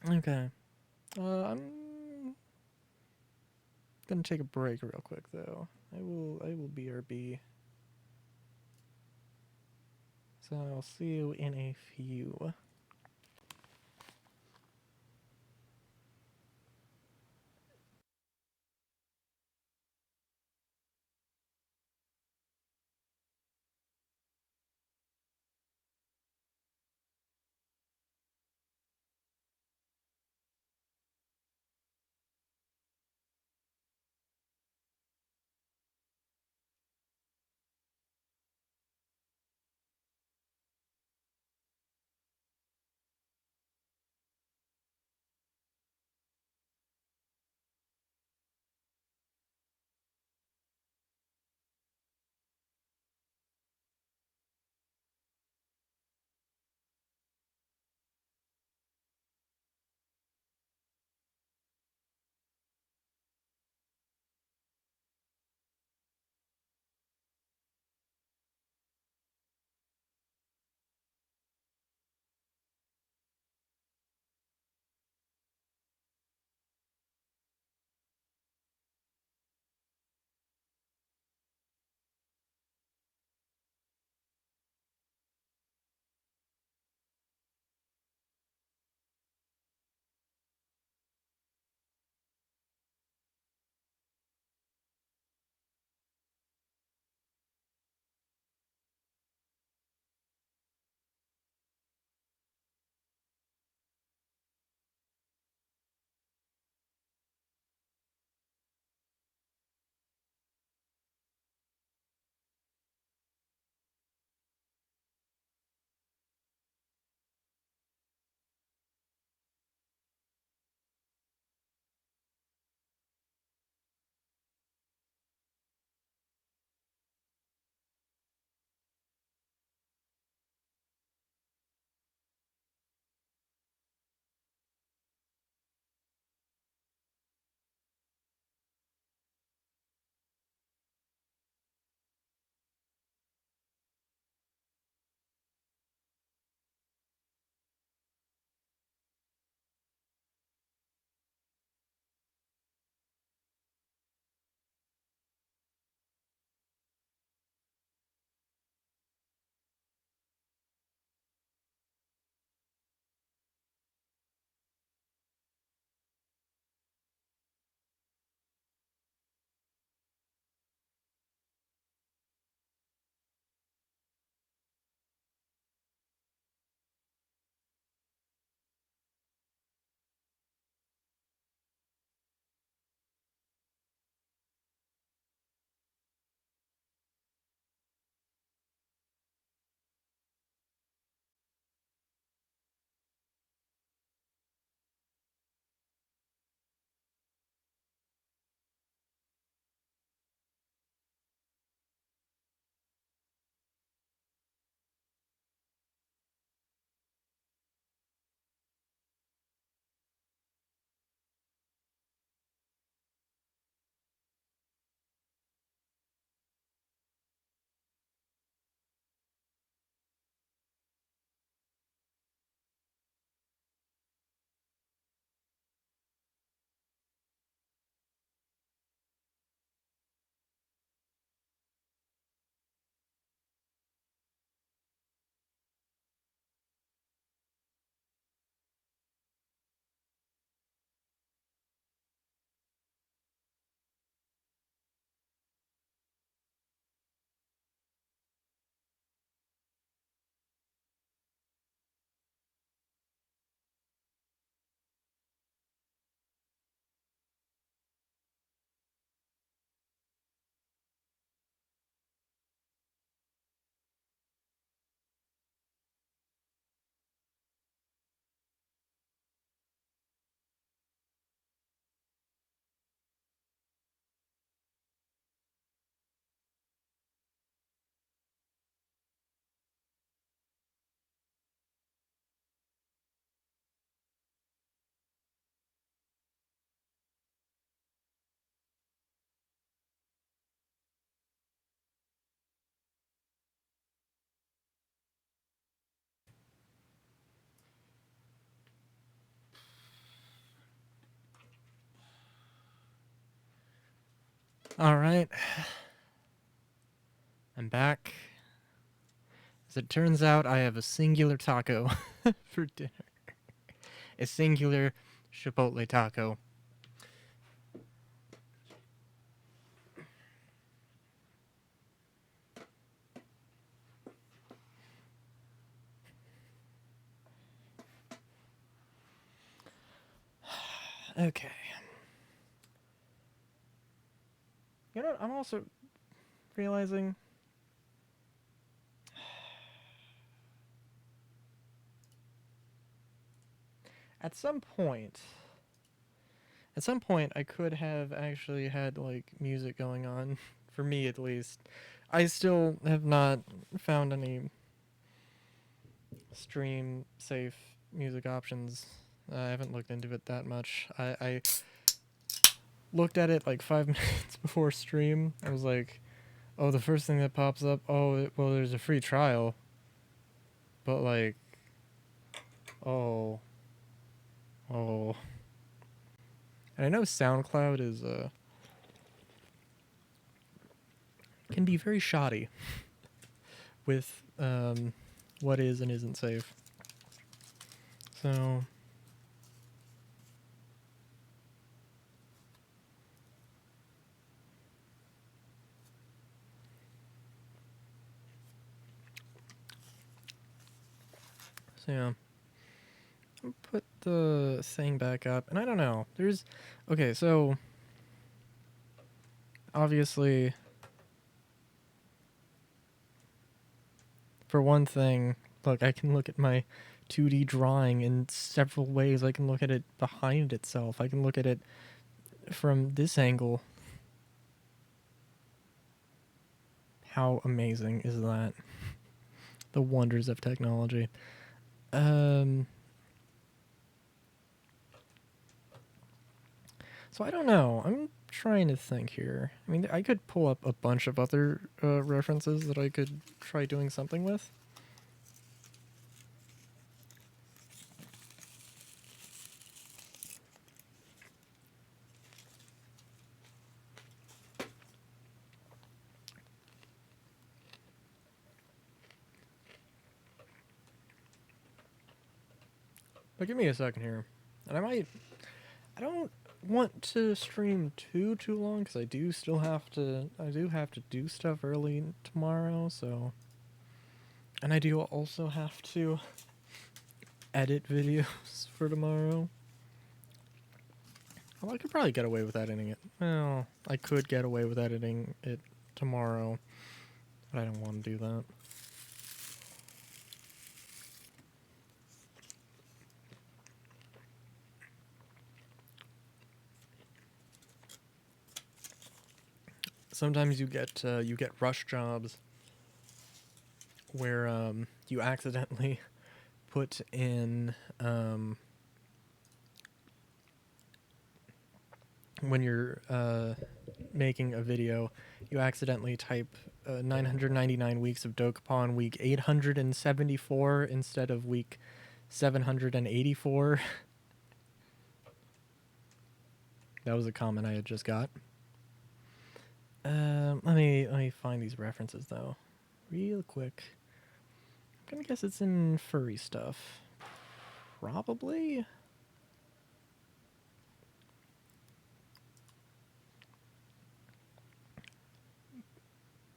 Okay. I'm gonna take a break real quick though. I will BRB. So I'll see you in a few. All right. I'm back. As it turns out, I have a singular taco for dinner. A singular Chipotle taco. Okay. You know what? I'm also realizing at some point I could have actually had like music going on for me at least. I still have not found any stream safe music options. I haven't looked into it that much. I looked at it like 5 minutes before stream. I was like, oh, the first thing that pops up, well, there's a free trial. But like, oh. And I know SoundCloud is, can be very shoddy with, what is and isn't safe. So yeah. I'll put the thing back up, and I don't know. Okay, so obviously, for one thing, look, I can look at my 2D drawing in several ways. I can look at it behind itself. I can look at it from this angle. How amazing is that? The wonders of technology. So I don't know. I'm trying to think here. I mean, I could pull up a bunch of other references that I could try doing something with. But give me a second here. And I don't want to stream too long because I do have to do stuff early tomorrow, so. And I do also have to edit videos for tomorrow. Well, I could probably get away with editing it. Well, I could get away with editing it tomorrow, but I don't want to do that. Sometimes you get rush jobs where you accidentally put in when you're making a video, you accidentally type 999 weeks of Dokapon week 874 instead of week 784. That was a comment I had just got. Let me find these references though, real quick. I'm gonna guess it's in furry stuff. Probably.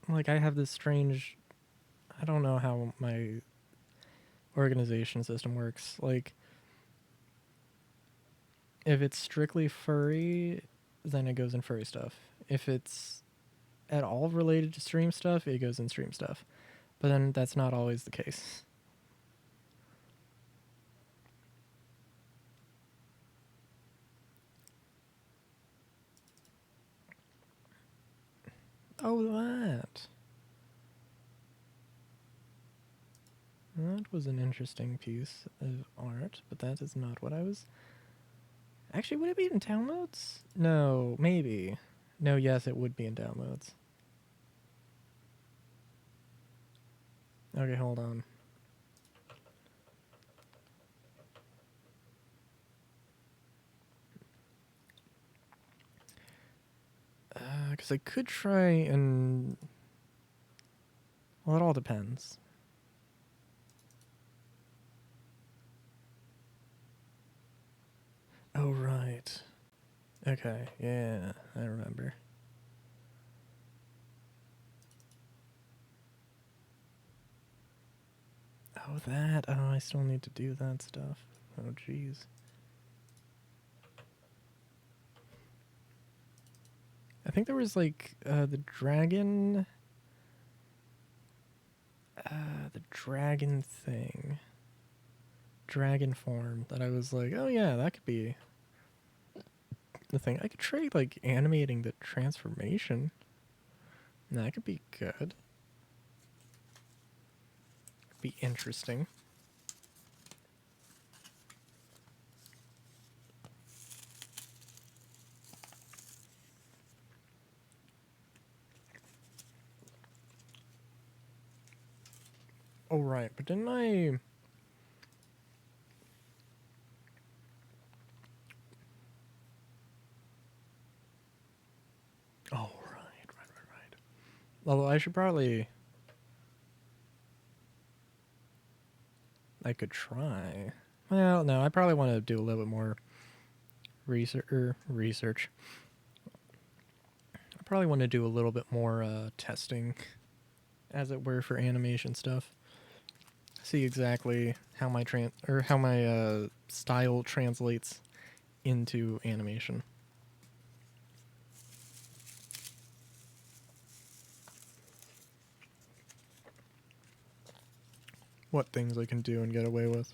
Like, I have this strange, I don't know how my organization system works. Like, if it's strictly furry, then it goes in furry stuff. If it's at all related to stream stuff, it goes in stream stuff. But then that's not always the case. Oh, that. That was an interesting piece of art, but that is not what I was... Actually, would it be in downloads? No, maybe. No, yes, it would be in downloads. Okay, hold on. Because I could try and... Well, it all depends. Oh, right. Okay, yeah, I remember. Oh, that. Oh, I still need to do that stuff. Oh, jeez. I think there was, like, the dragon... the dragon thing. Dragon form that I was like, oh yeah, that could be the thing. I could try, like, animating the transformation. That could be good. Be interesting. Oh, right, but didn't I... Oh, right. Although I should probably... I could try. Well, no, I probably want to do a little bit more research. I probably want to do a little bit more testing, as it were, for animation stuff. See exactly how my style translates into animation. What things I can do and get away with.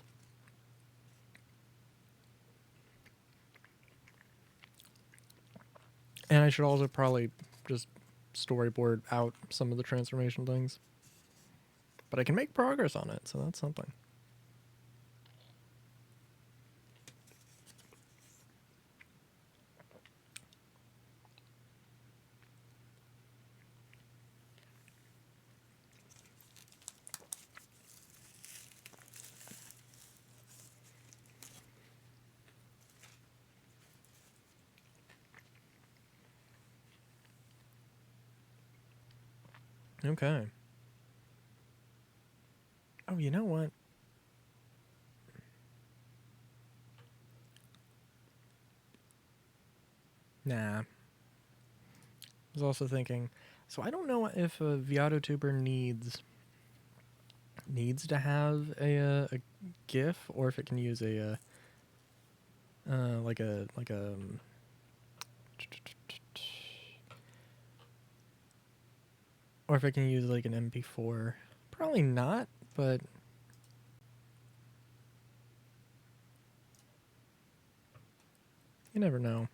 And I should also probably just storyboard out some of the transformation things. But I can make progress on it, so that's something. Okay. Oh, you know what? Nah. I was also thinking, so I don't know if a ViadoTuber needs to have a GIF, or if it can use or if it can use like an MP4. Probably not, but you never know.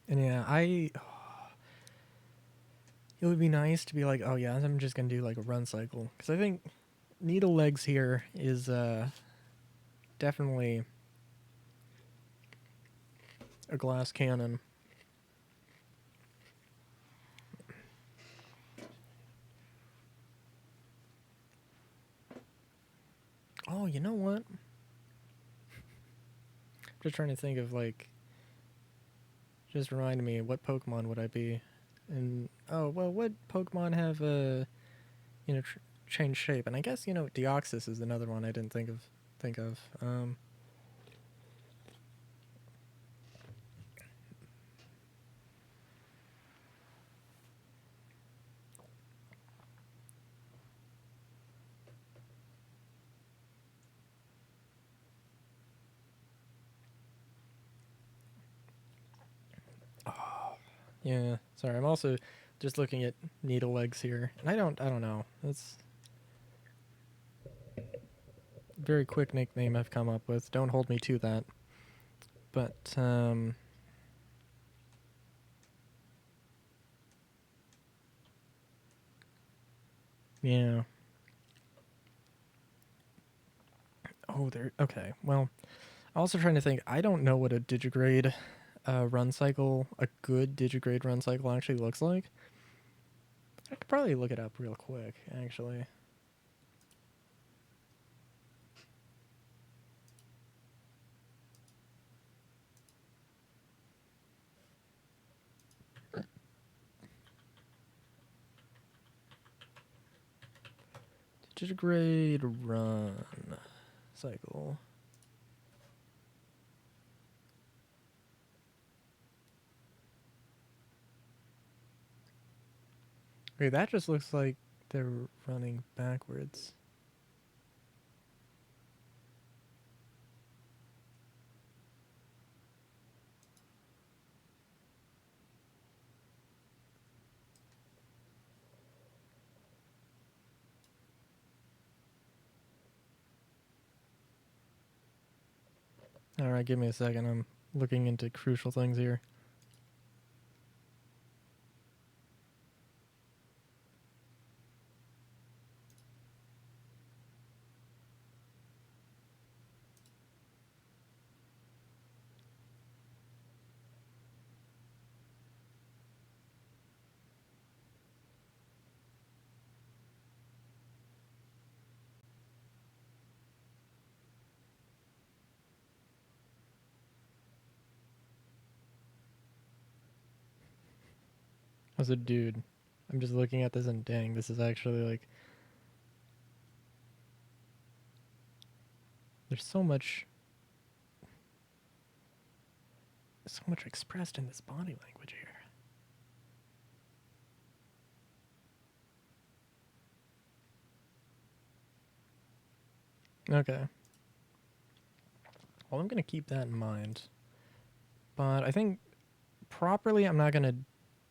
And yeah, it would be nice to be like, oh yeah, I'm just gonna do like a run cycle, because I think needle legs here is definitely a glass cannon. Oh, you know what? Just trying to think of, like, just reminded me, what Pokemon would I be? And oh well, what Pokemon have changed shape? And I guess Deoxys is another one I didn't think of. Yeah, sorry. I'm also just looking at needle legs here, and I don't know. That's a very quick nickname I've come up with. Don't hold me to that. But yeah. Oh, there. Okay. Well, I'm also trying to think. I don't know what a digigrade run cycle, a good digigrade run cycle actually looks like. I could probably look it up real quick, actually. Digigrade run cycle. Wait, that just looks like they're running backwards. Alright, give me a second. I'm looking into crucial things here. I was a dude. I'm just looking at this and dang, this is actually like... There's so much expressed in this body language here. Okay. Well, I'm going to keep that in mind. But I think properly I'm not going to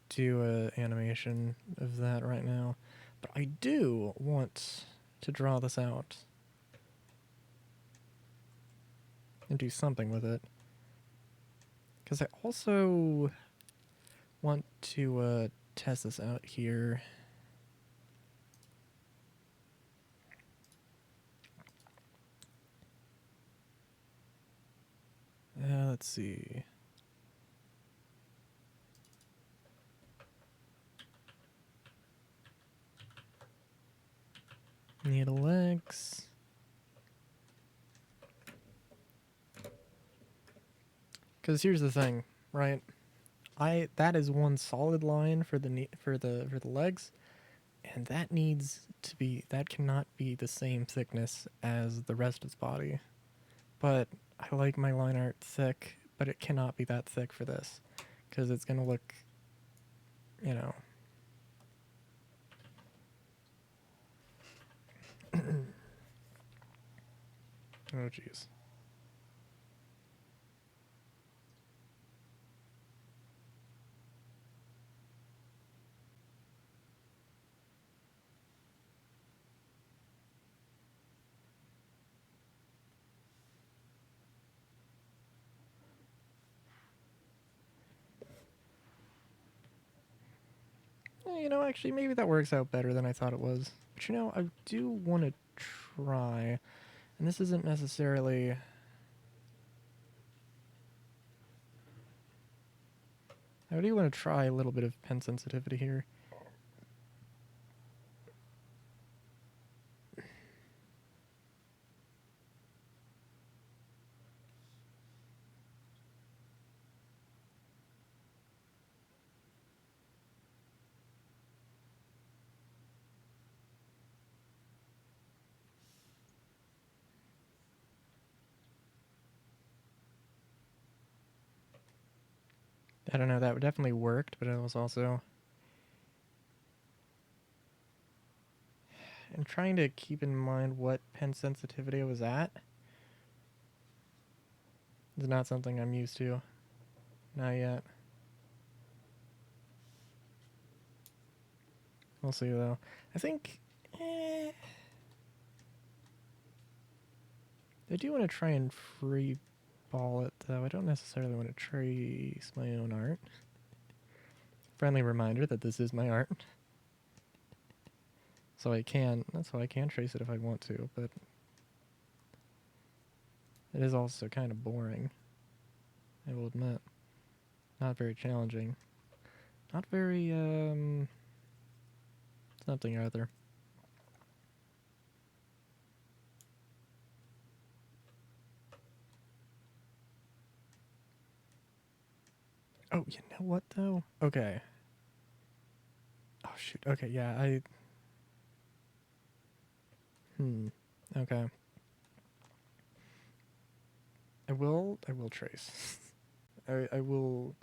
do an animation of that right now. But I do want to draw this out. And do something with it. Because I also want to test this out here. Let's see. Need legs. Because here's the thing, right? That is one solid line for the legs, and that cannot be the same thickness as the rest of his body. But I like my line art thick, but it cannot be that thick for this, because it's gonna look, you know. Oh jeez. You know, actually, maybe that works out better than I thought it was. But you know, I do want to try, and this isn't necessarily... I do want to try a little bit of pen sensitivity here. I don't know, that definitely worked, but it was also... I'm trying to keep in mind what pen sensitivity I was at. It's not something I'm used to. Not yet. We'll see, though. I think... I do want to try and free ball it, though. I don't necessarily want to trace my own art. Friendly reminder that this is my art. So I can trace it if I want to, but it is also kind of boring, I will admit. Not very challenging. Not very, something or other. Oh, you know what, though? Okay. Oh, shoot. Okay, yeah, Okay. I will trace. I will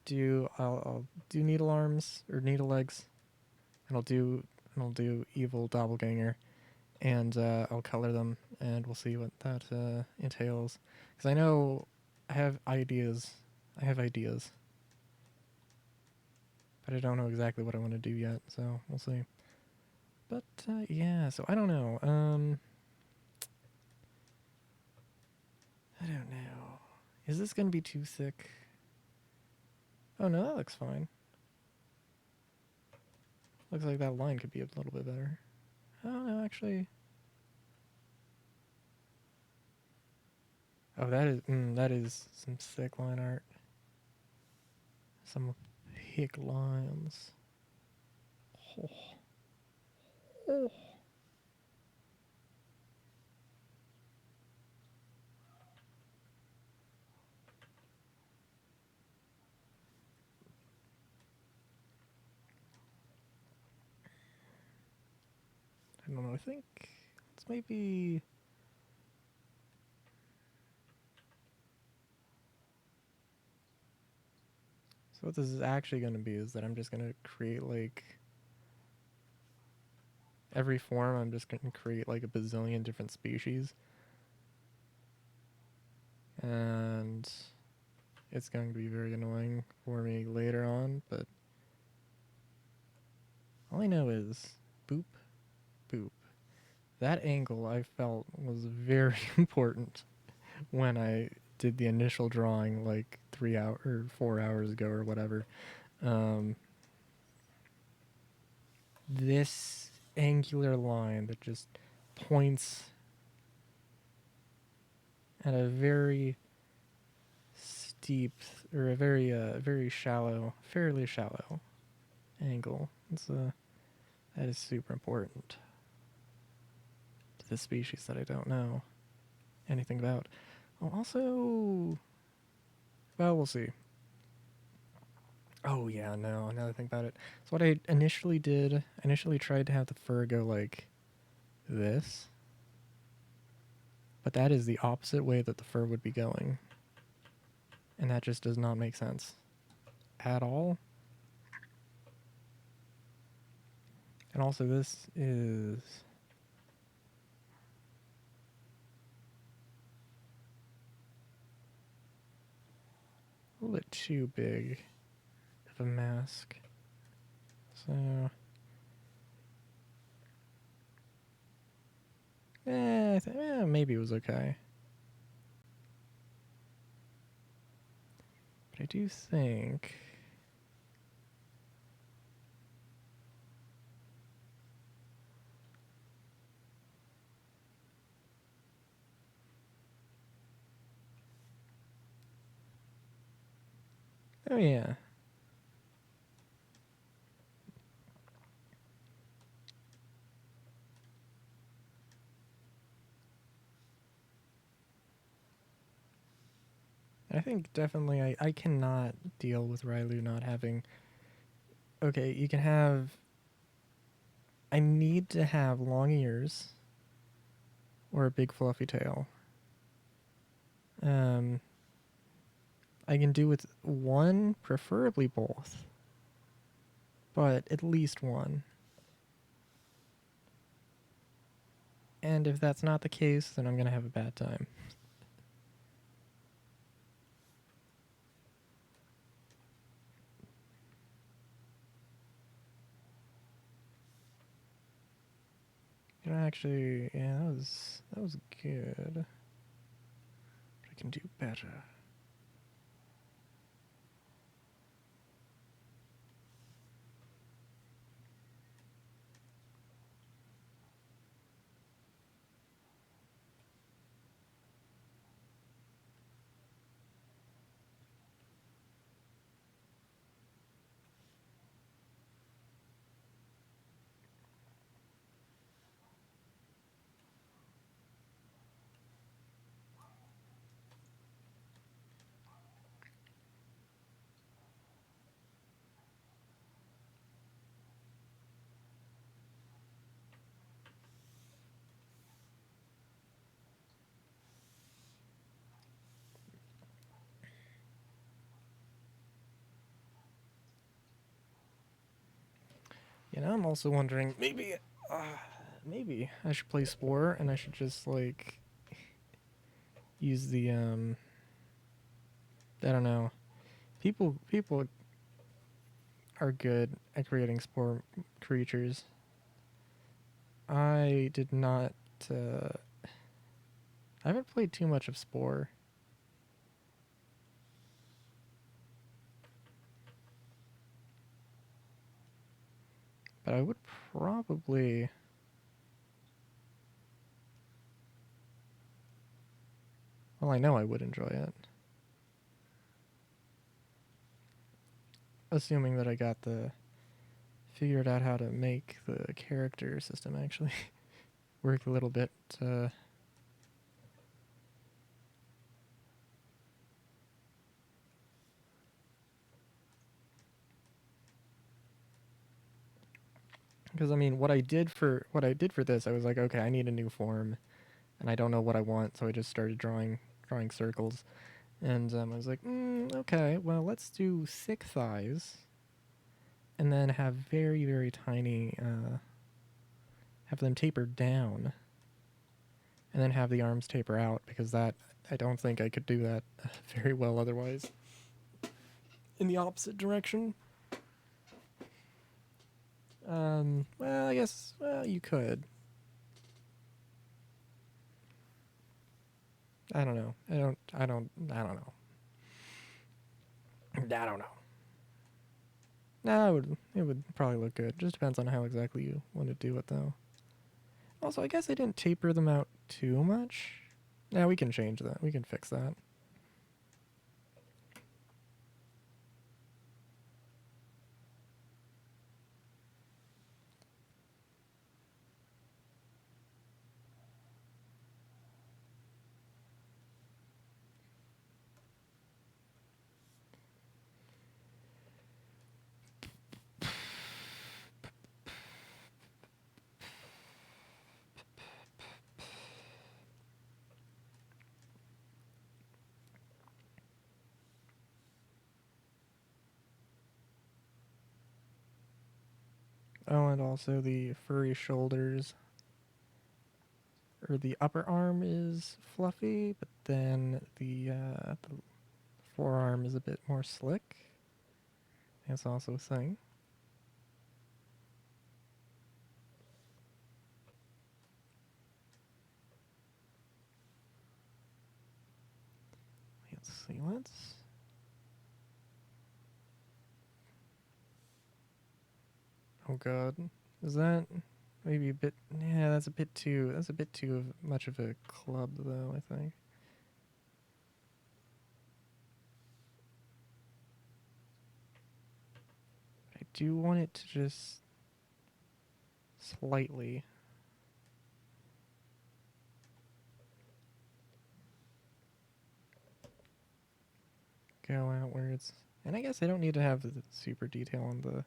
do. I'll do needle arms or needle legs, and I'll do evil doppelganger, and I'll color them, and we'll see what that entails. Because I know I have ideas. I have ideas, but I don't know exactly what I want to do yet. So we'll see. But yeah, so I don't know. I don't know. Is this gonna be too thick? Oh no, that looks fine. Looks like that line could be a little bit better. Oh no, actually. Oh, that is some thick line art. Some thick lines. Oh. Oh. I don't know. I think it's maybe. So what this is actually going to be is that I'm just going to create like every form. I'm just going to create like a bazillion different species, and it's going to be very annoying for me later on. But all I know is boop, boop. That angle I felt was very important when I did the initial drawing like 3 hours or 4 hours ago or whatever. Um, this angular line that just points at a very steep or a very shallow, fairly shallow angle. That is super important to the species that I don't know anything about. Oh, also, well, we'll see. Oh yeah, no. Now that I think about it, so what I initially did, I initially tried to have the fur go like this, but that is the opposite way that the fur would be going, and that just does not make sense at all. And also, this is a little bit too big of a mask. So, maybe it was okay. But I do think. Oh, yeah. I think definitely I cannot deal with Rylu not having. Okay, you can have. I need to have long ears or a big fluffy tail. Um, I can do with one, preferably both, but at least one. And if that's not the case, then I'm going to have a bad time. You know, actually, yeah, that was good. But I can do better. You know, I'm also wondering maybe I should play Spore and I should just like use the I don't know. People are good at creating Spore creatures. I did not. I haven't played too much of Spore. But I would probably. Well, I know I would enjoy it. Assuming that I got figured out how to make the character system actually work a little bit. Because I mean, what I did for this, I was like, okay, I need a new form, and I don't know what I want, so I just started drawing circles, and I was like, okay, well, let's do thick thighs, and then have very very tiny, have them taper down, and then have the arms taper out because that I don't think I could do that very well otherwise. In the opposite direction. Well, I guess you could. I don't know. I don't know. I don't know. No, it would probably look good. Just depends on how exactly you want to do it, though. Also, I guess I didn't taper them out too much. Yeah, we can change that. We can fix that. Oh, and also the furry shoulders. Or the upper arm is fluffy, but then the forearm is a bit more slick. That's also a thing. Let's see. Oh god, is that maybe a bit? Yeah, that's a bit too. That's a bit too much of a club, though. I think. I do want it to just slightly go outwards. And I guess I don't need to have the super detail on the...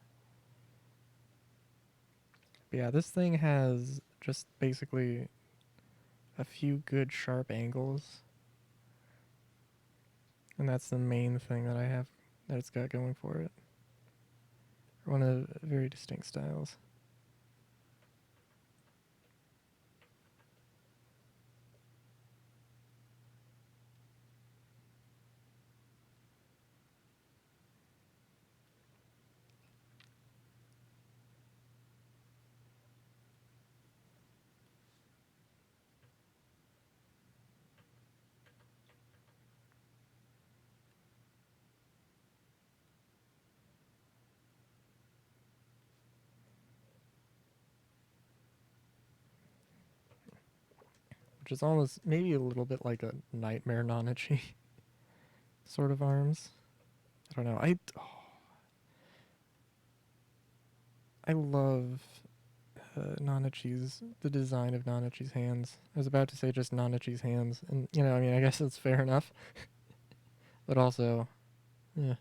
But yeah, this thing has just basically a few good sharp angles. And that's the main thing that I have that it's got going for it. One of the very distinct styles. Which is almost maybe a little bit like a Nightmare Nanachi sort of arms. I don't know. I love Nanachi's, the design of Nanachi's hands. I was about to say just Nanachi's hands, and you know, I mean, I guess it's fair enough, but also, yeah.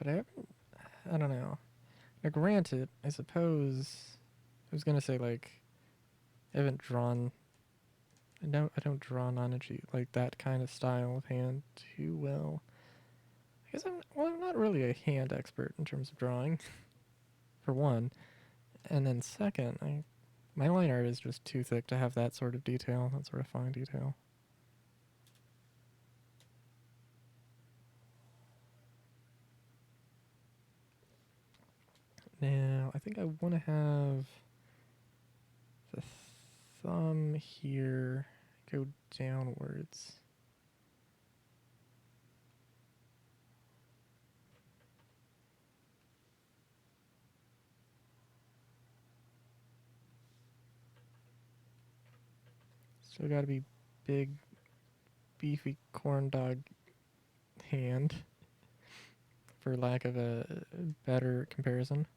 But I don't know. Now, granted, I suppose I was gonna say like I haven't drawn. I don't draw Nanaji like that kind of style of hand too well. I guess I'm not really a hand expert in terms of drawing, for one, and then second, my line art is just too thick to have that sort of detail, that sort of fine detail. Now, I think I want to have the thumb here go downwards. Still got to be big, beefy corn dog hand, for lack of a better comparison.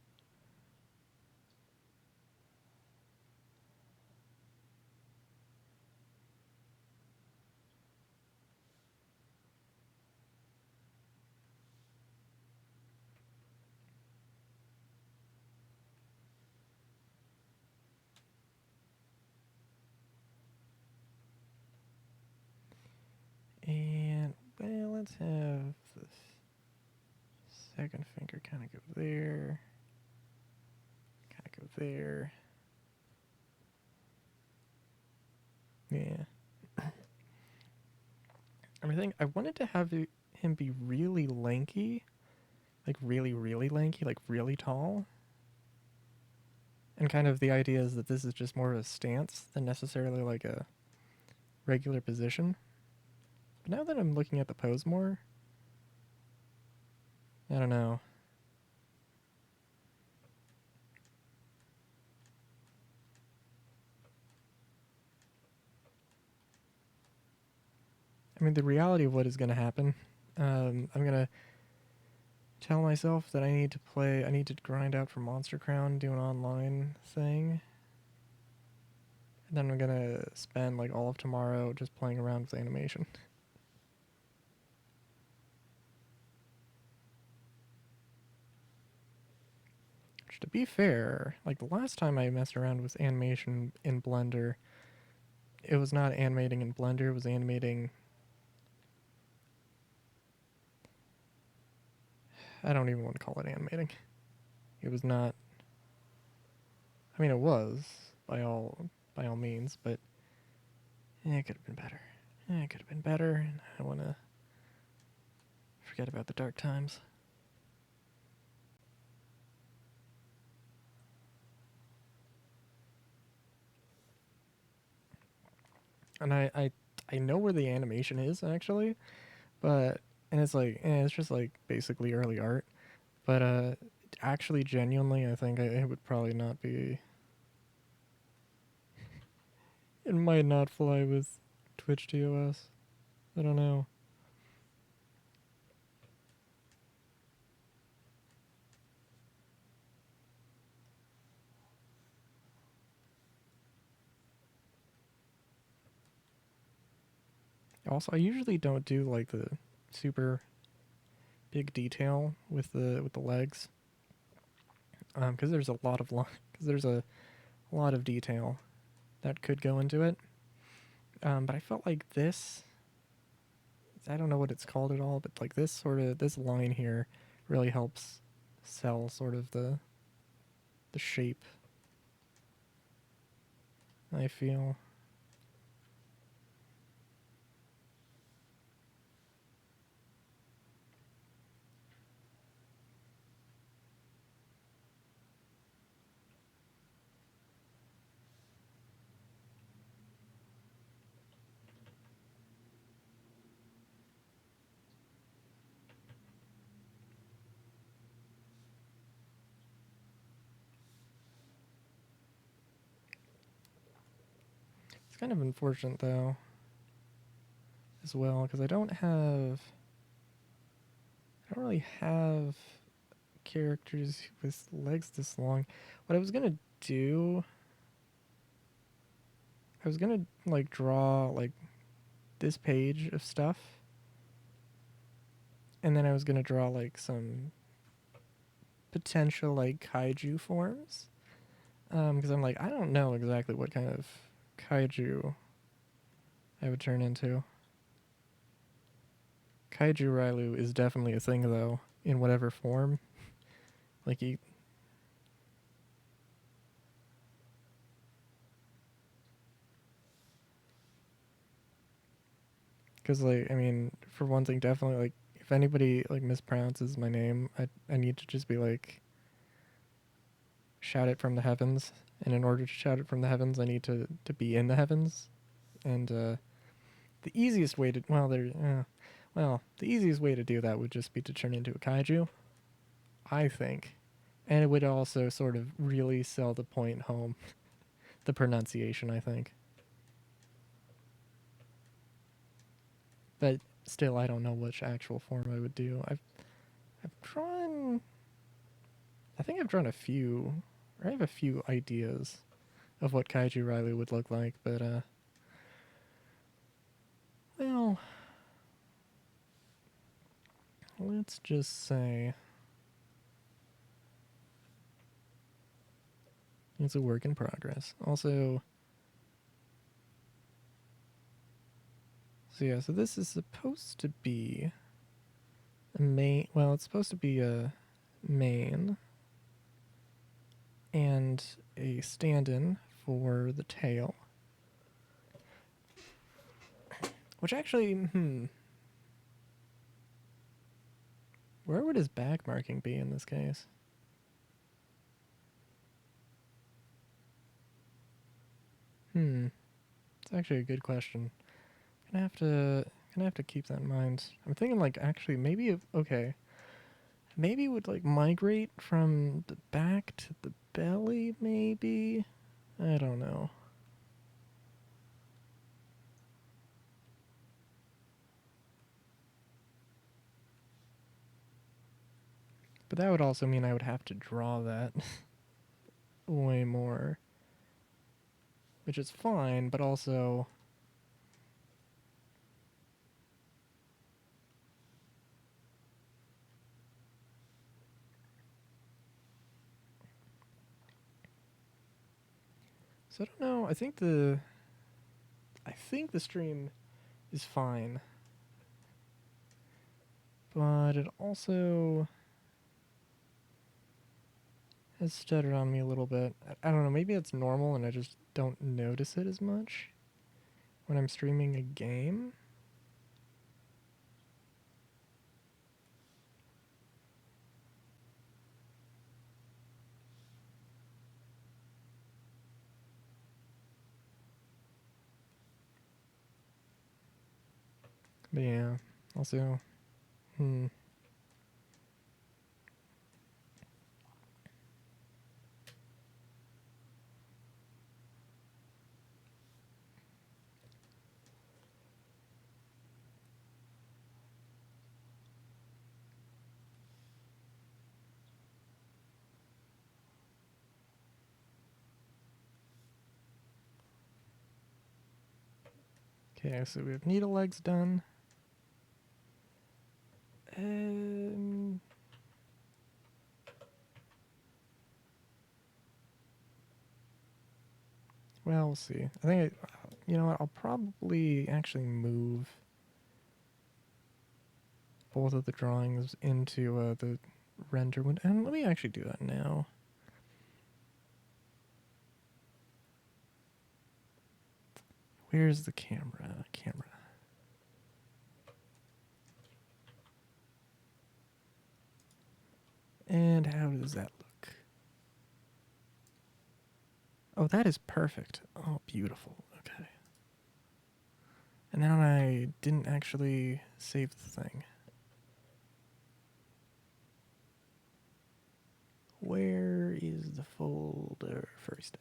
And, well, let's have the second finger kind of go there. Kind of go there. Yeah. I think I wanted to have him be really lanky. Like really, really lanky, like really tall. And kind of the idea is that this is just more of a stance than necessarily like a regular position. But now that I'm looking at the pose more, I don't know. I mean, the reality of what is going to happen, I'm going to tell myself that I need to grind out for Monster Crown, do an online thing. And then I'm going to spend like all of tomorrow just playing around with animation. Which, to be fair, like the last time I messed around with animation in Blender, it was not animating in Blender, it was animating... I don't even want to call it animating. It was not... I mean, it was, by all means, but it could have been better. It could have been better, and I want to forget about the dark times. And I know where the animation is, actually, but... And it's like, it's just like basically early art. But actually, genuinely, I think it would probably not be... It might not fly with Twitch TOS. I don't know. Also, I usually don't do like the super big detail with the legs, because there's a lot of because there's a lot of detail that could go into it. But I felt like this... I don't know what it's called at all, but like this line here really helps sell sort of the shape, I feel. It's kind of unfortunate though, as well, because I don't really have characters with legs this long. What I was gonna do, I was gonna like draw like this page of stuff, and then I was gonna draw like some potential like kaiju forms. Because I'm like, I don't know exactly what kind of kaiju I would turn into. Kaiju Railu is definitely a thing, though, in whatever form. Like, he... Because, like, I mean, for one thing, definitely, like, if anybody, like, mispronounces my name, I need to just be, like, shout it from the heavens. And in order to shout it from the heavens, I need to be in the heavens. And, the easiest way to... the easiest way to do that would just be to turn into a kaiju, I think. And it would also sort of really sell the point home. The pronunciation, I think. But still, I don't know which actual form I would do. I've drawn... I think I've drawn a few... Or I have a few ideas of what Kaiju Riley would look like, but, well... Let's just say... It's a work in progress. Also... So yeah, so this is supposed to be... a main... Well, it's supposed to be a main... and a stand-in for the tail. Which actually, where would his back marking be in this case? It's actually a good question. Gonna have to keep that in mind. I'm thinking like actually maybe okay. Maybe it would like migrate from the back to the belly, maybe? I don't know. But that would also mean I would have to draw that way more. Which is fine, but also... So I don't know. I think the stream is fine. But it also has stuttered on me a little bit. I don't know, maybe it's normal and I just don't notice it as much when I'm streaming a game. But yeah, also, Okay, so we have needle legs done. Well, we'll see. I think, you know what, I'll probably actually move both of the drawings into the render window. And let me actually do that now. Where's the camera? And how does that look? Oh, that is perfect. Oh, beautiful. Okay. And now I didn't actually save the thing. Where is the folder for stuff?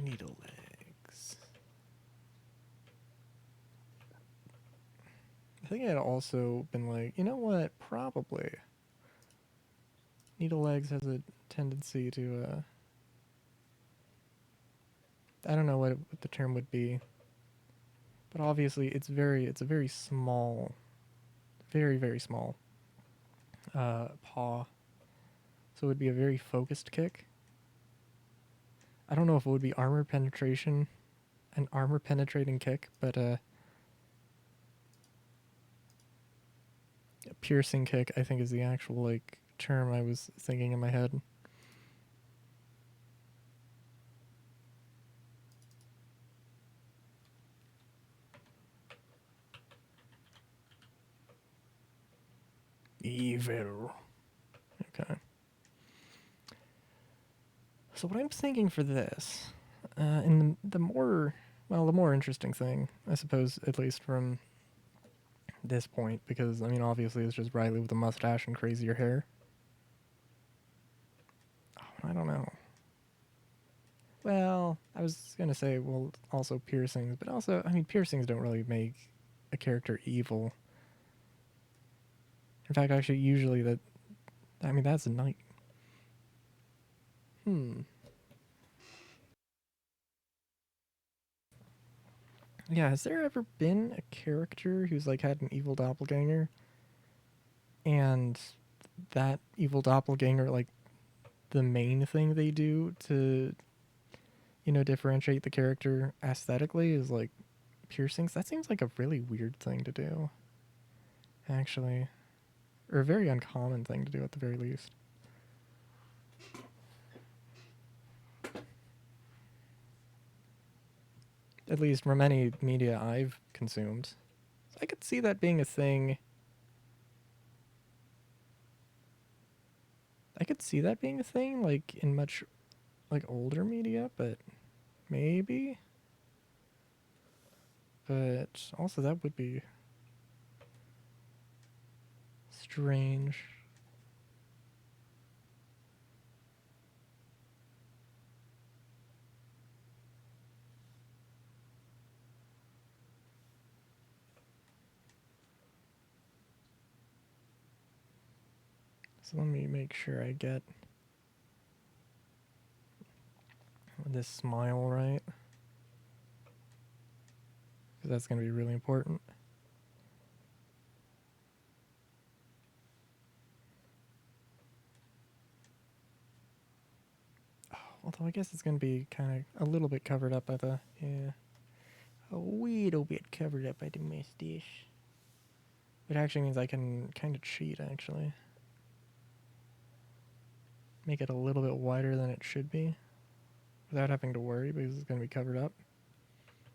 Needle legs. I think I'd also been like, you know what? Probably. Needle legs has a tendency to, I don't know what the term would be. But obviously, it's a very small, very small paw. So it would be a very focused kick. I don't know if it would be armor penetration, an armor penetrating kick, but a piercing kick, I think, is the actual like term I was thinking in my head. Evil. Okay. So what I'm thinking for this, and the more, well, the more interesting thing, I suppose, at least from this point, because I mean, obviously, it's just Riley with a mustache and crazier hair. Oh, I don't know. Well, I was gonna say, well, also piercings, but also, I mean, piercings don't really make a character evil. In fact, actually, usually that, I mean, that's a night. Yeah, has there ever been a character who's like had an evil doppelganger, and that evil doppelganger, like the main thing they do to, you know, differentiate the character aesthetically is like piercings? That seems like a really weird thing to do, actually, or a very uncommon thing to do at the very least. At least from any media I've consumed. So I could see that being a thing. I could see that being a thing, like in much like older media, but maybe. But also that would be strange. So let me make sure I get this smile right, because that's going to be really important. Oh, although I guess it's going to be kind of a little bit covered up by the, yeah, a little bit covered up by the mustache. Which actually means I can kind of cheat, actually. Make it a little bit wider than it should be, without having to worry, because it's going to be covered up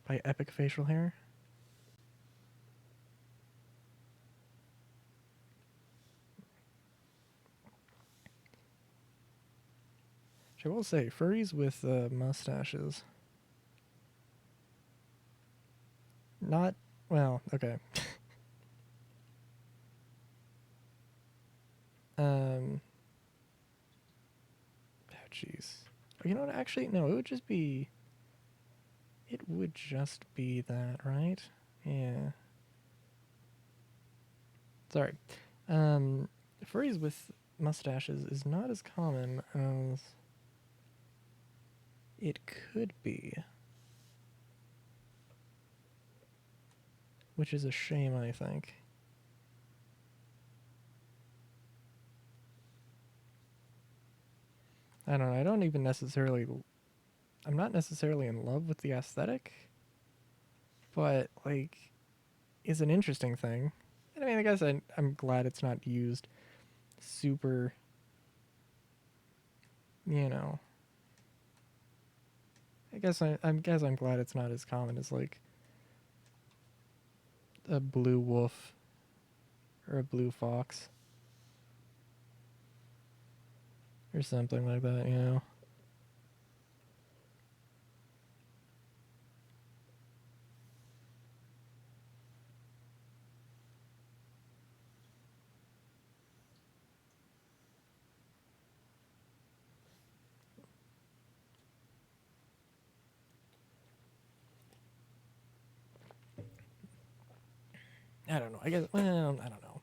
by epic facial hair. Which I will say, furries with mustaches. Not, well, okay. Oh, jeez. You know what, actually, no, it would just be, that, right? Yeah. Sorry. Furries with mustaches is not as common as it could be. Which is a shame, I think. I don't know, I don't even necessarily... I'm not necessarily in love with the aesthetic, but, like, it's an interesting thing. And I mean, I guess I'm glad it's not used super, you know... I guess I'm glad it's not as common as, like, a blue wolf or a blue fox or something like that, you know? I don't know. I guess, well, I don't know.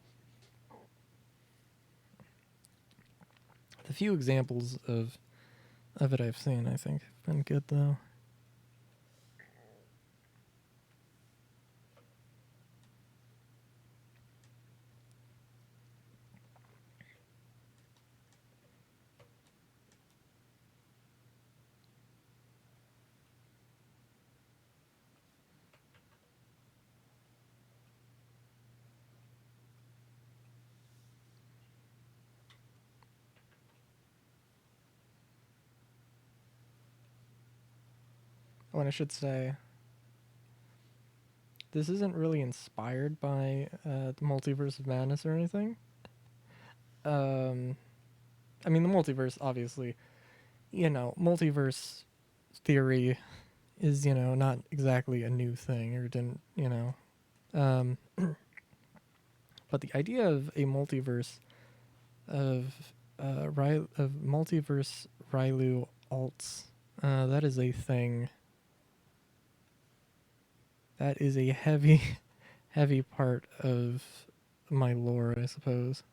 The few examples of it I've seen, I think, have been good, though. Oh, and I should say, this isn't really inspired by the Multiverse of Madness or anything. Um, I mean, the multiverse, obviously, multiverse theory is, not exactly a new thing, or didn't, Um, but the idea of a multiverse of of multiverse Rylu alts, that is a thing. That is a heavy, heavy part of my lore, I suppose.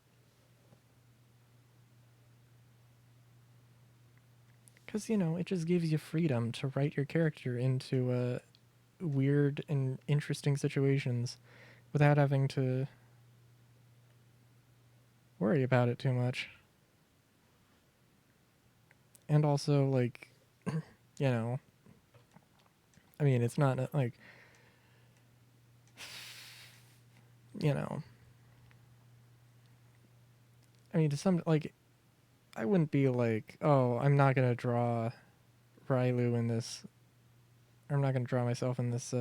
Because, it just gives you freedom to write your character into weird and interesting situations without having to worry about it too much. And also, like, you know, I mean, it's not like, you know, I mean, to some, like, I wouldn't be like, oh, I'm not going to draw Rylu in this, or I'm not going to draw myself in this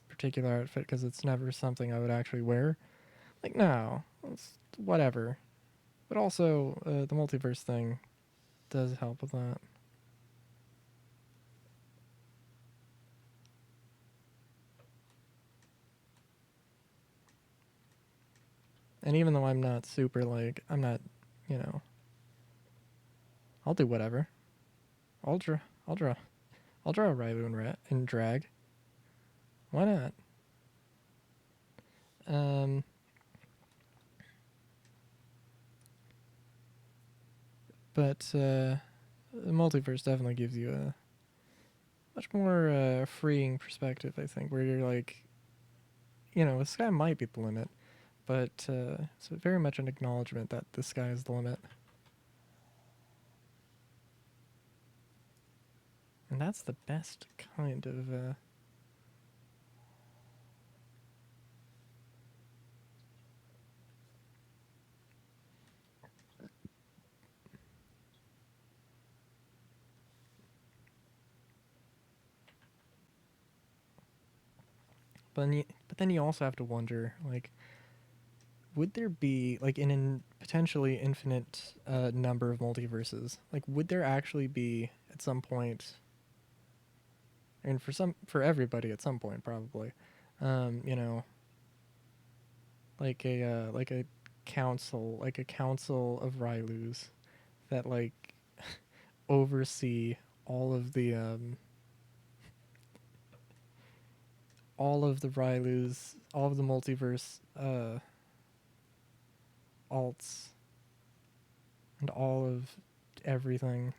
particular outfit because it's never something I would actually wear. Like, no, it's whatever. But also, the multiverse thing does help with that. And even though I'm not super, like, I'm not, you know, I'll do whatever. I'll draw, I'll draw, I'll draw a Rylu in drag. Why not? Um, but the multiverse definitely gives you a much more freeing perspective, I think, where you're like, the sky might be the limit, but it's very much an acknowledgement that the sky is the limit. And that's the best kind of. But then you also have to wonder, like, would there be, like, in a potentially infinite number of multiverses, like, would there actually be at some point, and for everybody at some point probably, you know, like a council of Rylus that, like, oversee all of the Rylus, all of the multiverse alts, and all of everything.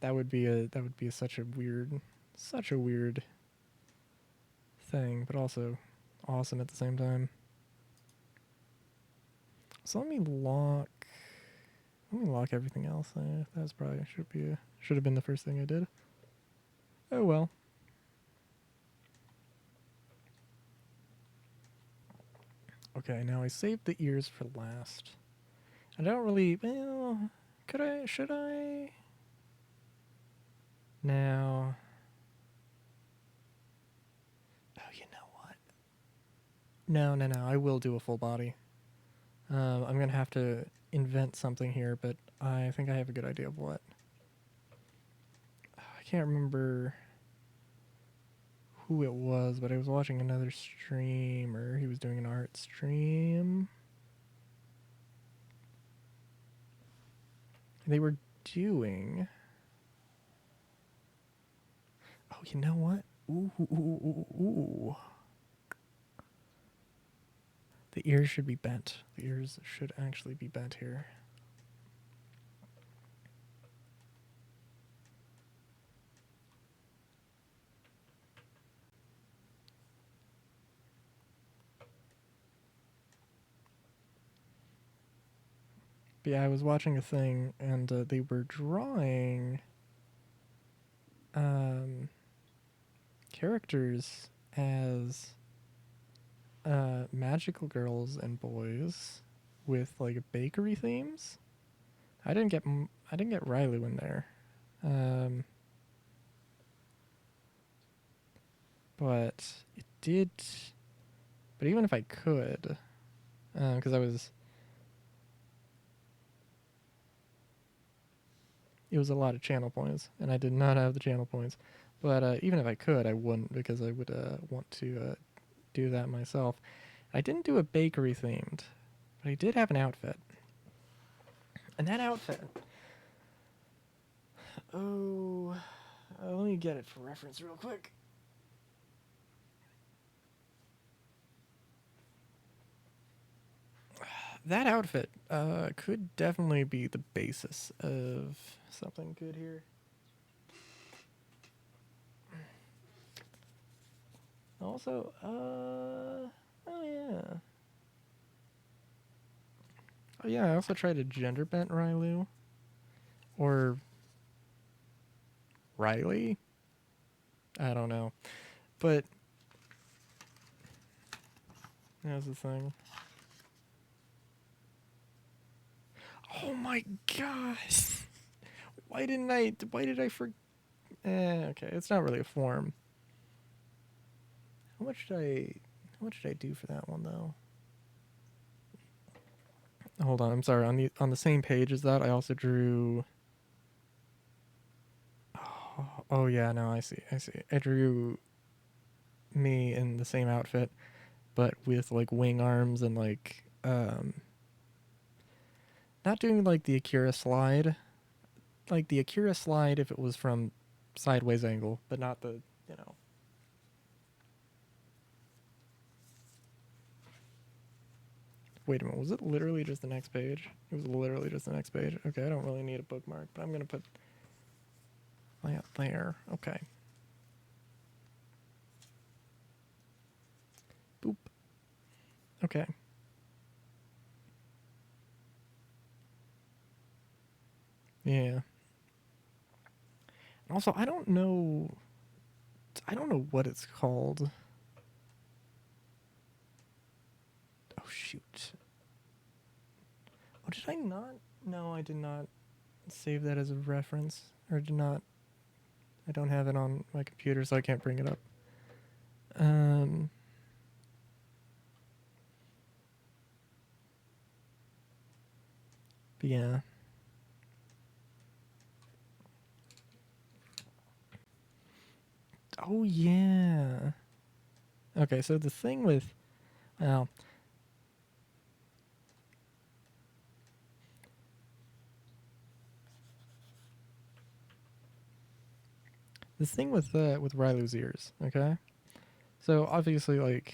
That would be such a weird thing, but also awesome at the same time. So let me lock everything else. That's probably should have been the first thing I did. Oh well. Okay, now I saved the ears for last. I don't really. Well, could I? Should I? Now. Oh, you know what? No. I will do a full body. I'm gonna have to invent something here, but I think I have a good idea of what. I can't remember who it was, but I was watching another streamer. He was doing an art stream. They were doing. Oh, you know what? Ooh. The ears should be bent. The ears should actually be bent here. But yeah, I was watching a thing, and they were drawing characters as magical girls and boys with, like, bakery themes. I didn't get Rylu in there. But it did. But even if I could, because it was a lot of channel points, and I did not have the channel points. But even if I could, I wouldn't, because I would want to do that myself. I didn't do a bakery themed, but I did have an outfit. And that outfit, let me get it for reference real quick. That outfit could definitely be the basis of something good here. Also, oh yeah. Oh yeah, I also tried a gender bent Rylu. Or Riley? I don't know. But that's the thing. Oh my gosh! Why did I forget? Okay, it's not really a form. How much did I do for that one though? Hold on, I'm sorry. On the same page as that, I also drew. Oh yeah, no, I see. I drew me in the same outfit, but with like wing arms and like not doing like the Akira slide. Like the Akira slide if it was from sideways angle, but not the, you know. Wait a minute, was it literally just the next page? It was literally just the next page. Okay, I don't really need a bookmark, but I'm going to put that there. Okay. Boop. Okay. Yeah. Also, I don't know what it's called. Oh shoot. Oh, did I not? No, I did not save that as a reference, or did not. I don't have it on my computer, so I can't bring it up. But yeah. Oh yeah. Okay, so the thing with, well, the thing with Rylu's ears, okay? So obviously, like,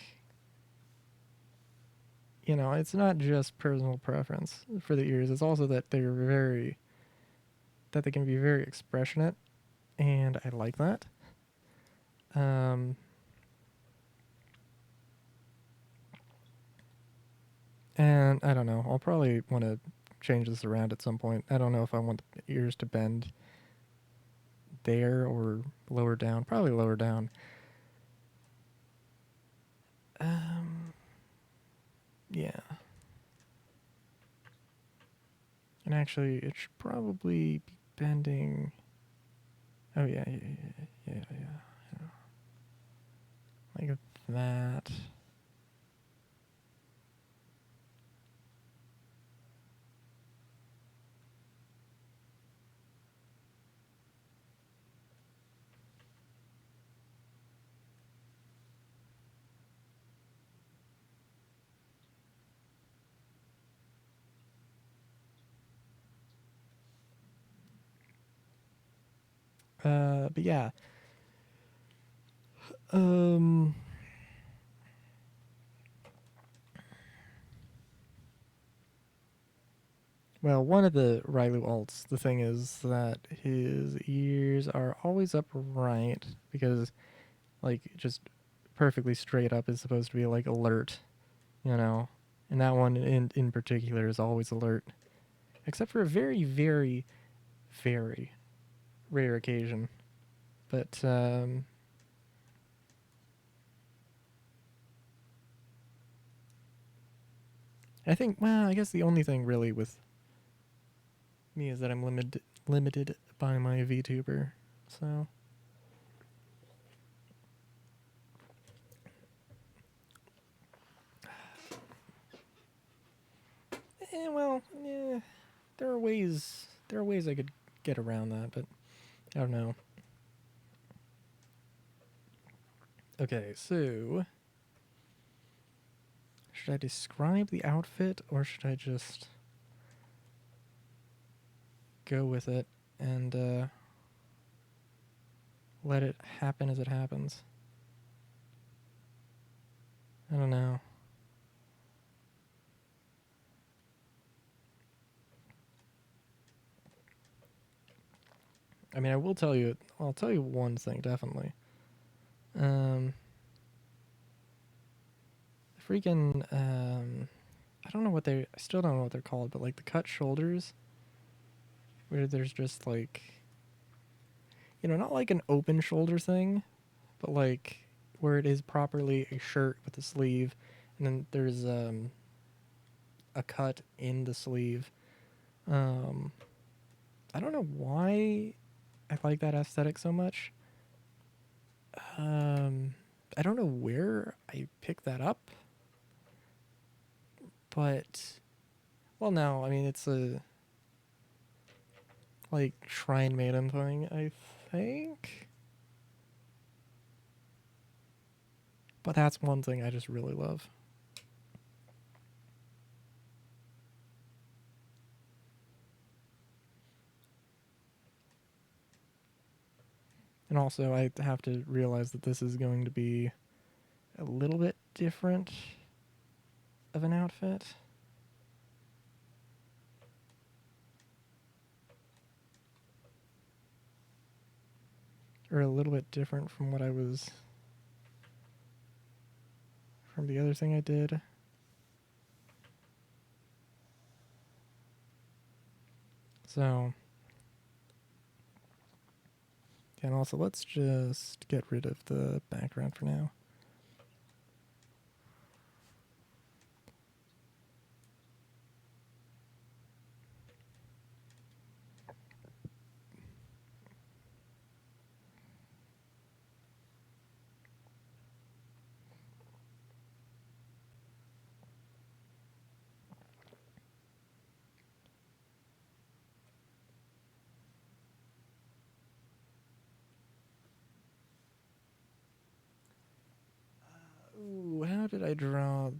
you know, it's not just personal preference for the ears. It's also that they can be very expressionate, and I like that. And I don't know. I'll probably want to change this around at some point. I don't know if I want the ears to bend there or lower down. Probably lower down. Yeah. And actually, it should probably be bending. Oh yeah. Like that. But yeah. Well, one of the Rylu alts, the thing is that his ears are always upright because, like, just perfectly straight up is supposed to be, like, alert, you know? And that one in particular is always alert. Except for a very, very, very rare occasion. But, I think, well, I guess the only thing really with me is that I'm limited by my VTuber, so. Well, yeah, there are ways I could get around that, but I don't know. Okay, so should I describe the outfit or should I just go with it and let it happen as it happens? I don't know. I mean, I'll tell you one thing definitely. Freaking I don't know what I still don't know what they're called, but like the cut shoulders where there's just like, you know, not like an open shoulder thing, but like where it is properly a shirt with a sleeve and then there's a cut in the sleeve. I don't know why I like that aesthetic so much. I don't know where I picked that up, but well, no, I mean it's a like Shrine Maiden thing, I think. But that's one thing I just really love. And also, I have to realize that this is going to be a little bit different of an outfit. Or a little bit different from what I was. From the other thing I did. So. And also, let's just get rid of the background for now. Ooh, how did I draw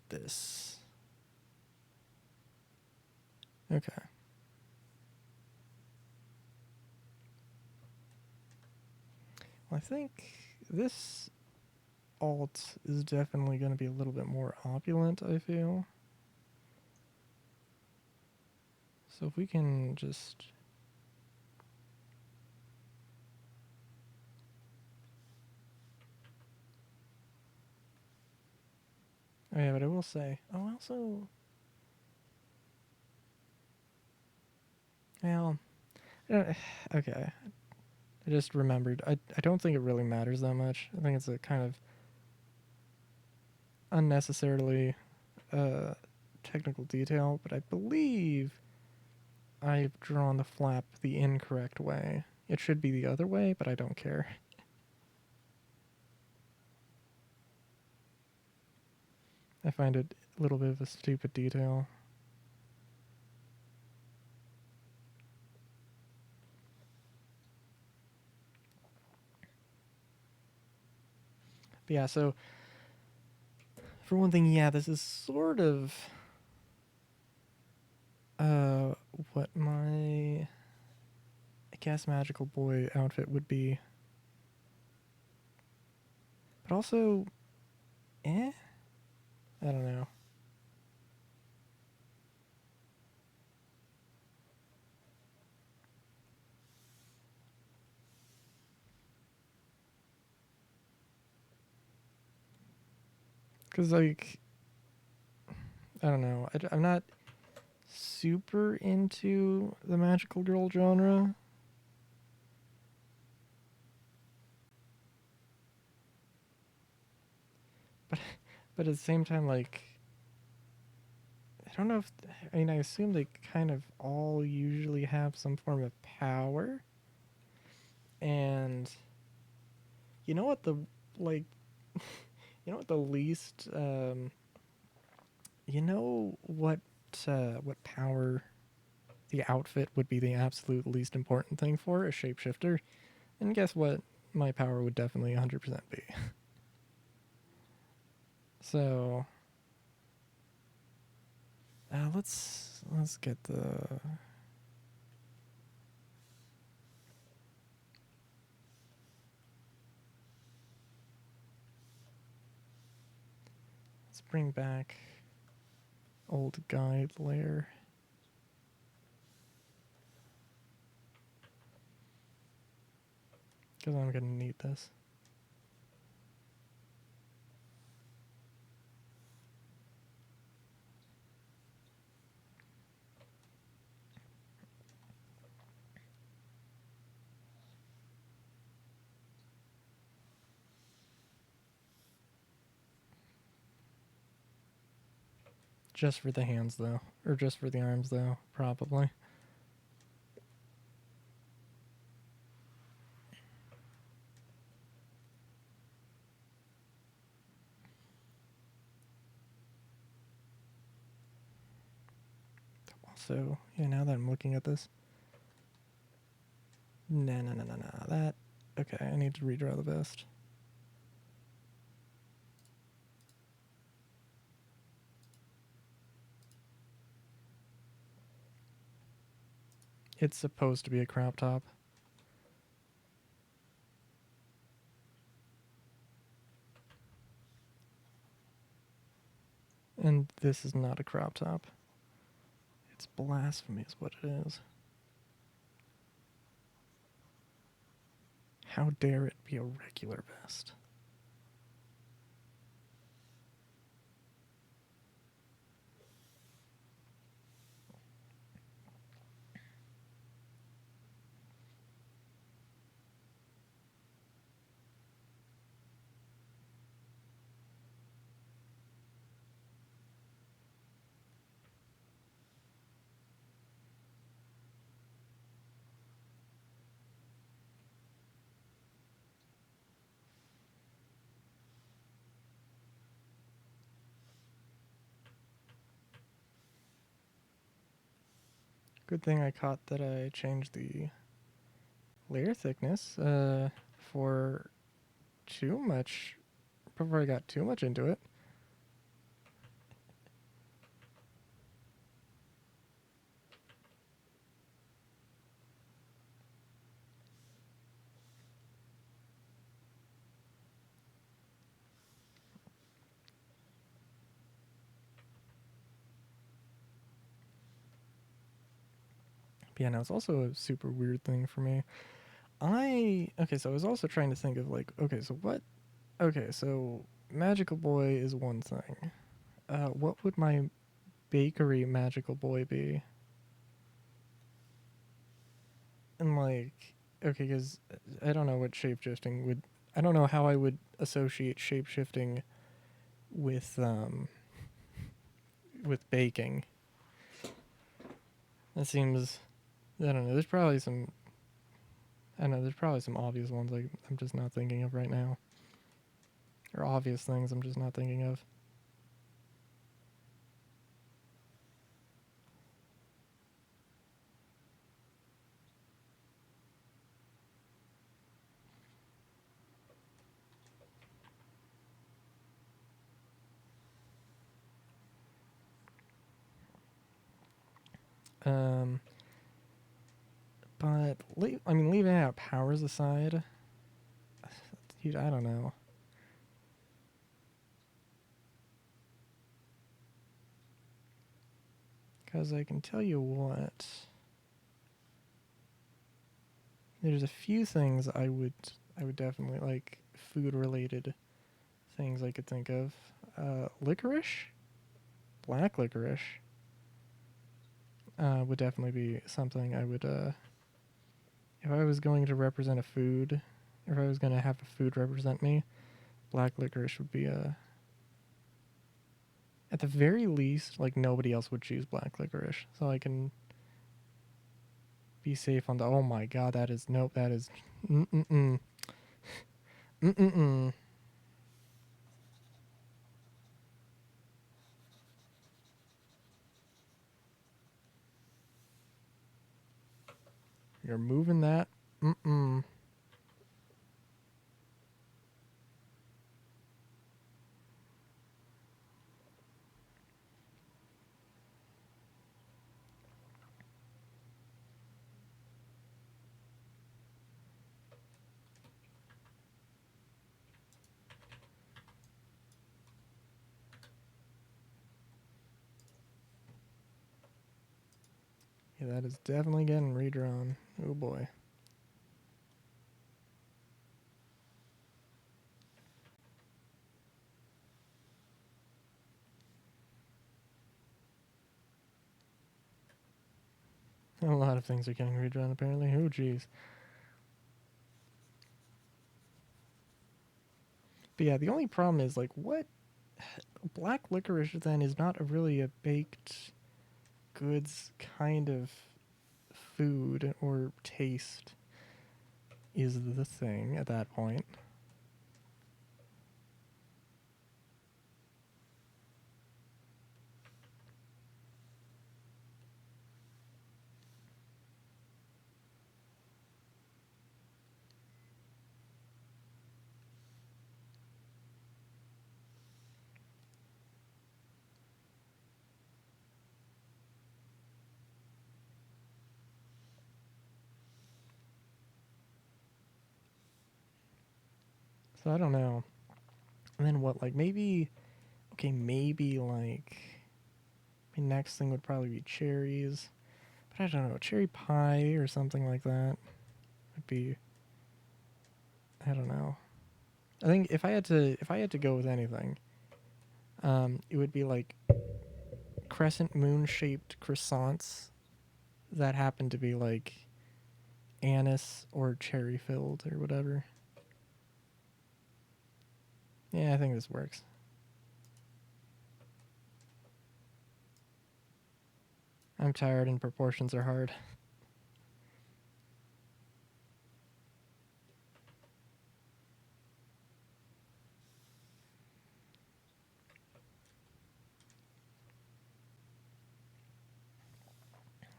this? Okay. Well, I think this alt is definitely going to be a little bit more opulent, I feel. So if we can just... Oh yeah, but I will say... Oh, also... Well... Okay. I just remembered. I don't think it really matters that much. I think it's a kind of unnecessarily technical detail, but I believe I've drawn the flap the incorrect way. It should be the other way, but I don't care. I find it a little bit of a stupid detail. But yeah, so for one thing, yeah, this is sort of what my, I guess, magical boy outfit would be. But also, I don't know. Because, like, I don't know. I'm not super into the magical girl genre. But at the same time, like, don't know if, I mean, I assume they kind of all usually have some form of power. And you know what the, like, you know what the least, you know what power the outfit would be the absolute least important thing for? A shapeshifter. And guess what? My power would definitely 100% be. So, let's get the... Let's bring back old guide layer. Because I'm going to need this. Just for the hands, though. Or just for the arms, though, probably. Also, yeah, now that I'm looking at this. No. That... Okay, I need to redraw the vest. It's supposed to be a crop top. And this is not a crop top. It's blasphemy is what it is. How dare it be a regular vest? Good thing I caught that I changed the layer thickness for too much, before I got too much into it. But yeah, no, it's also a super weird thing for me. Okay, so I was also trying to think of like, okay, so Magical Boy is one thing. What would my bakery Magical Boy be? And like, okay, because I don't know what shapeshifting would, I don't know how I would associate shapeshifting with baking. That seems, I don't know, there's probably some, I don't know, there's probably some obvious ones like I'm just not thinking of right now. Or obvious things I'm just not thinking of. Um, but I mean, leaving out powers aside, dude, I don't know. Because I can tell you what, there's a few things I would definitely like, food related things I could think of. Licorice, black licorice, would definitely be something I would, if I was going to represent a food, or if I was going to have a food represent me, black licorice would be a, would definitely be something I would, if I was going to represent a food, or if I was going to have a food represent me, black licorice would be a, would definitely be something I would, if I was going to have a food represent me, black licorice would be a, would definitely be something I would, if I was going to have a food represent me, black licorice would be a, At the very least, like nobody else would choose black licorice, so I can be safe on the. Oh my god, that is nope. That is. Mm. Mm. You're moving that. Mm. Yeah, that is definitely getting redrawn. Oh boy. A lot of things are getting redrawn apparently. Oh jeez. But yeah, the only problem is like what black licorice then is not a really a baked goods kind of food or taste is the thing at that point. So I don't know. And then what? Like maybe okay, maybe like my next thing would probably be cherries, but I don't know, cherry pie or something like that would be. I don't know. I think if I had to go with anything, it would be like crescent moon shaped croissants that happen to be like anise or cherry filled or whatever. Yeah, I think this works. I'm tired and proportions are hard.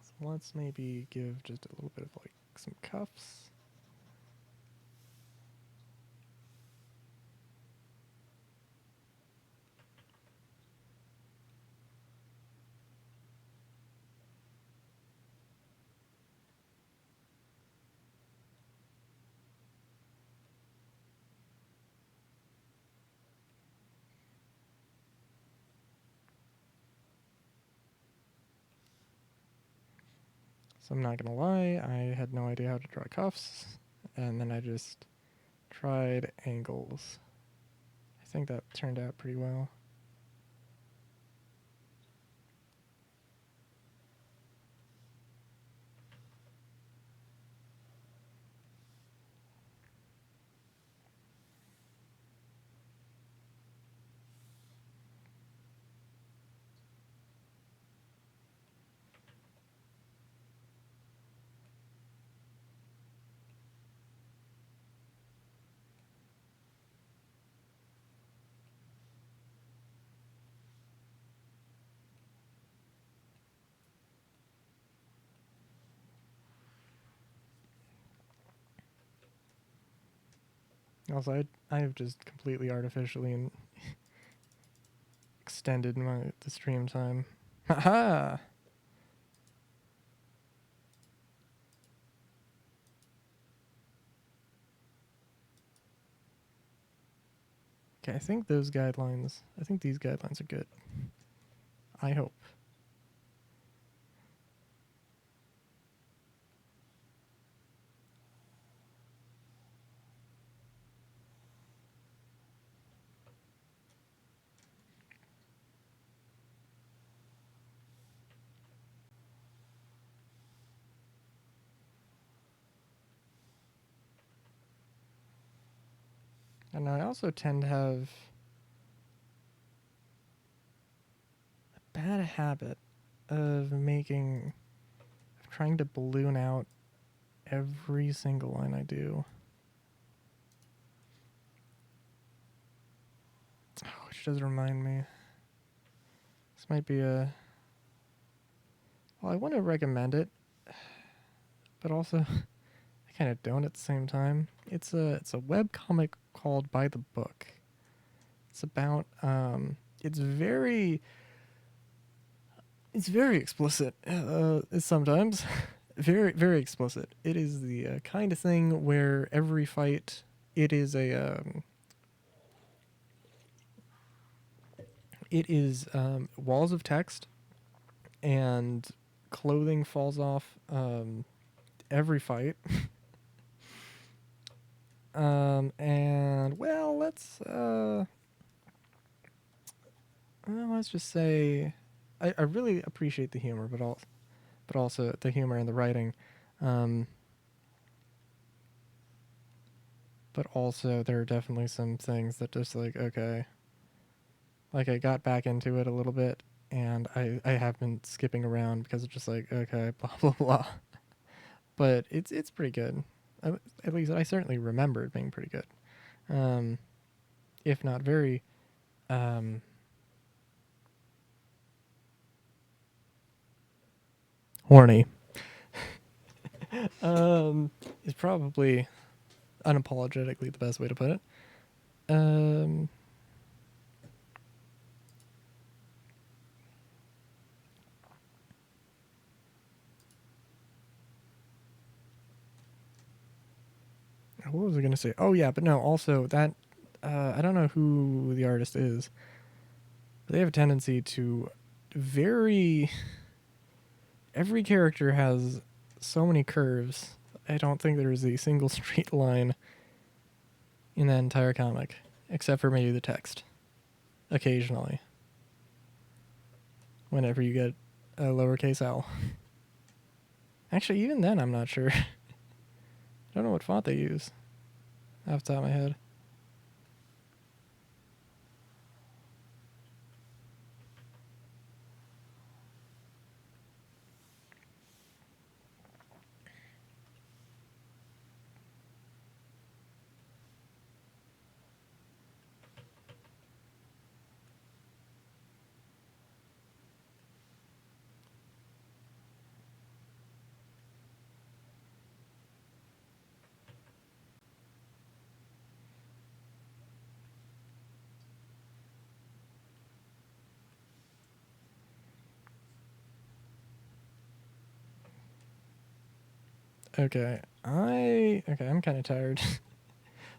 So let's maybe give just a little bit of like some cuffs. So I'm not gonna lie, I had no idea how to draw cuffs, and then I just tried angles. I think that turned out pretty well. Also, I have just completely artificially extended the stream time. Haha! Okay, I think these guidelines are good. I hope. And I also tend to have habit of trying to balloon out every single line I do. Oh, which does remind me. This might be well, I want to recommend it, but also I kind of don't at the same time. It's a web comic called By the Book. It's about it's very explicit sometimes. Very explicit. It is the kind of thing where every fight it is walls of text and clothing falls off every fight. And well, let's just say I really appreciate the humor, but also the humor and the writing. But also there are definitely some things that just like, okay, like I got back into it a little bit and I have been skipping around because it's just like, okay, blah blah blah. But it's pretty good. At least I certainly remember it being pretty good. If not very horny. Is probably unapologetically the best way to put it. What was I going to say? Oh, yeah, but no, also that, I don't know who the artist is, but they have a tendency to every character has so many curves. I don't think there's a single straight line in that entire comic, except for maybe the text, occasionally, whenever you get a lowercase l. Actually, even then, I'm not sure. I don't know what font they use off the top of my head. Okay, I'm kind of tired.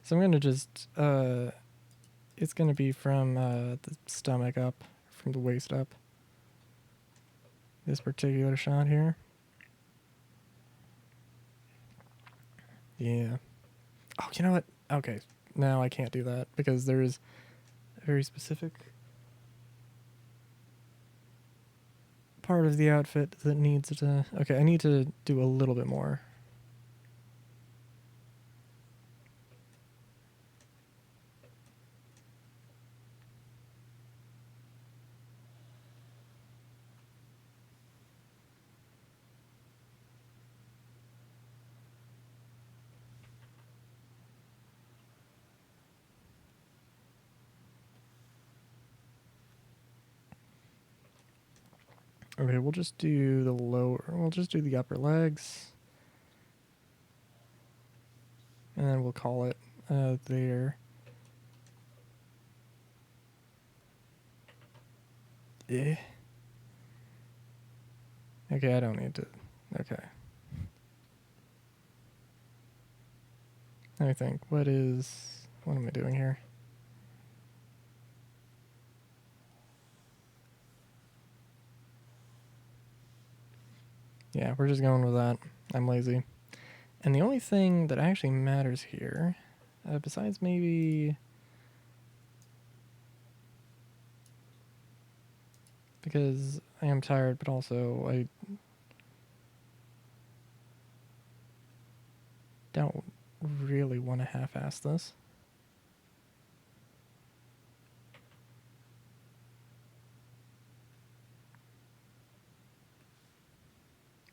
So I'm going to just, it's going to be from the stomach up, from the waist up. This particular shot here. Yeah. Oh, you know what? Okay, now I can't do that because there is a very specific part of the outfit that needs to... Okay, I need to do a little bit more. Okay, we'll just do the upper legs. And then we'll call it there. Eh. Okay, I don't need to... Okay. Let me think. What am I doing here? Yeah, we're just going with that. I'm lazy. And the only thing that actually matters here, besides maybe... Because I am tired, but also I don't really want to half-ass this.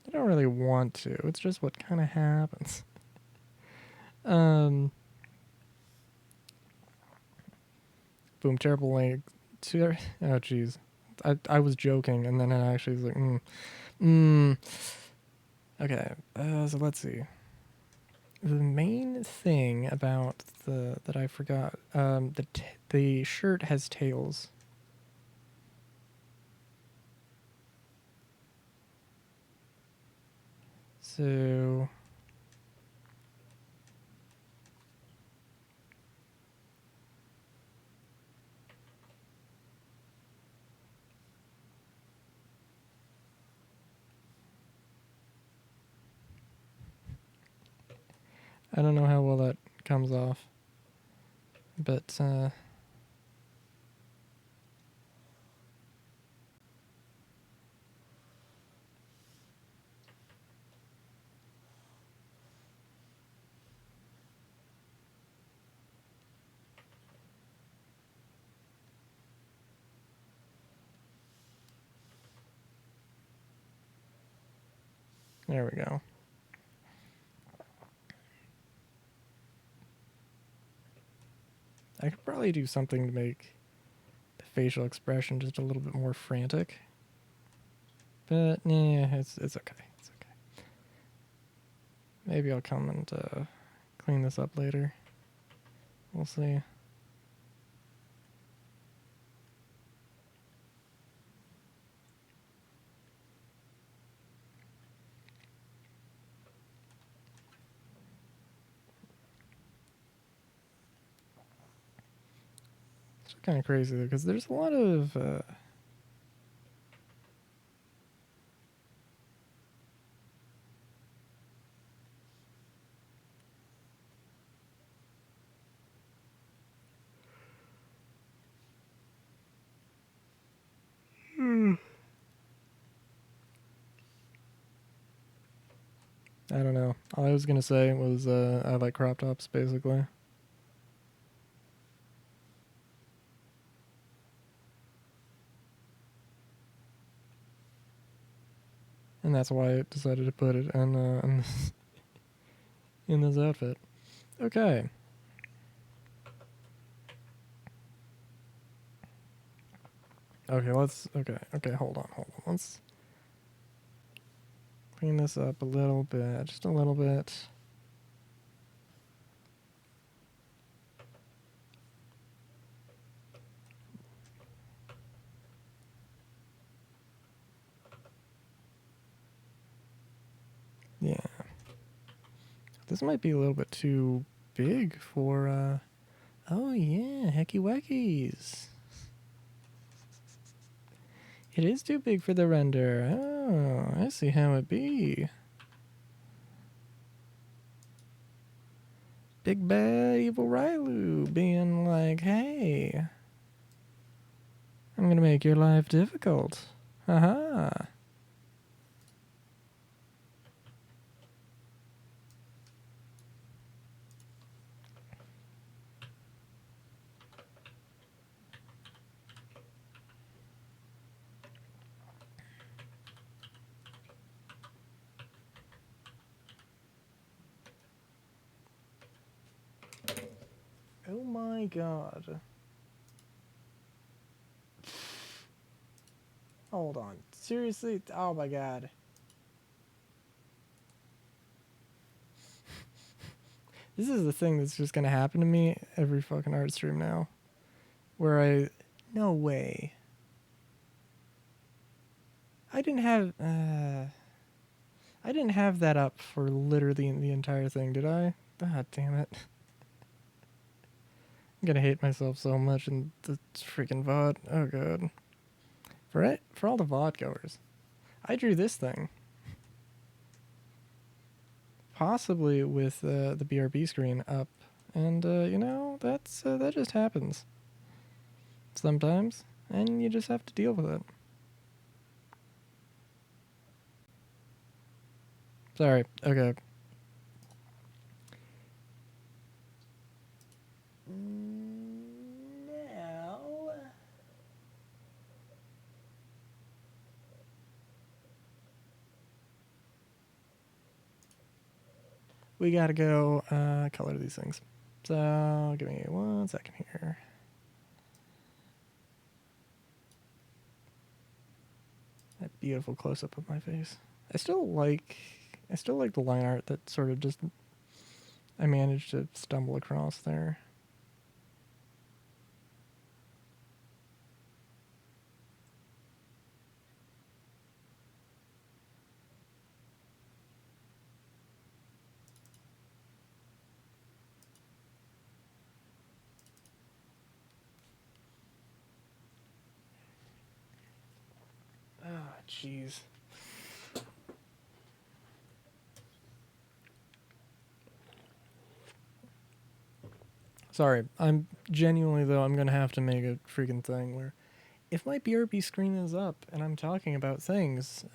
I don't really want to. It's just what kind of happens. Boom, terrible link. Oh, jeez. I was joking, and then I actually was like, Okay, so let's see. The main thing about that I forgot, the shirt has tails. So I don't know how well that comes off, but there we go. I could probably do something to make the facial expression just a little bit more frantic. But yeah, it's okay. It's okay. Maybe I'll come and clean this up later. We'll see. It's kind of crazy though, because there's a lot of I don't know. All I was gonna say was I like crop tops basically. And that's why I decided to put it in this outfit. Okay. Okay, hold on. Let's clean this up a little bit. Just a little bit. Yeah. This might be a little bit too big for oh yeah, hecky weckies. It is too big for the render. Oh, I see how it be. Big bad evil Rylu being like, hey, I'm gonna make your life difficult. Haha. Oh my god. Hold on. Seriously? Oh my god. This is the thing that's just gonna happen to me every fucking art stream now. Where no way. I didn't have that up for literally the entire thing, did I? God damn it. I'm gonna hate myself so much in the freaking VOD. Oh god. For all the VOD goers, I drew this thing. Possibly with the BRB screen up. And, you know, that just happens. Sometimes. And you just have to deal with it. Sorry. Okay. Now, we gotta go color these things. So give me 1 second here. That beautiful close up of my face. I still like the line art that sort of just I managed to stumble across there. Ah, jeez. Sorry, I'm genuinely though I'm gonna have to make a freaking thing where if my BRB screen is up and I'm talking about things,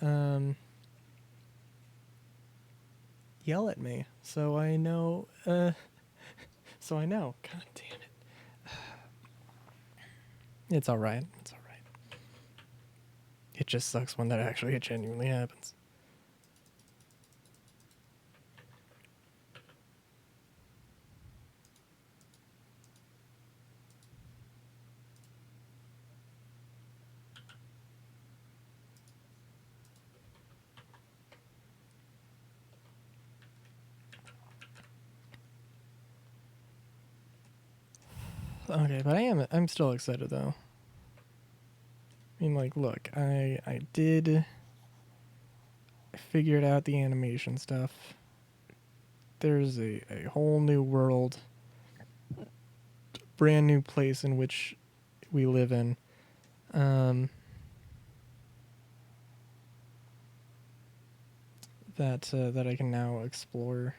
yell at me so I know. So I know. God damn it. It's all right. It's all right. It just sucks when that actually genuinely happens. Okay, but I'm still excited though. I mean, like, look, I did figured out the animation stuff. There's a whole new world, brand new place in which we live in. That I can now explore.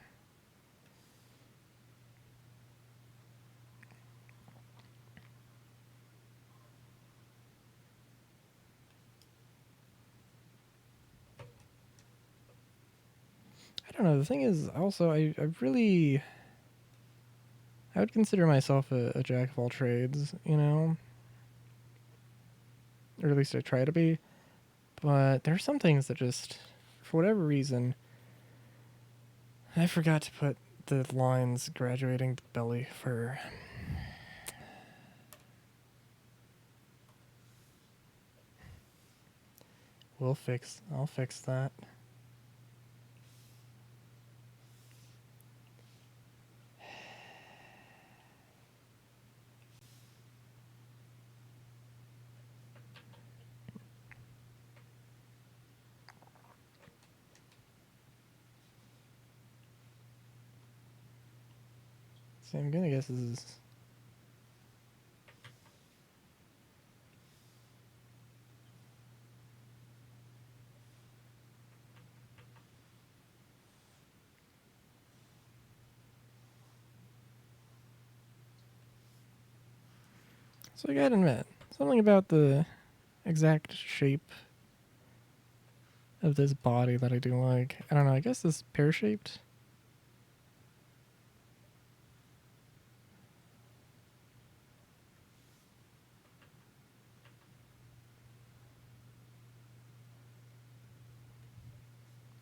I don't know. The thing is, also, I would consider myself a jack of all trades, you know? Or at least I try to be. But there are some things that just, for whatever reason, I forgot to put the lines graduating to belly for. I'll fix that. So I'm gonna guess this is. So I gotta admit, something about the exact shape of this body that I do like. I don't know, I guess this pear-shaped.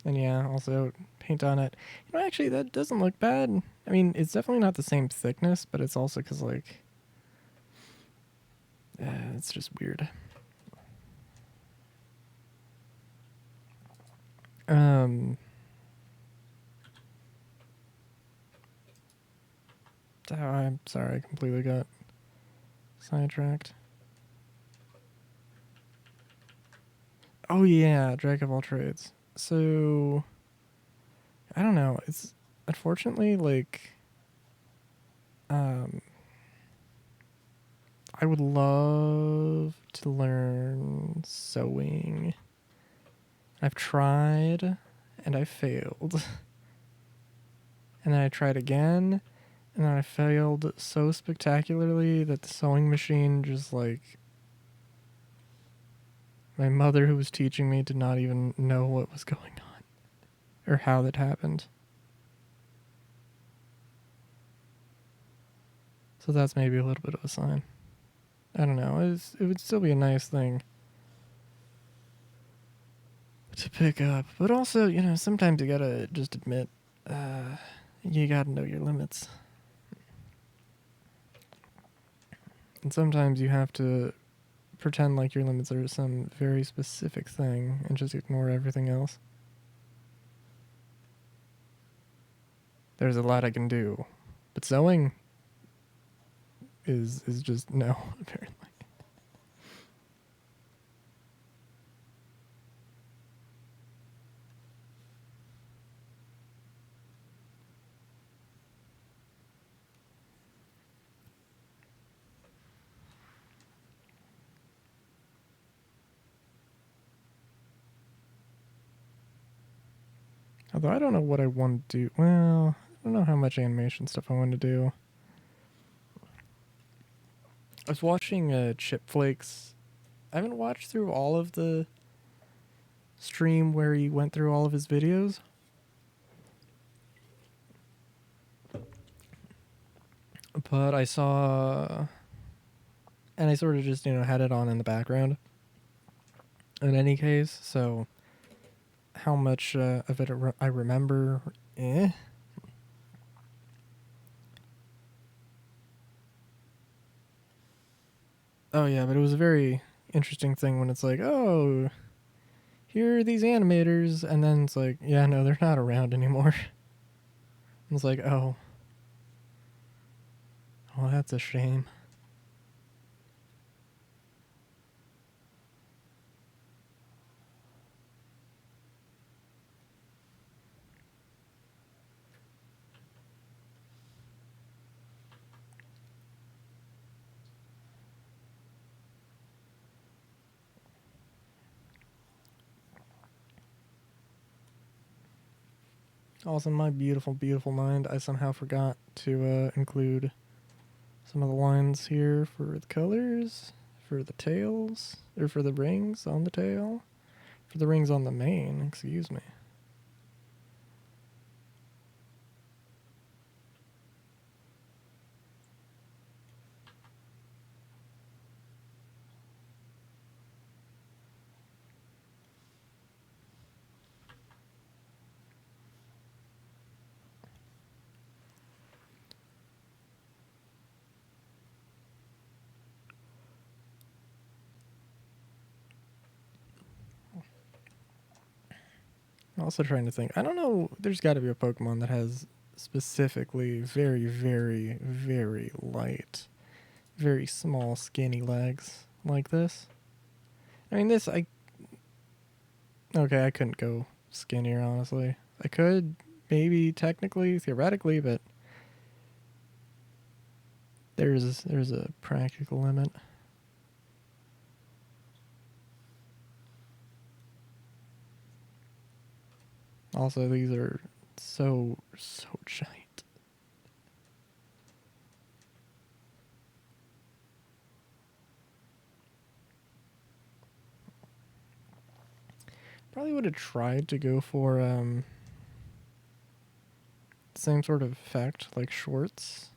And yeah, also paint on it. You know, actually, that doesn't look bad. I mean, it's definitely not the same thickness, but it's also because, like, it's just weird. I'm sorry, I completely got sidetracked. Oh yeah, Jack of all trades. So I don't know. It's unfortunately like I would love to learn sewing. I've tried and I failed. And then I tried again and then I failed so spectacularly that the sewing machine just like my mother who was teaching me did not even know what was going on or how that happened. So that's maybe a little bit of a sign. I don't know. It would still be a nice thing to pick up. But also, you know, sometimes you gotta just admit You gotta know your limits. And sometimes you have to pretend like your limits are some very specific thing and just ignore everything else. There's a lot I can do, but sewing is just no, apparently. Although I don't know what I want to do. Well, I don't know how much animation stuff I want to do. I was watching Chip Flakes. I haven't watched through all of the stream where he went through all of his videos. But I saw, and I sort of just, had it on in the background. In any case, so how much of it I remember, Oh yeah, but it was a very interesting thing when it's like, oh, here are these animators, and then it's like, yeah, no, they're not around anymore. It's like, oh, well, that's a shame. Also, in my beautiful, beautiful mind, I somehow forgot to include some of the lines here for the colors, for the tails, or for the rings on the tail, for the rings on the mane, excuse me. I'm also trying to think. I don't know. There's got to be a Pokemon that has specifically very, very, very light, very small, skinny legs like this. I mean, okay, I couldn't go skinnier, honestly. I could, maybe, technically, theoretically, but there's a practical limit. Also, these are so giant. Probably would have tried to go for same sort of effect like shorts.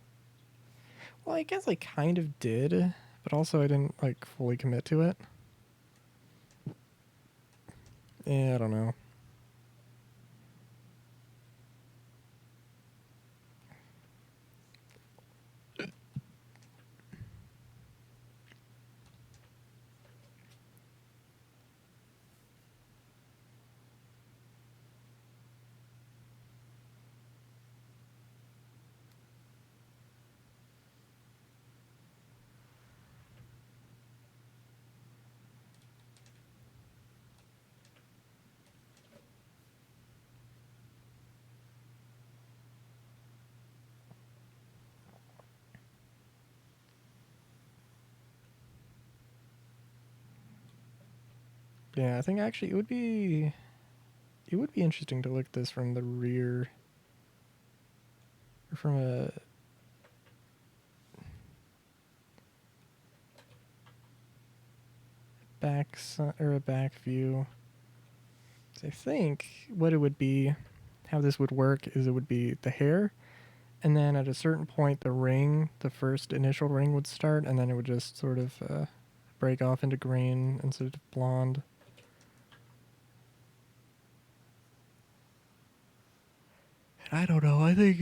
Well, I guess I kind of did, but also I didn't like fully commit to it. Yeah, I don't know. Yeah, I think actually it would be interesting to look at this from the rear, or from a back view. So I think what it would be, how this would work is it would be the hair, and then at a certain point the first initial ring would start, and then it would just sort of break off into green instead of blonde. I don't know. I think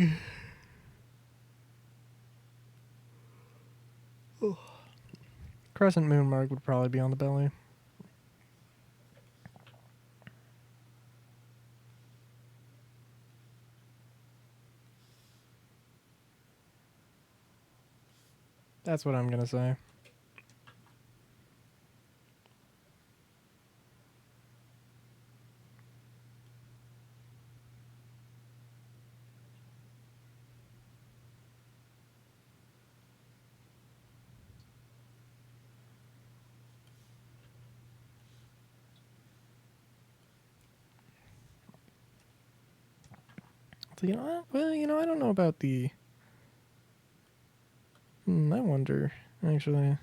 crescent moon mark would probably be on the belly. That's what I'm gonna say. So, I don't know about the. I wonder, actually.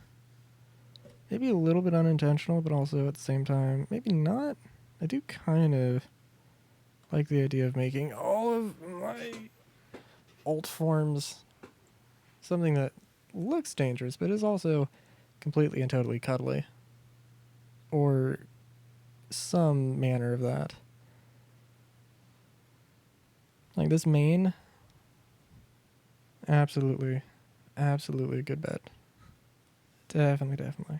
Maybe a little bit unintentional, but also at the same time, maybe not. I do kind of like the idea of making all of my alt forms something that looks dangerous, but is also completely and totally cuddly. Or some manner of that. Like this main, absolutely a good bet. Definitely.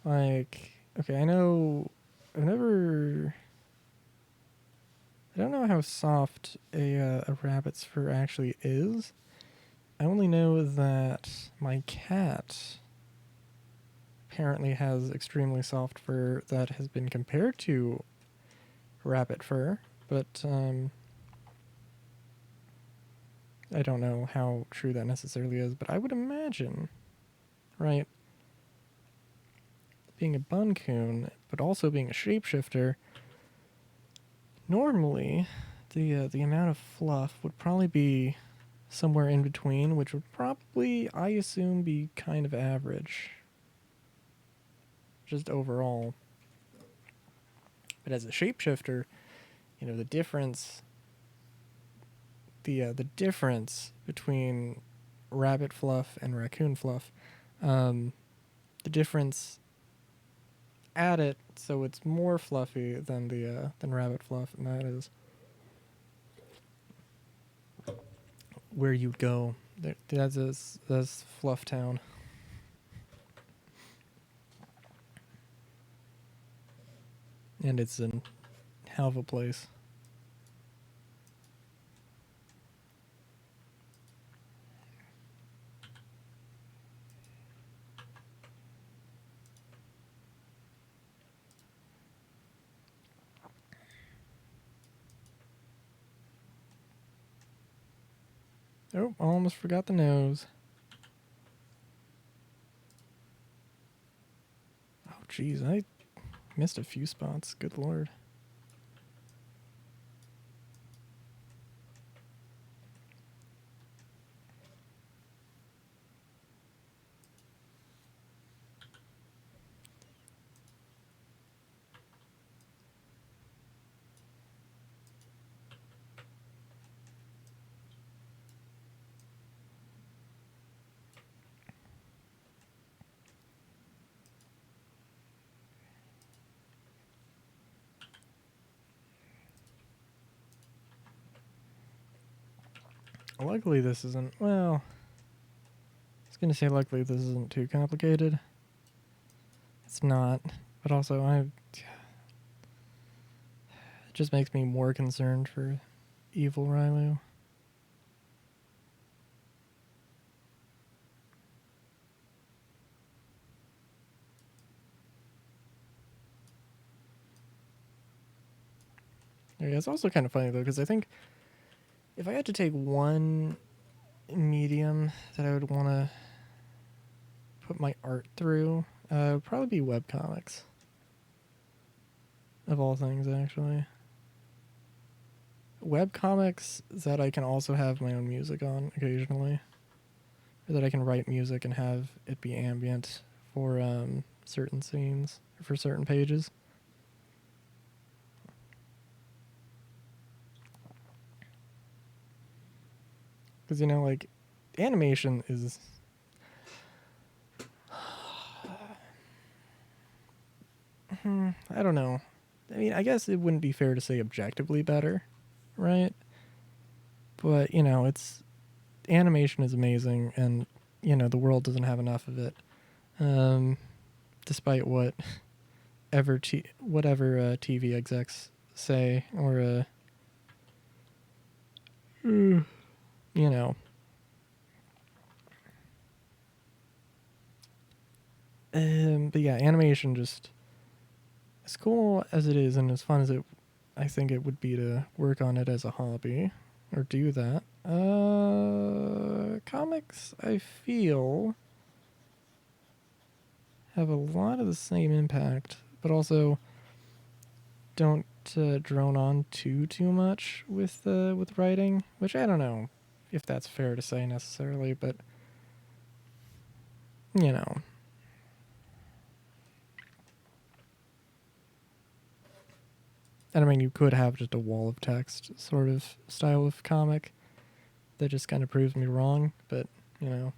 Like, okay, I don't know how soft a rabbit's fur actually is. I only know that my cat apparently has extremely soft fur that has been compared to rabbit fur, but I don't know how true that necessarily is, but I would imagine, right, being a bun coon, but also being a shapeshifter, normally the amount of fluff would probably be somewhere in between, which would probably, I assume, be kind of average, just overall. But as a shapeshifter, the difference the difference between rabbit fluff and raccoon fluff, the difference, add it so it's more fluffy than than rabbit fluff, and that is where you go. That's Fluff Town. And it's a hell of a place. Oh, almost forgot the nose. Oh, jeez, I missed a few spots. Good lord. Luckily this isn't, well, I was going to say luckily this isn't too complicated. It's not, but also it just makes me more concerned for evil Rylu. Yeah, it's also kind of funny though, because I think if I had to take one medium that I would want to put my art through, it would probably be webcomics. Of all things, actually. Webcomics that I can also have my own music on occasionally. Or that I can write music and have it be ambient for certain scenes, or for certain pages. Because, like, animation is... I don't know. I mean, I guess it wouldn't be fair to say objectively better, right? But, it's animation is amazing, and, the world doesn't have enough of it. Despite whatever TV execs say, or, you know. But yeah, animation just as cool as it is and as fun as I think it would be to work on it as a hobby or do that. Comics, I feel, have a lot of the same impact, but also don't drone on too much with writing, which I don't know if that's fair to say necessarily, but you know. And I mean, you could have just a wall of text sort of style of comic that just kind of proves me wrong, but, you know.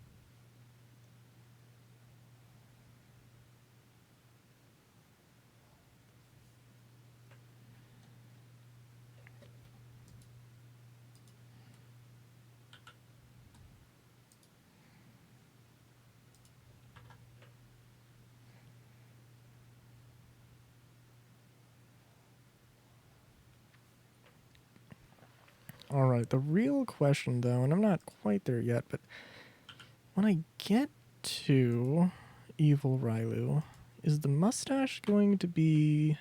All right, the real question, though, and I'm not quite there yet, but when I get to Evil Rylu, is the mustache going to be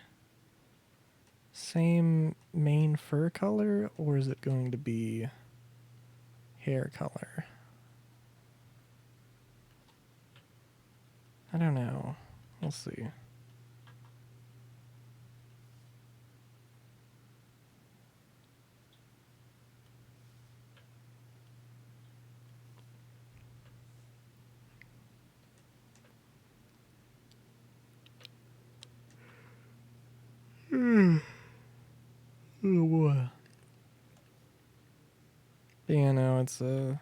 same main fur color, or is it going to be hair color? I don't know. We'll see. Oh boy. But yeah, no, it's a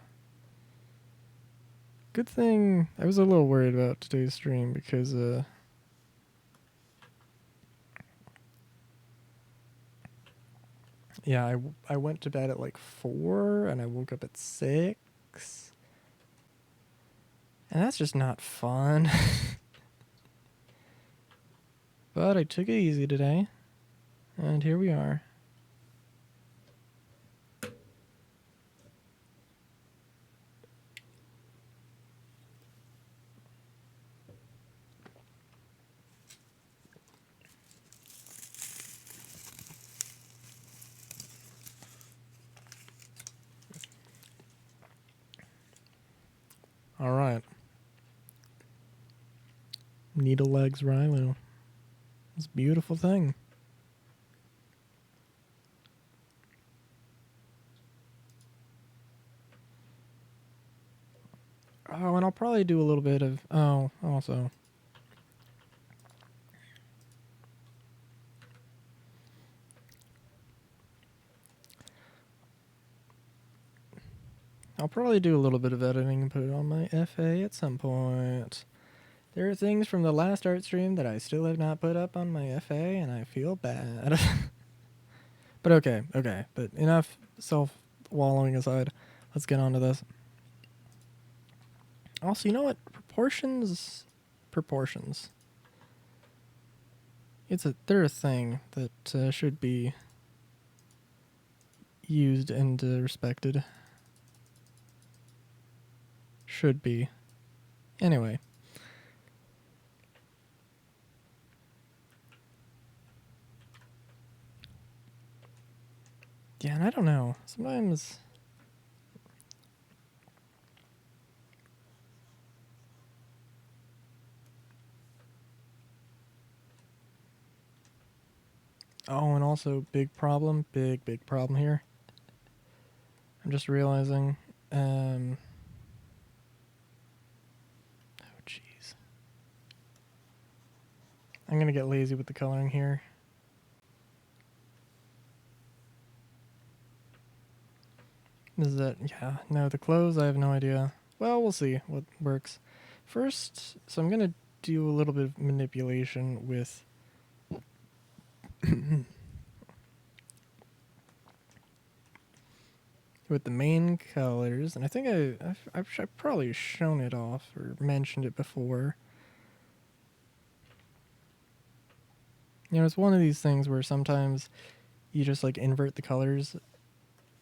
good thing. I was a little worried about today's stream because yeah, I went to bed at like 4 and I woke up at 6. And that's just not fun. But I took it easy today. And here we are. All right. Needle legs Rylo. It's a beautiful thing. Oh, and I'll probably do a little bit of... Oh, also. I'll probably do a little bit of editing and put it on my FA at some point. There are things from the last art stream that I still have not put up on my FA, and I feel bad. But okay. But enough self-wallowing aside. Let's get on to this. Also, you know what? Proportions. They're a thing that should be used and respected. Should be. Anyway. Yeah, and I don't know. Sometimes... Oh, and also big problem here. I'm just realizing, oh jeez. I'm gonna get lazy with the coloring here. Is that, yeah, no, the clothes, I have no idea. Well, we'll see what works. First, so I'm gonna do a little bit of manipulation with with the main colors, and I think I've probably shown it off or mentioned it before. You know, it's one of these things where sometimes you just like invert the colors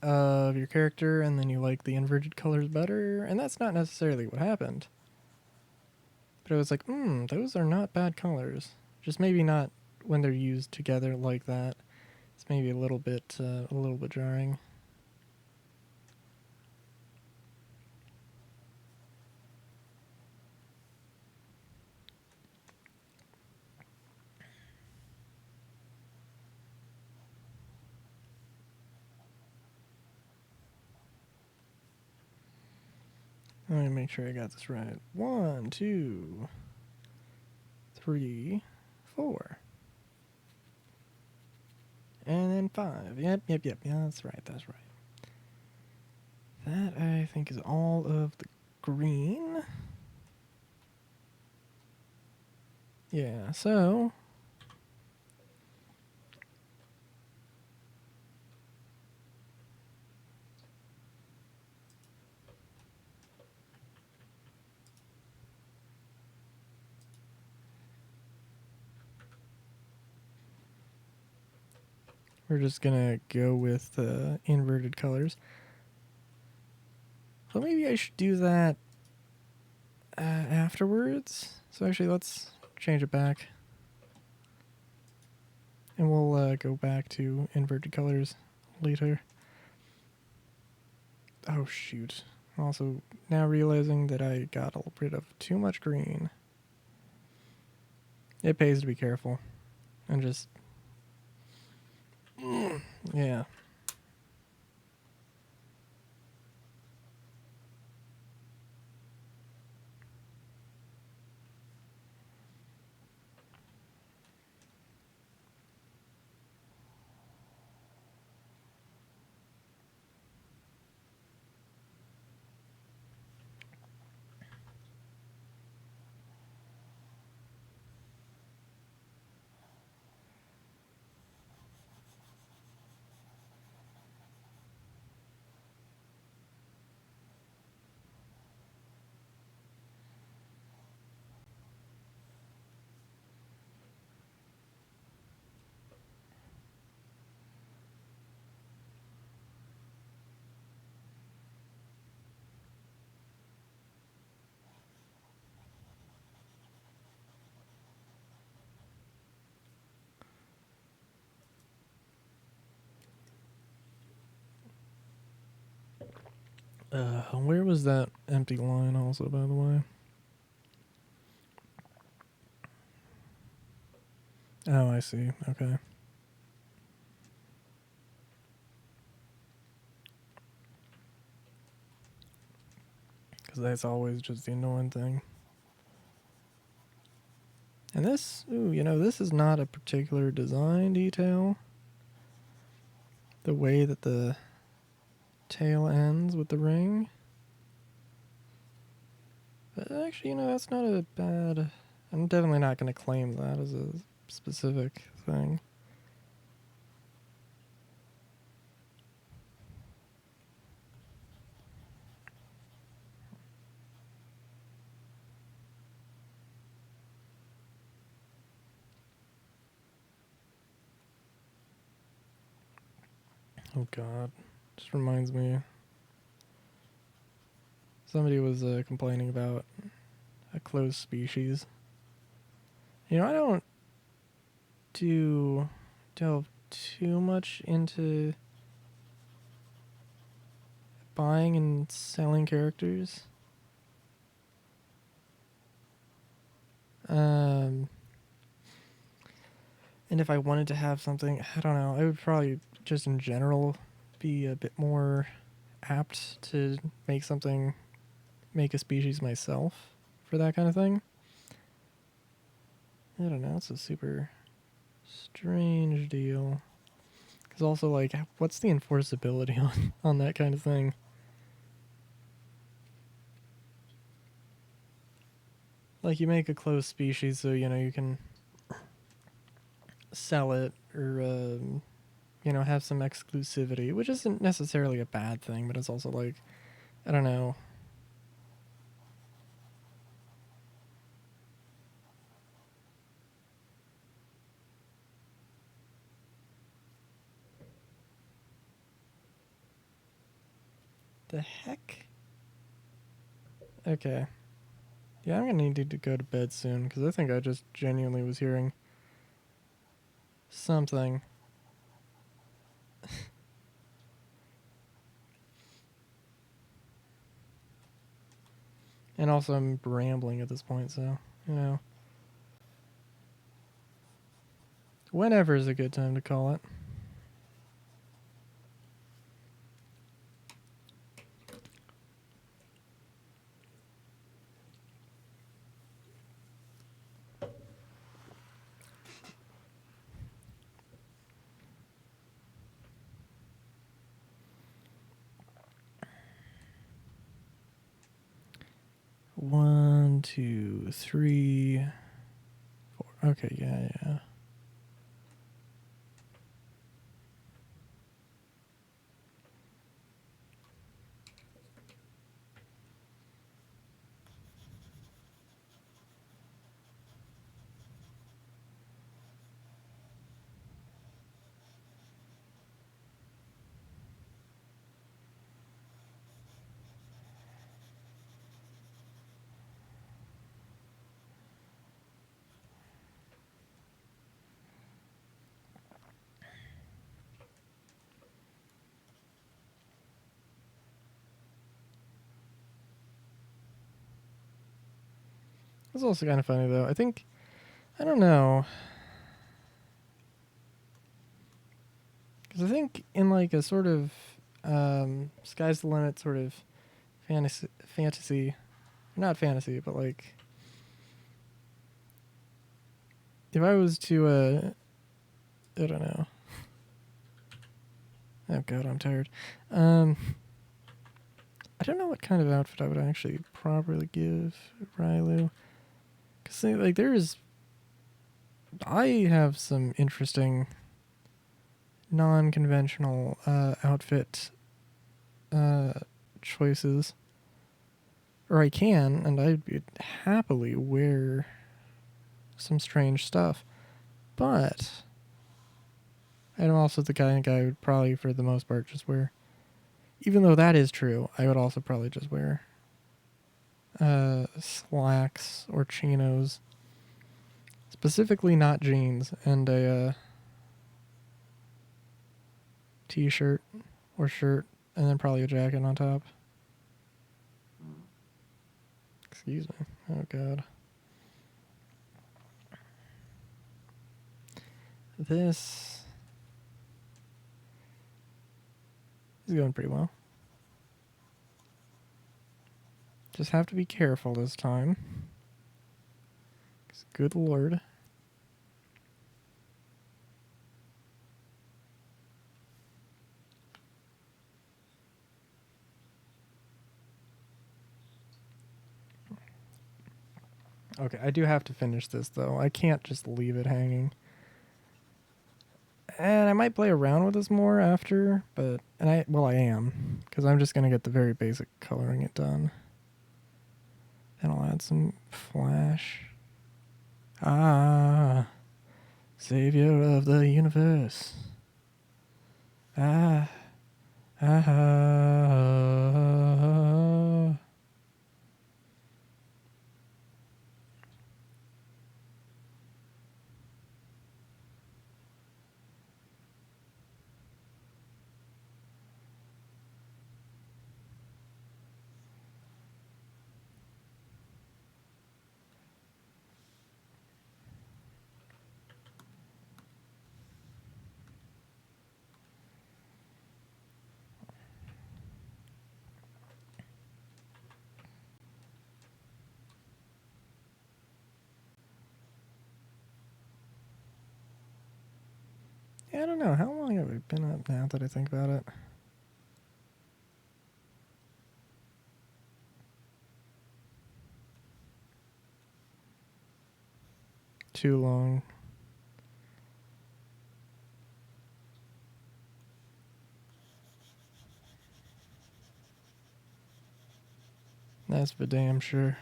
of your character and then you like the inverted colors better, and that's not necessarily what happened. But it was like, those are not bad colors. Just maybe not when they're used together like that. It's maybe a little bit jarring. Let me make sure I got this right. 1, 2, 3, 4. And then 5. Yep. Yeah, that's right. That, I think, is all of the green. Yeah, so... we're just gonna go with inverted colors. So maybe I should do that afterwards. So actually, let's change it back. And we'll go back to inverted colors later. Oh, shoot. Also, now realizing that I got rid of too much green. It pays to be careful. And just... yeah. Where was that empty line also, by the way? Oh, I see. Okay. Because that's always just the annoying thing. And this, this is not a particular design detail. The way that the tail ends with the ring. But actually, that's not a bad... I'm definitely not going to claim that as a specific thing. Oh god. Just reminds me. Somebody was complaining about a closed species. I don't delve too much into buying and selling characters. And if I wanted to have something, I don't know, I would probably just in general be a bit more apt to make a species myself for that kind of thing. I don't know, it's a super strange deal. Because also, like, what's the enforceability on that kind of thing? Like, you make a closed species so, you can sell it or have some exclusivity, which isn't necessarily a bad thing, but it's also like, I don't know. The heck? Okay. Yeah, I'm gonna need to go to bed soon because I think I just genuinely was hearing something. And also, I'm rambling at this point, so, whenever is a good time to call it. One, two, three, four. Okay, yeah. It's also kind of funny, though. I don't know. Because I think in like a sort of sky's the limit sort of fantasy, not fantasy, but like if I was to, I don't know. Oh god, I'm tired. I don't know what kind of outfit I would actually properly give Rylu. Because like I have some interesting non-conventional outfit choices, or I can, and I'd happily wear some strange stuff. But I'm also the kind of guy who would probably, for the most part, just wear. Even though that is true, I would also probably just wear slacks or chinos, specifically not jeans, and a t-shirt or shirt, and then probably a jacket on top. Excuse me. Oh god. This is going pretty well. Just have to be careful this time. 'Cause good lord. Okay, I do have to finish this though. I can't just leave it hanging. And I might play around with this more after, but I am, because I'm just gonna get the very basic coloring it done. Then I'll add some flash. Ah, savior of the universe. Ah, ah. Yeah, I don't know. How long have we been up now that I think about it? Too long. That's for damn sure.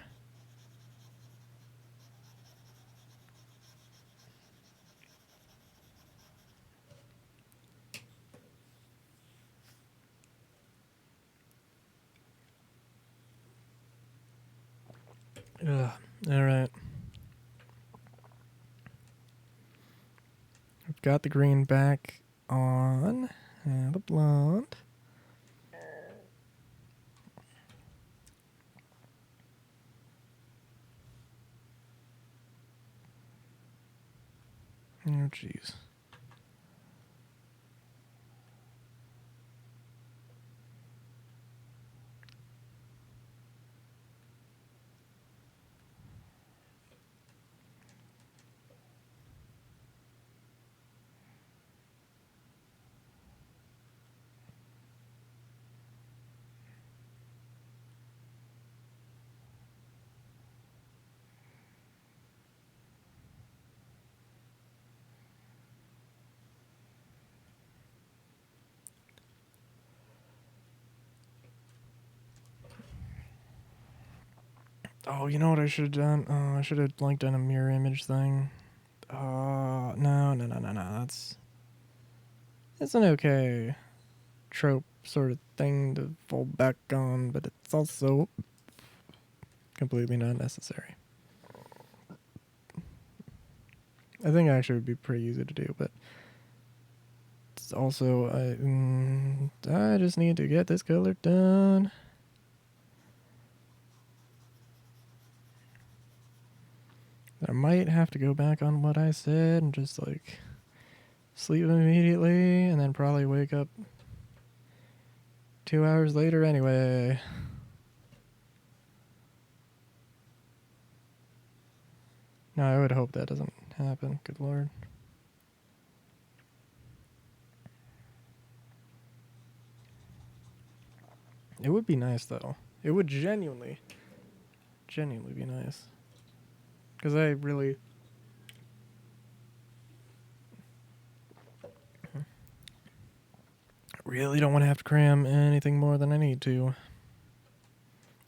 Ugh. All right. We've got the green back on. And the blonde. Oh, jeez. Oh, you know what I should have done? Oh, I should have like done a mirror image thing. No. It's an okay trope sort of thing to fall back on, but it's also completely not necessary. I think actually it would be pretty easy to do, but it's also I just need to get this color done. I might have to go back on what I said and just like sleep immediately and then probably wake up 2 hours later anyway. No, I would hope that doesn't happen. Good lord. It would be nice though. It would genuinely be nice. Because I really don't want to have to cram anything more than I need to.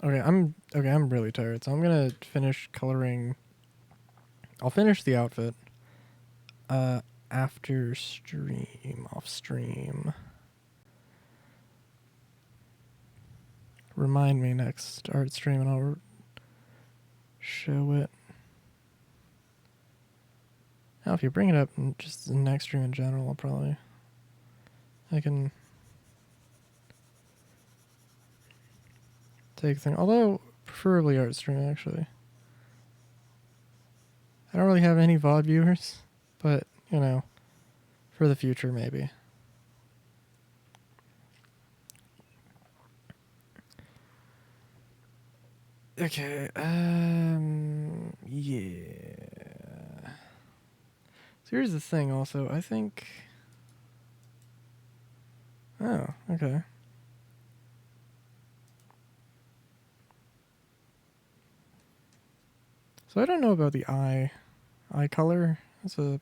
Okay, I'm really tired, so I'm gonna finish coloring. I'll finish the outfit after stream, off stream. Remind me next art stream and I'll show it. Now, if you bring it up in just the next stream in general, I can take thing. Although, preferably art stream, actually. I don't really have any VOD viewers, but, you know, for the future, maybe. Okay, yeah. So here's the thing also, I think... Oh, okay. So I don't know about the eye color. That's a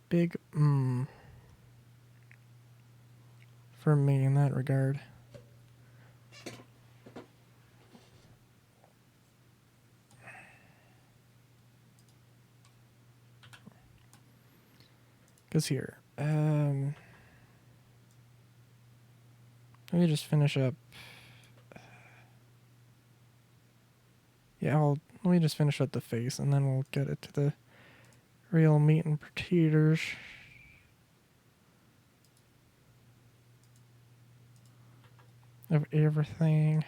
big for me in that regard. Because here, let me just finish up. Yeah, let me just finish up the face and then we'll get it to the real meat and potatoes. Of everything.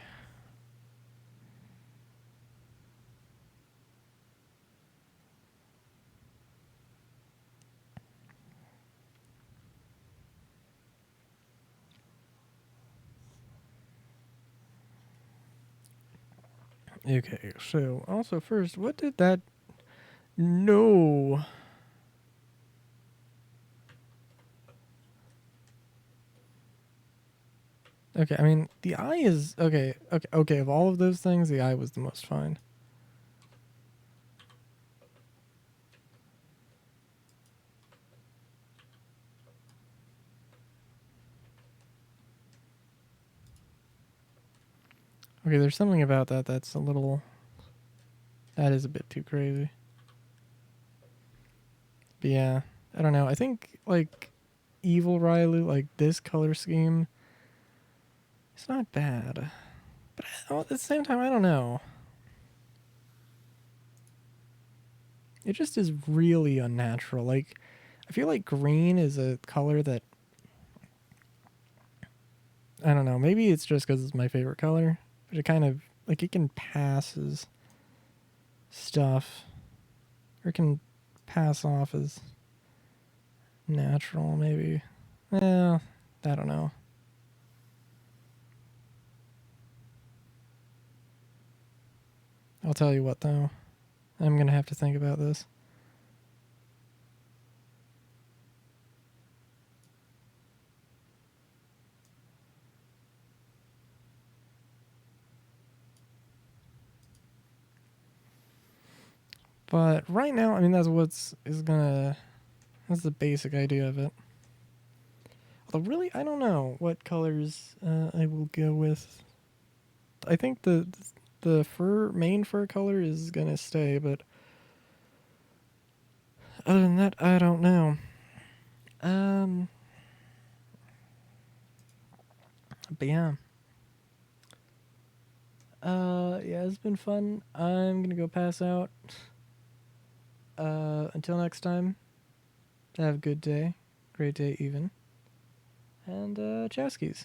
Okay, so also first, what did that... No. Okay, I mean, the eye is... Okay, of all of those things, the eye was the most fine. Okay, there's something about that that's a little... That is a bit too crazy. But yeah, I don't know. I think, like, Evil Rylu, like, this color scheme, it's not bad. But at the same time, I don't know. It just is really unnatural. Like, I feel like green is a color that... I don't know. Maybe it's just because it's my favorite color. But it kind of... Like, it can pass as stuff. Or it can pass off as natural, maybe. Yeah, I don't know. I'll tell you what, though. I'm going to have to think about this. But right now, I mean, that's that's the basic idea of it. Although really, I don't know what colors I will go with. I think the main fur color is gonna stay, but other than that, I don't know. But yeah. Yeah, it's been fun. I'm gonna go pass out. Until next time, have a good day. Great day even. And, chowskis.